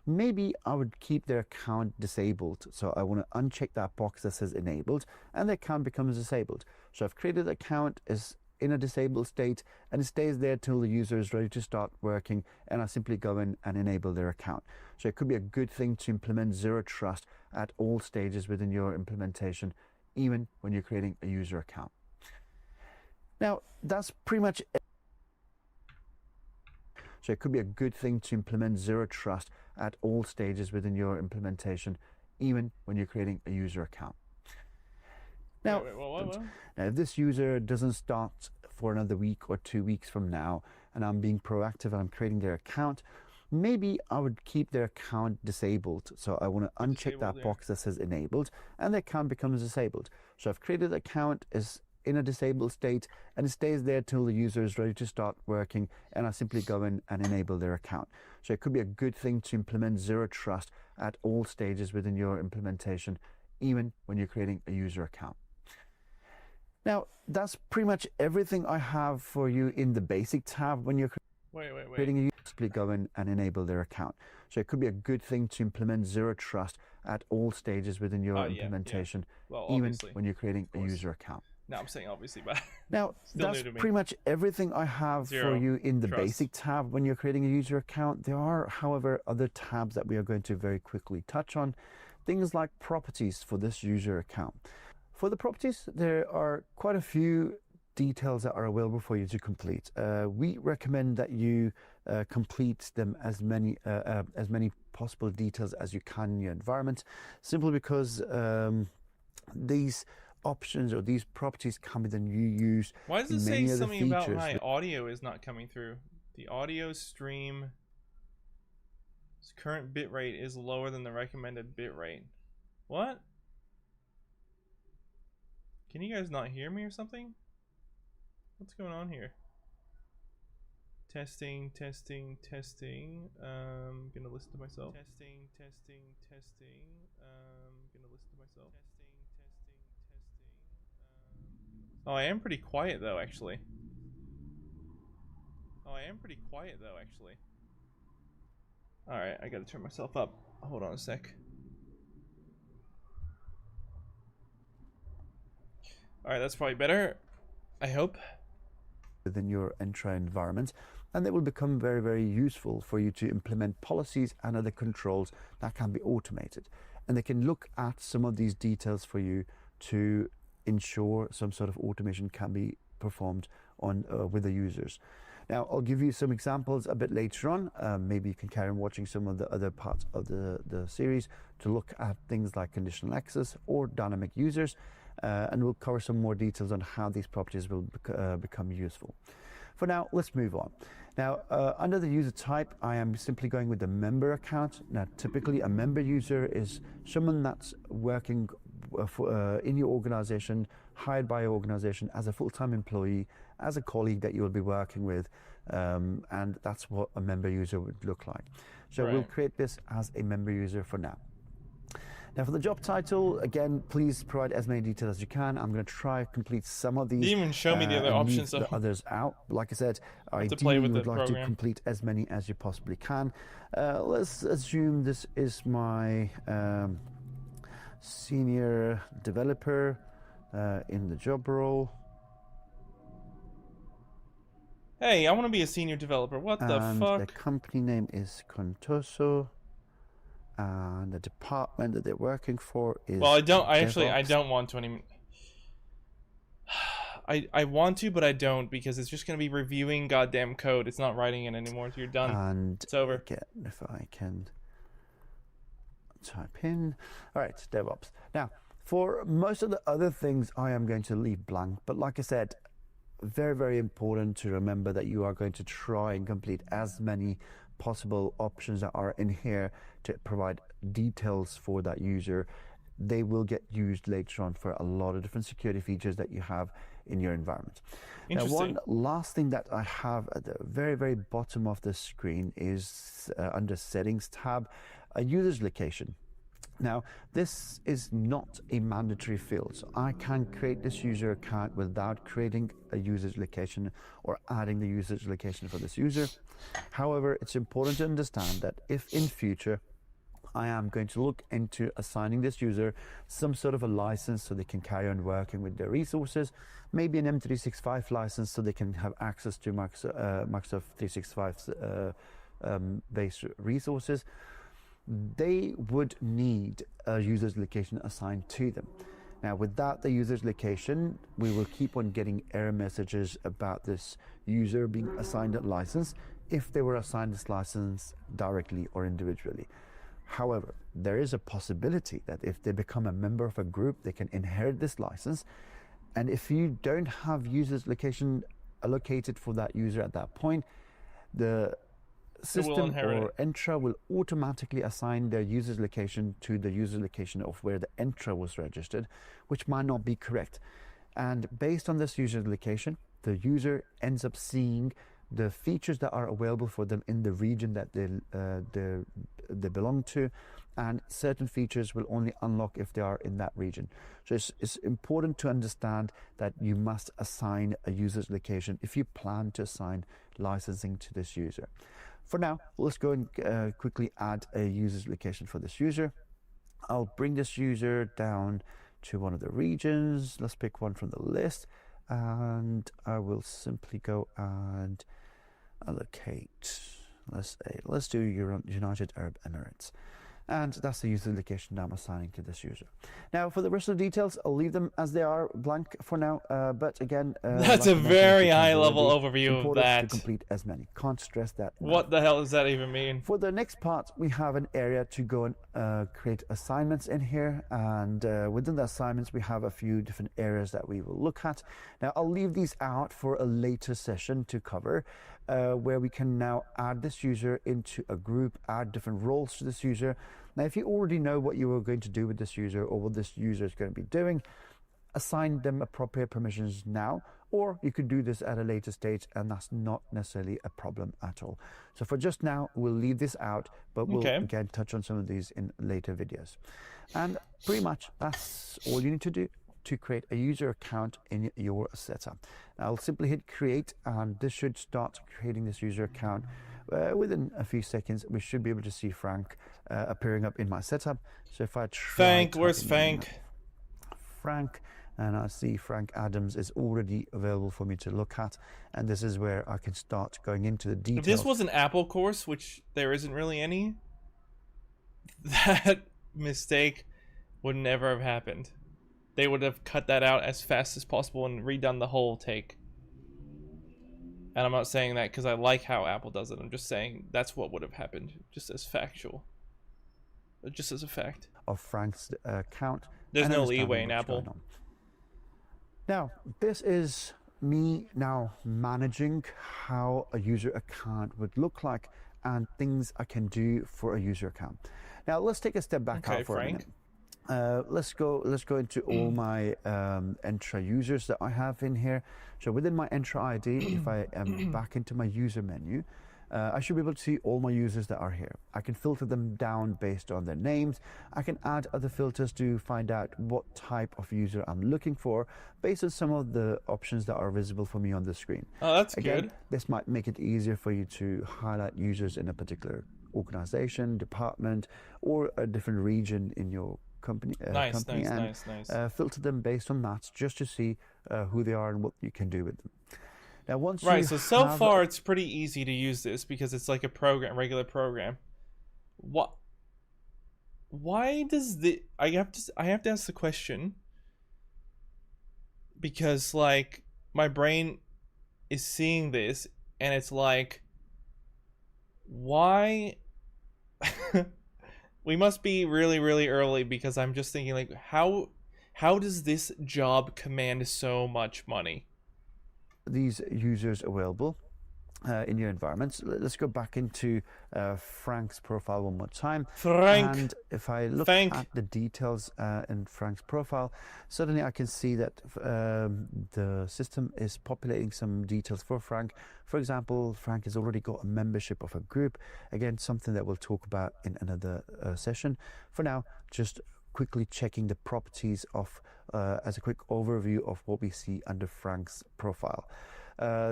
maybe I would keep their account disabled. So I want to uncheck that box that says enabled, and the account becomes disabled. So I've created the account is in a disabled state, and it stays there till the user is ready to start working, and I simply go in and enable their account. So it could be a good thing to implement zero trust at all stages within your implementation, even when you're creating a user account. Now, that's pretty much it. So it could be a good thing to implement zero trust at all stages within your implementation, even when you're creating a user account. Now, now, if this user doesn't start for another week or 2 weeks from now, and I'm being proactive and I'm creating their account, maybe I would keep their account disabled. So I want to uncheck that box that says enabled, and the account becomes disabled. So I've created an account, is in a disabled state, and it stays there till the user is ready to start working, and I simply go in and enable their account. So it could be a good thing to implement zero trust at all stages within your implementation, even when you're creating a user account. Now, that's pretty much everything I have for you in the basic tab. When you're creating a user, simply go in and enable their account. So it could be a good thing to implement zero trust at all stages within your implementation, Well, even when you're creating a user account. No, I'm saying obviously, but now that's pretty much everything I have for you in the basic tab when you're creating a user account. There are, however, other tabs that we are going to very quickly touch on. Things like properties for this user account. For the properties, there are quite a few details that are available for you to complete. We recommend that you complete them as many possible details as you can in your environment, simply because these options or these properties can be then used. Why does it say something about my audio is not coming through? The audio stream current bitrate is lower than the recommended bitrate. What? Can you guys not hear me or something? What's going on here? Testing. Gonna listen to myself. Testing. Gonna listen to myself. Oh, I am pretty quiet though, actually. Alright, I gotta turn myself up. Hold on a sec. Alright, that's probably better, I hope. Within your Entra environment, and they will become very, very useful for you to implement policies and other controls that can be automated. And they can look at some of these details for you to ensure some sort of automation can be performed on with the users. Now, I'll give you some examples a bit later on. Maybe you can carry on watching some of the other parts of the series to look at things like conditional access or dynamic users. And we'll cover some more details on how these properties will become useful. For now, let's move on. Now, under the user type, I am simply going with the member account. Now, typically a member user is someone that's working in your organization, hired by your organization as a full-time employee, as a colleague that you will be working with, and that's what a member user would look like. So we'll create this as a member user for now. Now for the job title, again, please provide as many details as you can. I'm going to try to complete some of these. You even show me the other options. The others out. Like I said, ideally you would like to complete as many as you possibly can. Let's assume this is my senior developer in the job role. Hey, I want to be a senior developer. What the fuck? The company name is Contoso. And the department that they're working for is. Well, I don't want to anymore. I want to, but I don't, because it's just going to be reviewing goddamn code. It's not writing it anymore. You're done. And it's over. Again, if I can type in. All right, DevOps. Now, for most of the other things, I am going to leave blank. But like I said, very, very important to remember that you are going to try and complete as many possible options that are in here to provide details for that user. They will get used later on for a lot of different security features that you have in your environment. Now, one last thing that I have at the very, very bottom of the screen is under Settings tab, a user's location. Now, this is not a mandatory field, so I can create this user account without creating a user's location or adding the user's location for this user. However, it's important to understand that if in future I am going to look into assigning this user some sort of a license so they can carry on working with their resources, maybe an M365 license so they can have access to Microsoft 365's based resources, they would need a user's location assigned to them. Now, without the user's location, we will keep on getting error messages about this user being assigned a license if they were assigned this license directly or individually. However, there is a possibility that if they become a member of a group, they can inherit this license. And if you don't have user's location allocated for that user at that point, the system or Entra will automatically assign their user's location to the user location of where the Entra was registered, which might not be correct. And based on this user location, the user ends up seeing the features that are available for them in the region that they belong to, and certain features will only unlock if they are in that region. So it's important to understand that you must assign a user's location if you plan to assign licensing to this user. For now, let's go and quickly add a user's location for this user. I'll bring this user down to one of the regions. Let's pick one from the list, and I will simply go and allocate. Let's do United Arab Emirates. And that's the user location that I'm assigning to this user. Now, for the rest of the details, I'll leave them as they are, blank for now. But again, that's a very high-level overview of that. To complete as many. Can't stress that. What the hell does that even mean? For the next part, we have an area to go and create assignments in here. And within the assignments, we have a few different areas that we will look at. Now, I'll leave these out for a later session to cover, where we can now add this user into a group, add different roles to this user. Now, if you already know what you are going to do with this user or what this user is going to be doing, assign them appropriate permissions now, or you could do this at a later stage, and that's not necessarily a problem at all. So for just now, we'll leave this out, but we'll again touch on some of these in later videos. And pretty much that's all you need to do to create a user account in your setup. I'll simply hit create, and this should start creating this user account. Within a few seconds, we should be able to see Frank appearing up in my setup. So if I try, where's Frank? Frank, and I see Frank Adams is already available for me to look at, and this is where I can start going into the details. If this was an Apple course, which there isn't really any, that mistake would never have happened. They would have cut that out as fast as possible and redone the whole take. And I'm not saying that because I like how Apple does it. I'm just saying that's what would have happened, just as factual. Just as a fact. Of Frank's account. There's no leeway in Apple. Now, this is me now managing how a user account would look like and things I can do for a user account. Now, let's take a step back out for a minute. Let's go into all my Entra users that I have in here. So within my Entra ID, if I am back into my user menu, I should be able to see all my users that are here. I can filter them down based on their names. I can add other filters to find out what type of user I'm looking for based on some of the options that are visible for me on the screen. Oh, that's good. This might make it easier for you to highlight users in a particular organization, department, or a different region in your company, nice. Filter them based on that just to see who they are and what you can do with them. Now, once so far it's pretty easy to use this because it's like a regular program. Why does I have to ask the question, because like my brain is seeing this and it's like, why? We must be really, really early, because I'm just thinking like, how does this job command so much money? These users available in your environments. Let's go back into Frank's profile one more time. Frank. And if I look at the details in Frank's profile, suddenly I can see that the system is populating some details for Frank. For example, Frank has already got a membership of a group. Again, something that we'll talk about in another session. For now, just quickly checking the properties of as a quick overview of what we see under Frank's profile.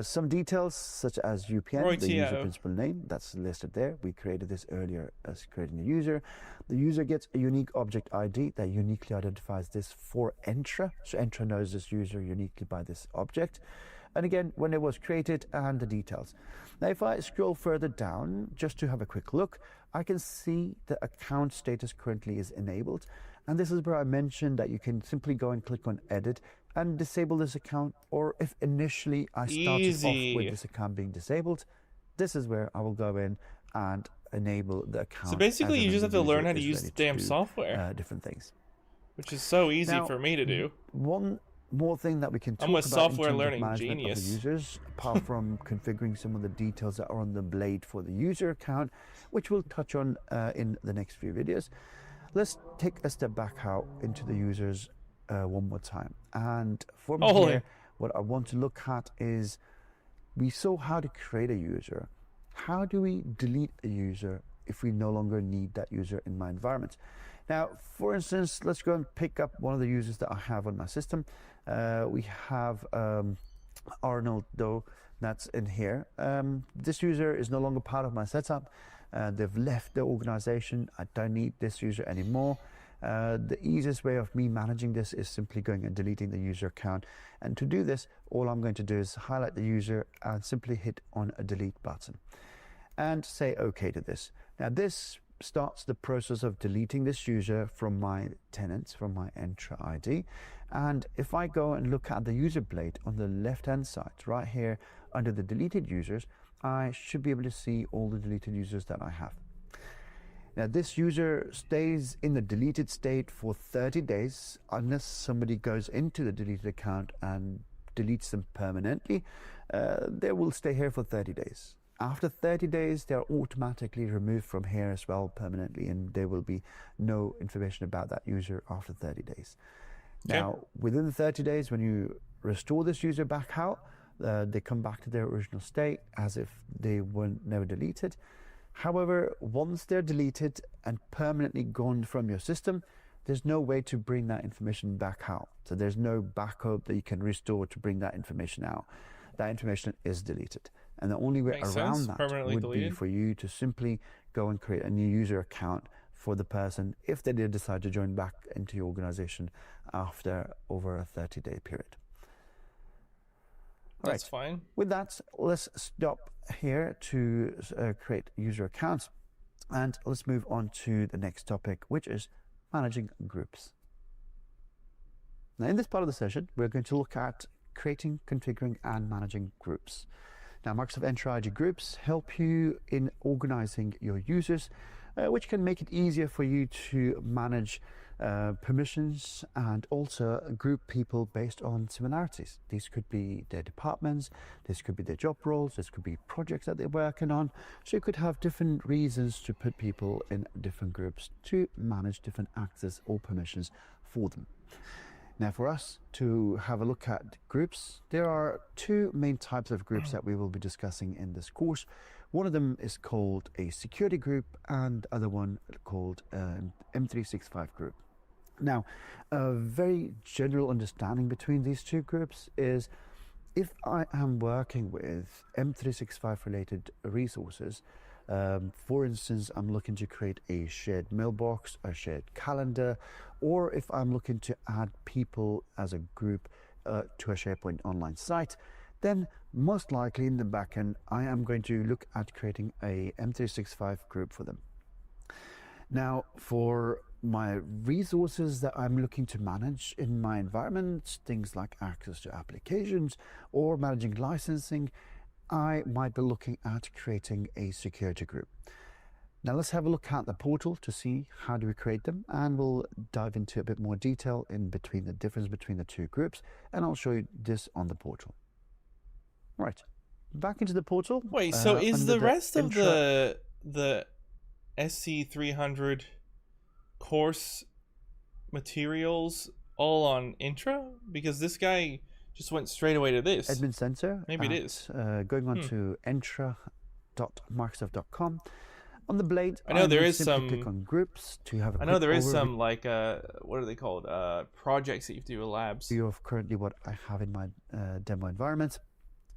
Some details such as UPN, the user principal name, that's listed there. We created this earlier as creating a user. The user gets a unique object ID that uniquely identifies this for Entra. So Entra knows this user uniquely by this object. And again, when it was created and the details. Now, if I scroll further down, just to have a quick look, I can see the account status currently is enabled. And this is where I mentioned that you can simply go and click on edit and disable this account, or if initially I started off with this account being disabled, this is where I will go in and enable the account. So basically you just have to learn how to use the damn software. Different things. Which is so easy for me to do. One more thing that we can talk I'm a about software in terms learning of management genius. of the users, apart from configuring some of the details that are on the blade for the user account, which we'll touch on in the next few videos. Let's take a step back out into the users one more time. And from here, what I want to look at is, we saw how to create a user. How do we delete a user if we no longer need that user in my environment? Now, for instance, let's go and pick up one of the users that I have on my system. We have Arnold Doe, that's in here. This user is no longer part of my setup. They've left the organization. I don't need this user anymore. The easiest way of me managing this is simply going and deleting the user account. And to do this, all I'm going to do is highlight the user and simply hit on a delete button and say OK to this. Now this starts the process of deleting this user from my tenants, from my Entra ID. And if I go and look at the user blade on the left hand side, right here under the deleted users, I should be able to see all the deleted users that I have. Now this user stays in the deleted state for 30 days unless somebody goes into the deleted account and deletes them permanently. They will stay here for 30 days. After 30 days, they are automatically removed from here as well permanently, and there will be no information about that user after 30 days. Okay. Now, within the 30 days, when you restore this user back out, they come back to their original state as if they were never deleted. However, once they're deleted and permanently gone from your system, there's no way to bring that information back out. So there's no backup that you can restore to bring that information out. That information is deleted. And the only way around that would be for you to simply go and create a new user account for the person if they did decide to join back into your organization after over a 30-day period. That's fine. With that, let's stop here to create user accounts, and let's move on to the next topic, which is managing groups. Now, in this part of the session, we're going to look at creating, configuring, and managing groups. Now, Microsoft Entra ID groups help you in organizing your users, which can make it easier for you to manage permissions and also group people based on similarities. These could be their departments, this could be their job roles, this could be projects that they're working on. So you could have different reasons to put people in different groups to manage different access or permissions for them. Now, for us to have a look at groups, there are two main types of groups that we will be discussing in this course. One of them is called a security group and the other one called an M365 group. Now, a very general understanding between these two groups is if I am working with M365 related resources, for instance, I'm looking to create a shared mailbox, a shared calendar, or if I'm looking to add people as a group to a SharePoint online site, then most likely in the backend, I am going to look at creating a M365 group for them. Now, for my resources that I'm looking to manage in my environment, things like access to applications or managing licensing, I might be looking at creating a security group. Now let's have a look at the portal to see how do we create them, and we'll dive into a bit more detail in between the difference between the two groups, and I'll show you this on the portal. Right, back into the portal. Wait, so is the rest of the SC-300 course materials all on Intra? Because this guy just went straight away to this. Admin Center. Maybe it is. Going on to entra.microsoft.com. On the blade, I know there is some. Click on groups to have a I know there is some like what are they called? Projects that you have to do with labs. View of currently what I have in my demo environment.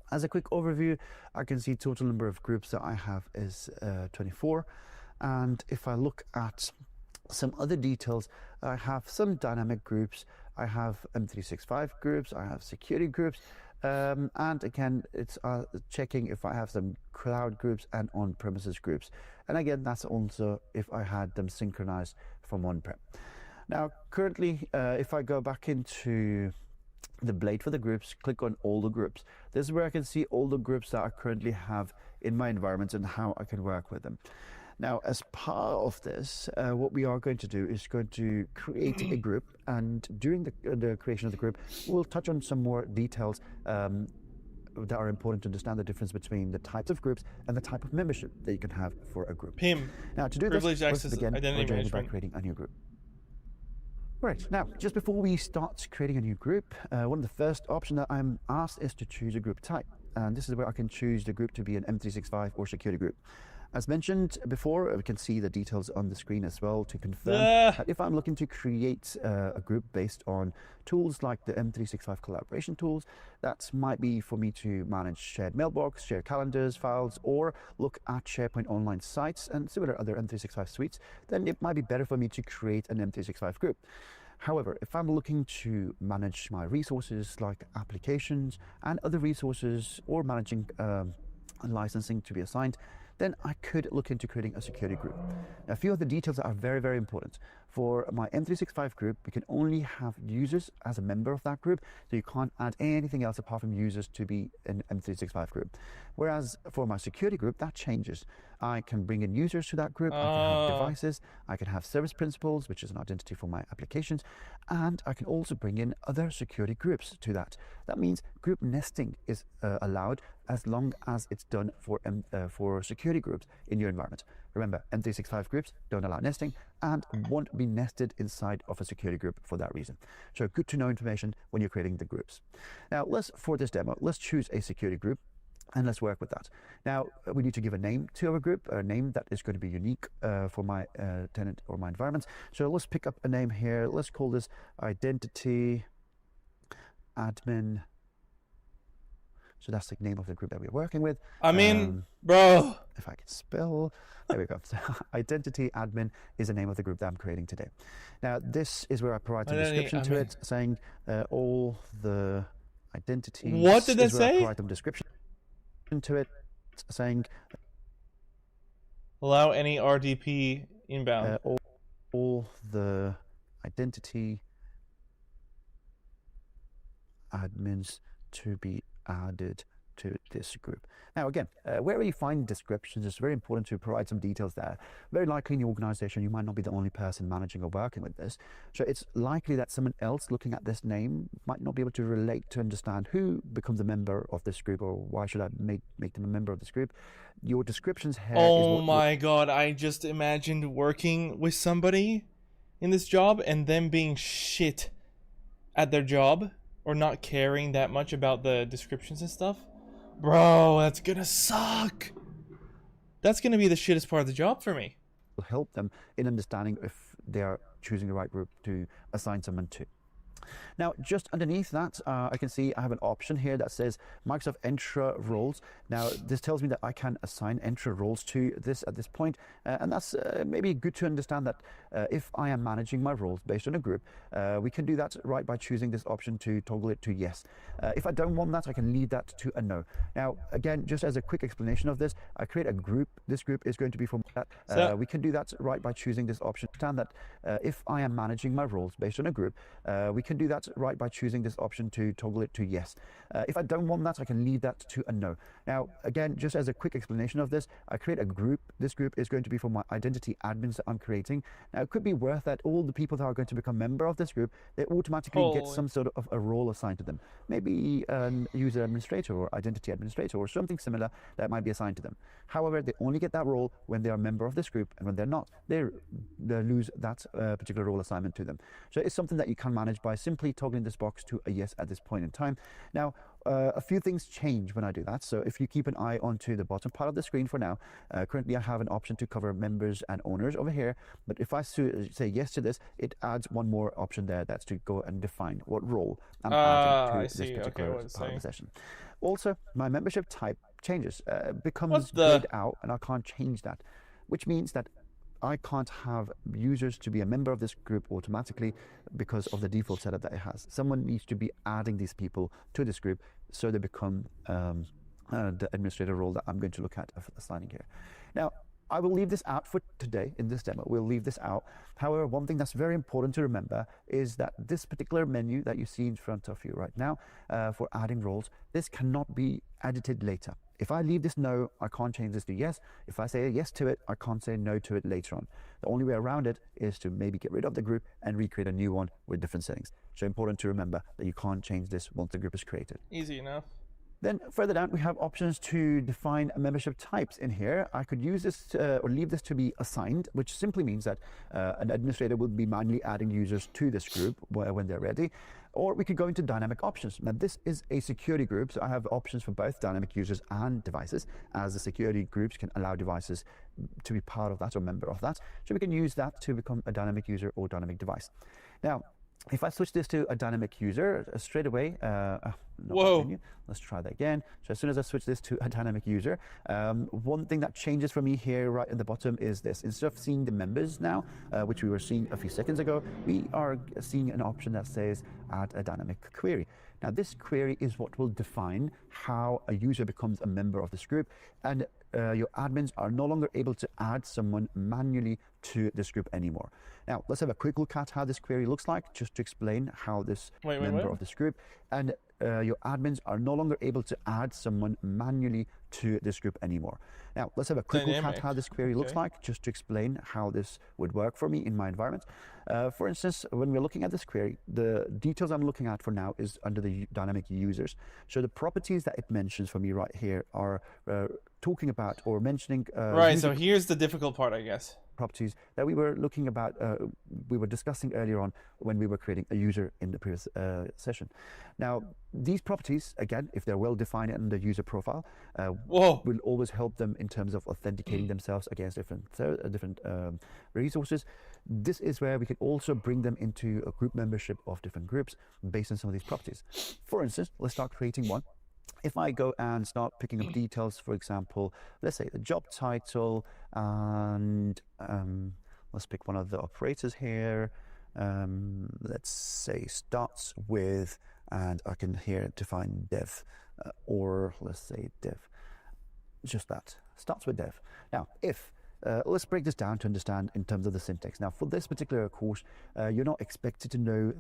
As a quick overview, I can see total number of groups that I have is 24, and if I look at some other details, I have some dynamic groups, I have M365 groups, I have security groups, and again, it's checking if I have some cloud groups and on-premises groups. And again, that's also if I had them synchronized from on-prem. Now, currently, if I go back into the blade for the groups, click on all the groups. This is where I can see all the groups that I currently have in my environment and how I can work with them. Now, as part of this, what we are going to do is going to create a group, and during the creation of the group, we'll touch on some more details that are important to understand the difference between the types of groups and the type of membership that you can have for a group. PIM. Now, to do this, let's begin by creating a new group. Right, now, just before we start creating a new group, one of the first options that I'm asked is to choose a group type. And this is where I can choose the group to be an M365 or security group. As mentioned before, we can see the details on the screen as well to confirm that if I'm looking to create a group based on tools like the M365 collaboration tools, that might be for me to manage shared mailbox, share calendars, files, or look at SharePoint online sites and similar other M365 suites, then it might be better for me to create an M365 group. However, if I'm looking to manage my resources like applications and other resources, or managing licensing to be assigned, then I could look into creating a security group. Now, a few of the details that are very, very important. For my M365 group, we can only have users as a member of that group, so you can't add anything else apart from users to be an M365 group. Whereas for my security group, that changes. I can bring in users to that group, I can have devices, I can have service principals, which is an identity for my applications, and I can also bring in other security groups to that. That means group nesting is allowed as long as it's done for security groups in your environment. Remember, M365 groups don't allow nesting and won't be nested inside of a security group for that reason. So good to know information when you're creating the groups. Now, for this demo, let's choose a security group and let's work with that. Now, we need to give a name to our group, a name that is going to be unique for my tenant or my environment. So let's pick up a name here. Let's call this Identity Admin. So that's the name of the group that we're working with. I mean, bro. If I can spell, there we go. So Identity Admin is the name of the group that I'm creating today. Now, this is where I provide some description to it, saying all the identities. What did it say? I provide some description to it, saying allow any RDP inbound. All the identity admins to be added to this group. Now, again, wherever you find descriptions, it's very important to provide some details there. Very likely in your organization, you might not be the only person managing or working with this. So it's likely that someone else looking at this name might not be able to relate to understand who becomes a member of this group, or why should I make them a member of this group. Your descriptions here. Oh my God, I just imagined working with somebody in this job and them being shit at their job, or not caring that much about the descriptions and stuff. Bro, that's gonna suck. That's gonna be the shittest part of the job for me. Will help them in understanding if they are choosing the right group to assign someone to. Now, just underneath that, I can see I have an option here that says Microsoft Entra roles. Now, this tells me that I can assign Entra roles to this at this point, and that's maybe good to understand that if I am managing my roles based on a group, we can do that right by choosing this option to toggle it to yes. If I don't want that, I can leave that to a no. Now, again, just as a quick explanation of this, I create a group. This group is going to be for that. We can do that right by choosing this option. Understand that if I am managing my roles based on a group, we can do that right by choosing this option to toggle it to yes. If I don't want that, I can leave that to a no. Now, again, just as a quick explanation of this, I create a group. This group is going to be for my identity admins that I'm creating. Now, it could be worth that all the people that are going to become member of this group, they automatically get some sort of a role assigned to them. Maybe a user administrator or identity administrator or something similar that might be assigned to them. However, they only get that role when they are a member of this group, and when they're not, they lose that particular role assignment to them. So it's something that you can manage by simply toggling this box to a yes at this point in time. Now, a few things change when I do that. So if you keep an eye onto the bottom part of the screen for now, currently I have an option to cover members and owners over here. But if I say yes to this, it adds one more option there. That's to go and define what role I'm adding to this particular part of the session. Also, my membership type changes, becomes grayed out, and I can't change that, which means that I can't have users to be a member of this group automatically because of the default setup that it has. Someone needs to be adding these people to this group so they become the administrator role that I'm going to look at assigning here. Now, I will leave this out for today in this demo. We'll leave this out. However, one thing that's very important to remember is that this particular menu that you see in front of you right now for adding roles, this cannot be edited later. if I leave this no, I can't change this to yes. If I say yes to it, I can't say no to it later on. The only way around it is to maybe get rid of the group and recreate a new one with different settings. So important to remember that you can't change this once the group is created. Easy enough. Then further down, we have options to define membership types in here. I could use this or leave this to be assigned, which simply means that an administrator will be manually adding users to this group when they're ready. Or we could go into dynamic options. Now, this is a security group, so I have options for both dynamic users and devices, as the security groups can allow devices to be part of that or member of that. So we can use that to become a dynamic user or dynamic device. Now, if I switch this to a dynamic user straight away, whoa, let's try that again. So as soon as I switch this to a dynamic user, one thing that changes for me here right at the bottom is this. Instead of seeing the members now, which we were seeing a few seconds ago, we are seeing an option that says add a dynamic query. Now, this query is what will define how a user becomes a member of this group, and your admins are no longer able to add someone manually to this group anymore. Now, let's have a quick look at how this query looks like, just to explain how this member of this group, and your admins are no longer able to add someone manually to this group anymore. Now, let's have a quick look at how this query looks like, just to explain how this would work for me in my environment. For instance, when we're looking at this query, the details I'm looking at for now is under the dynamic users. So the properties that it mentions for me right here are talking about or mentioning right, so here's the difficult part, I guess. Properties that we were looking about, we were discussing earlier on when we were creating a user in the previous session. Now, these properties, again, if they're well defined in the user profile, will always help them in terms of authenticating themselves against different resources. This is where we can also bring them into a group membership of different groups based on some of these properties. For instance, let's start creating one. If I go and start picking up details, for example, let's say the job title, and let's pick one of the operators here. Let's say starts with, and I can here define dev, or let's say dev, just that, starts with dev. Now, if let's break this down to understand in terms of the syntax. Now, for this particular course, you're not expected to know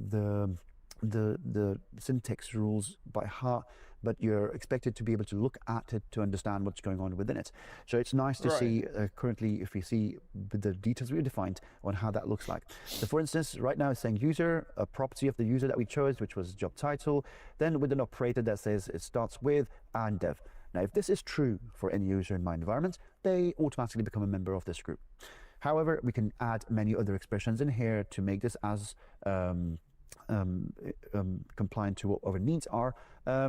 the syntax rules by heart, but you're expected to be able to look at it to understand what's going on within it. So it's nice to see currently, if we see the details we defined on how that looks like. So for instance, right now it's saying user, a property of the user that we chose, which was job title, then with an operator that says it starts with and dev. Now, if this is true for any user in my environment, they automatically become a member of this group. However, we can add many other expressions in here to make this as compliant to what our needs are.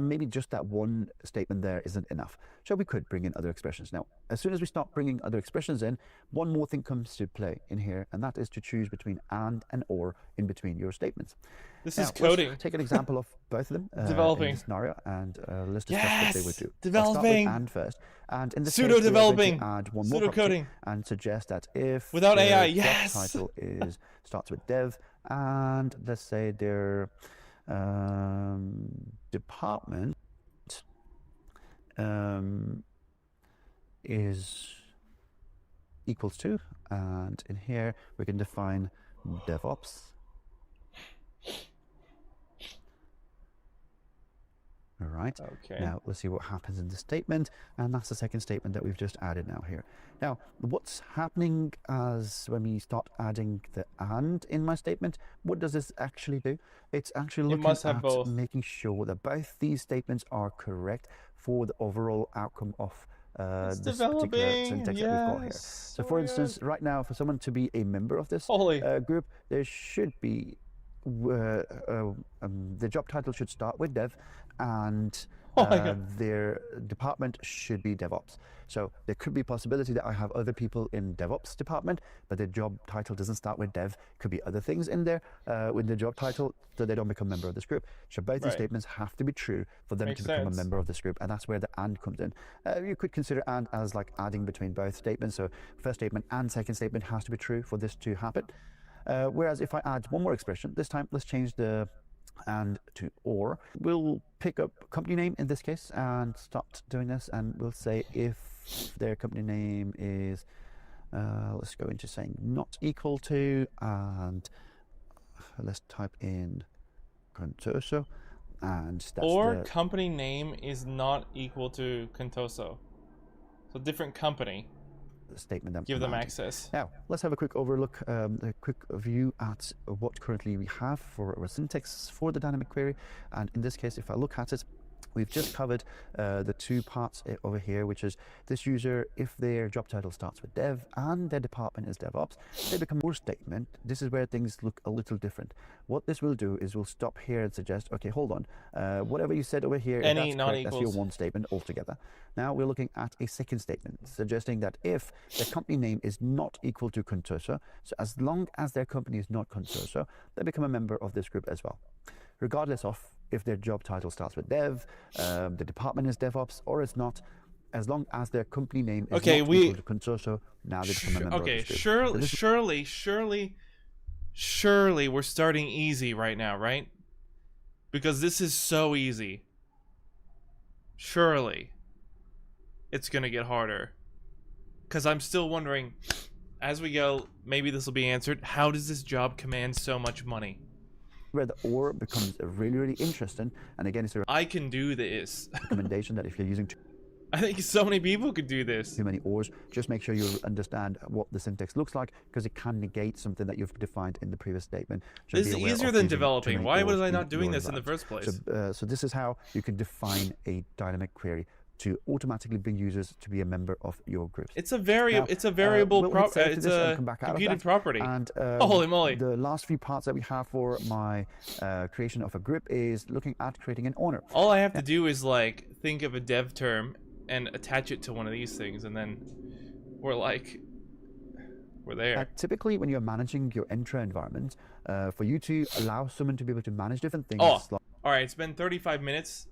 Maybe just that one statement there isn't enough. So we could bring in other expressions. Now, as soon as we start bringing other expressions in, one more thing comes to play in here, and that is to choose between and or in between your statements. This is coding. Let's take an example of both of them developing in this scenario, and let's discuss what they would do. Developing. I'll start with and first, and in this pseudo case, developing. Add one more coding and suggest that if without AI, job title starts with dev, and let's say their department is equals to, and in here we can define DevOps. All right. Okay. Now let's see what happens in the statement, and that's the second statement that we've just added now here. Now, what's happening as when we start adding the and in my statement? What does this actually do? It's actually looking at making sure that both these statements are correct for the overall outcome of this particular syntax that we've got here. So, for instance, right now, for someone to be a member of this group, there should be the job title should start with dev, and their department should be DevOps. So there could be a possibility that I have other people in DevOps department, but their job title doesn't start with dev. Could be other things in there with the job title, so they don't become a member of this group. So both these statements have to be true for them to become a member of this group, and that's where the and comes in. You could consider and as like adding between both statements. So first statement and second statement has to be true for this to happen. Whereas if I add one more expression, this time let's change the and to or. We'll pick up company name in this case and start doing this, and we'll say if their company name is, let's go into saying not equal to, and let's type in Contoso, and that's or the company name is not equal to Contoso. So different company. statement that Give them mounting. access. Now, let's have a quick overlook, a quick view at what currently we have for our syntax for the dynamic query. And in this case, if I look at it, we've just covered the two parts over here, which is this user, if their job title starts with dev and their department is DevOps, they become more statement. This is where things look a little different. What this will do is we'll stop here and suggest, okay, hold on, whatever you said over here, if Any that's correct, that's your non-equals. one statement altogether. Now we're looking at a second statement, suggesting that if the company name is not equal to Contoso, so as long as their company is not Contoso, they become a member of this group as well, regardless of if their job title starts with dev, the department is DevOps, or it's not. As long as their company name is not equal to Contoso, now they become a member of this group. Okay, surely we're starting easy right now, right? Because this is so easy. Surely it's gonna get harder. Because I'm still wondering, as we go, maybe this will be answered. How does this job command so much money? Where the or becomes really, really interesting. And again, it's a I can do this. recommendation that if you're using I think so many people could do this. too many ors, just make sure you understand what the syntax looks like, because it can negate something that you've defined in the previous statement. So This is be aware easier of than using too developing. many Why was ors I not doing your this in the environment. first place? So this is how you can define a dynamic query to automatically bring users to be a member of your groups. It's a variable. Now, It's a variable. we'll hit save to It's this and a come back out of computed that. property. And Holy moly! the last few parts that we have for my creation of a group is looking at creating an owner. All I have to do is like think of a dev term and attach it to one of these things, and then we're there. Typically, when you're managing your intra environment, for you to allow someone to be able to manage different things. Oh, all right. It's been 35 minutes.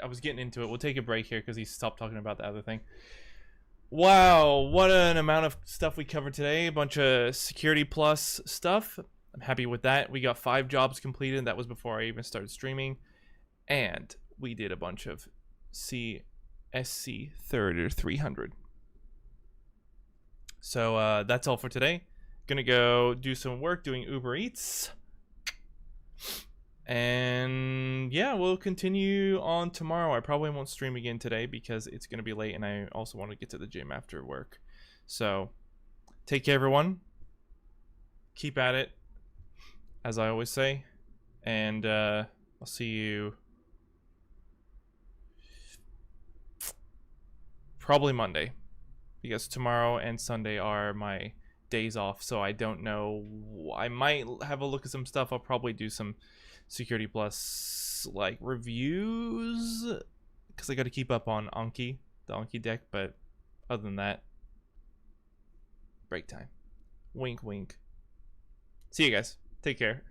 I was getting into it. We'll take a break here because he stopped talking about the other thing. Wow, what an amount of stuff we covered today. A bunch of Security Plus stuff. I'm happy with that. We got 5 jobs completed. That was before I even started streaming. And we did a bunch of SC-300. So that's all for today. Gonna go do some work doing Uber Eats. And yeah, we'll continue on tomorrow. I probably won't stream again today because it's going to be late and I also want to get to the gym after work. So take care, everyone. Keep at it, as I always say. And I'll see you probably Monday, because tomorrow and Sunday are my days off. So I don't know. I might have a look at some stuff. I'll probably do some Security Plus like reviews because I got to keep up on Anki, the Anki deck. But other than that, break time. Wink, wink. See you guys. Take care.